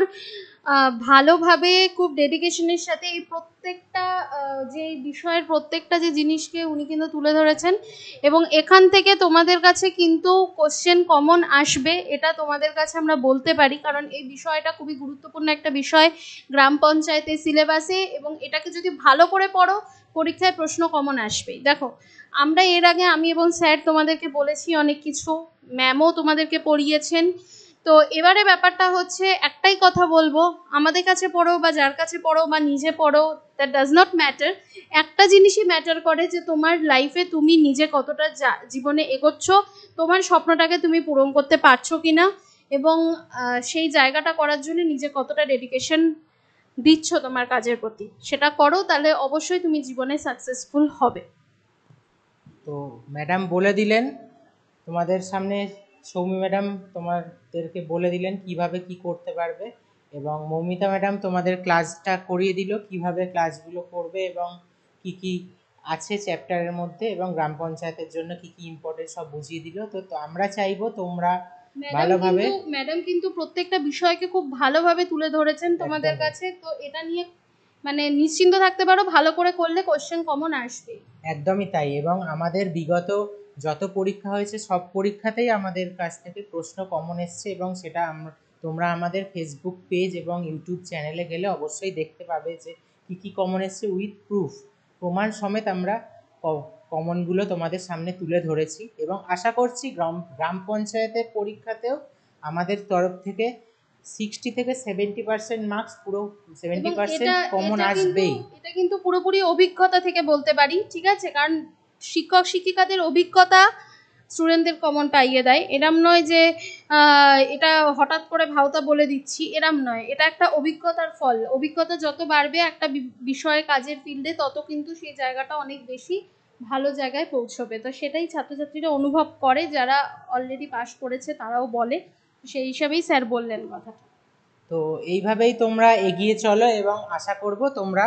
ভালোভাবে খুব ডেডিকেশনের সাথে এই প্রত্যেকটা যে বিষয়ের প্রত্যেকটা যে জিনিসকে উনি কিন্তু তুলে ধরেছেন এবং এখান থেকে তোমাদের কাছে কিন্তু কোশ্চেন কমন আসবে, এটা তোমাদের কাছে আমরা বলতে পারি, কারণ এই বিষয়টা খুবই গুরুত্বপূর্ণ একটা বিষয় গ্রাম পঞ্চায়েতের সিলেবাসে এবং এটাকে যদি ভালো করে পড়ো পরীক্ষায় প্রশ্ন কমন আসবেই। দেখো, আমরা এর আগে আমি এবং স্যার তোমাদেরকে বলেছি অনেক কিছু, ম্যামও তোমাদেরকে পড়িয়েছেন। তো এবারে ব্যাপারটা হচ্ছে একটাই কথা বলবো, আমাদের কাছে পড়ো বা যার কাছে পড়ো বা নিজে পড়ো, দ্যাট ডাজ নট ম্যাটার। একটা জিনিসই ম্যাটার করে যে তোমার লাইফে তুমি নিজে কতটা জীবনে এগোচ্ছ, তোমার স্বপ্নটাকে তুমি পূরণ করতে পারছো কিনা এবং সেই জায়গাটা করার জন্য নিজে কতটা ডেডিকেশন দিচ্ছ তোমার কাজের প্রতি, সেটা করো, তাহলে অবশ্যই তুমি জীবনে সাকসেসফুল হবে। তো ম্যাডাম বলে দিলেন তোমাদের সামনে, সৌমি ম্যাডাম তোমাদেরকে বলে দিলেন কিভাবে কি করতে পারবে এবং মৌমিতা ম্যাডাম তোমাদের ক্লাসটা করিয়ে দিল কিভাবে ক্লাসগুলো করবে এবং কি কি আছে চ্যাপ্টারের মধ্যে এবং গ্রাম পঞ্চায়েতের জন্য কি কি ইম্পর্টেন্ট সব বুঝিয়ে দিল। তো আমরা চাইবো তোমরা ভালোভাবে, ম্যাডাম কিন্তু প্রত্যেকটা বিষয়কে খুব ভালোভাবে তুলে ধরেছেন তোমাদের কাছে, তো এটা নিয়ে নিশ্চিন্ত থাকতে পারো, ভালো করে করলে কোশ্চেন কমন আসবে। একদমই তাই, এবং আমাদের বিগত যত পরীক্ষা হয়েছে সব পরীক্ষাতেই আমাদের কাছ থেকে প্রশ্ন কমন এসছে এবং সেটা তোমরা আমাদের ফেসবুক পেজ এবং ইউটিউব চ্যানেলে গেলে অবশ্যই দেখতে পাবে যে কী কী কমন এসছে উইথ প্রুফ, প্রমাণ সমেত আমরা কমনগুলো তোমাদের সামনে তুলে ধরেছি এবং আশা করছি গ্রাম পঞ্চায়েতের পরীক্ষাতেও আমাদের তরফ থেকে 60 থেকে 70% মার্কস, পুরো 70% কমন আসবেই। এটা কিন্তু পুরোপুরি অভিজ্ঞতা থেকে বলতে পারি, ঠিক আছে, কারণ শিক্ষক শিক্ষিকাদের অভিজ্ঞতা স্টুডেন্টদের কমন পাইয়ে দেয়, এরম নয় যে এটা হঠাৎ করে ভাওতা বলে দিচ্ছি, এরম নয়, এটা একটা অভিজ্ঞতার ফল। অভিজ্ঞতা যত বাড়বে একটা বিষয়ে কাজের ফিল্ডে, তত কিন্তু সেই জায়গাটা অনেক বেশি ভালো জায়গায় পৌঁছবে। তো সেটাই ছাত্রছাত্রীরা অনুভব করে, যারা অলরেডি পাস করেছে তারাও বলে, সেই হিসাবেই স্যার বললেন কথাটা। তো এইভাবেই তোমরা এগিয়ে চলো এবং আশা করব তোমরা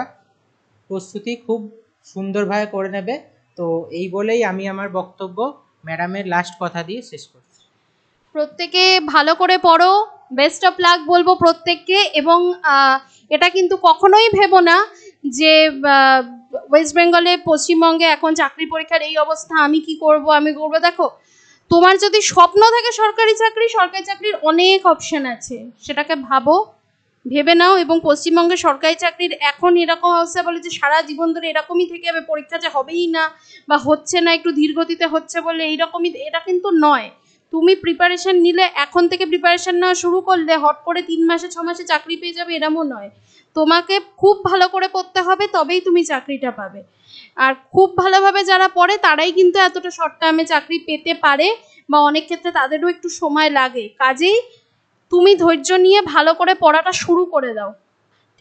প্রস্তুতি খুব সুন্দরভাবে করে নেবে। তো এই বলেই আমি আমার বক্তব্য ম্যাডামের লাস্ট কথা দিয়ে শেষ করছি। প্রত্যেকে ভালো করে পড়ো, বেস্ট অফ লাক বলবো প্রত্যেককে, এবং এটা কিন্তু কখনোই ভেবো না যে ওয়েস্ট বেঙ্গলে পশ্চিমবঙ্গে এখন চাকরি পরীক্ষার এই অবস্থা, আমি কি করব। দেখো, তোমার যদি স্বপ্ন থাকে সরকারি চাকরির অনেক অপশন আছে, সেটাকে ভেবে নাও। এবং পশ্চিমবঙ্গে সরকারি চাকরির এখন এরকম অবস্থা বলে যে সারা জীবন ধরে এরকমই থেকে যাবে, পরীক্ষা যে হবেই না বা হচ্ছে না, একটু ধীরগতিতে হচ্ছে বলে এইরকমই, এটা কিন্তু নয়। তুমি প্রিপারেশন নিলে, এখন থেকে প্রিপারেশন নেওয়া শুরু করলে হট করে 3 মাসে 6 মাসে চাকরি পেয়ে যাবে, এরমও নয়। তোমাকে খুব ভালো করে পড়তে হবে, তবেই তুমি চাকরিটা পাবে। আর খুব ভালোভাবে যারা পড়ে তারাই কিন্তু এতটা শর্ট টার্মে চাকরি পেতে পারে, বা অনেক ক্ষেত্রে তাদেরও একটু সময় লাগে। কাজেই তুমি ধৈর্য নিয়ে ভালো করে পড়াটা শুরু করে দাও,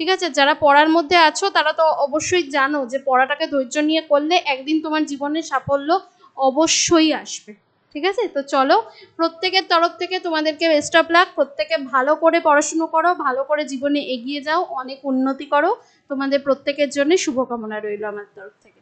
ঠিক আছে? যারা পড়ার মধ্যে আছো তারা তো অবশ্যই জানো যে পড়াটাকে ধৈর্য নিয়ে করলে একদিন তোমার জীবনে সাফল্য অবশ্যই আসবে, ঠিক আছে? তো চলো, প্রত্যেকের তরফ থেকে তোমাদেরকে বেস্ট অফ লাক, প্রত্যেকে ভালো করে পড়াশুনো করো, ভালো করে জীবনে এগিয়ে যাও, অনেক উন্নতি করো, তোমাদের প্রত্যেকের জন্য শুভকামনা রইল আমার তরফ থেকে।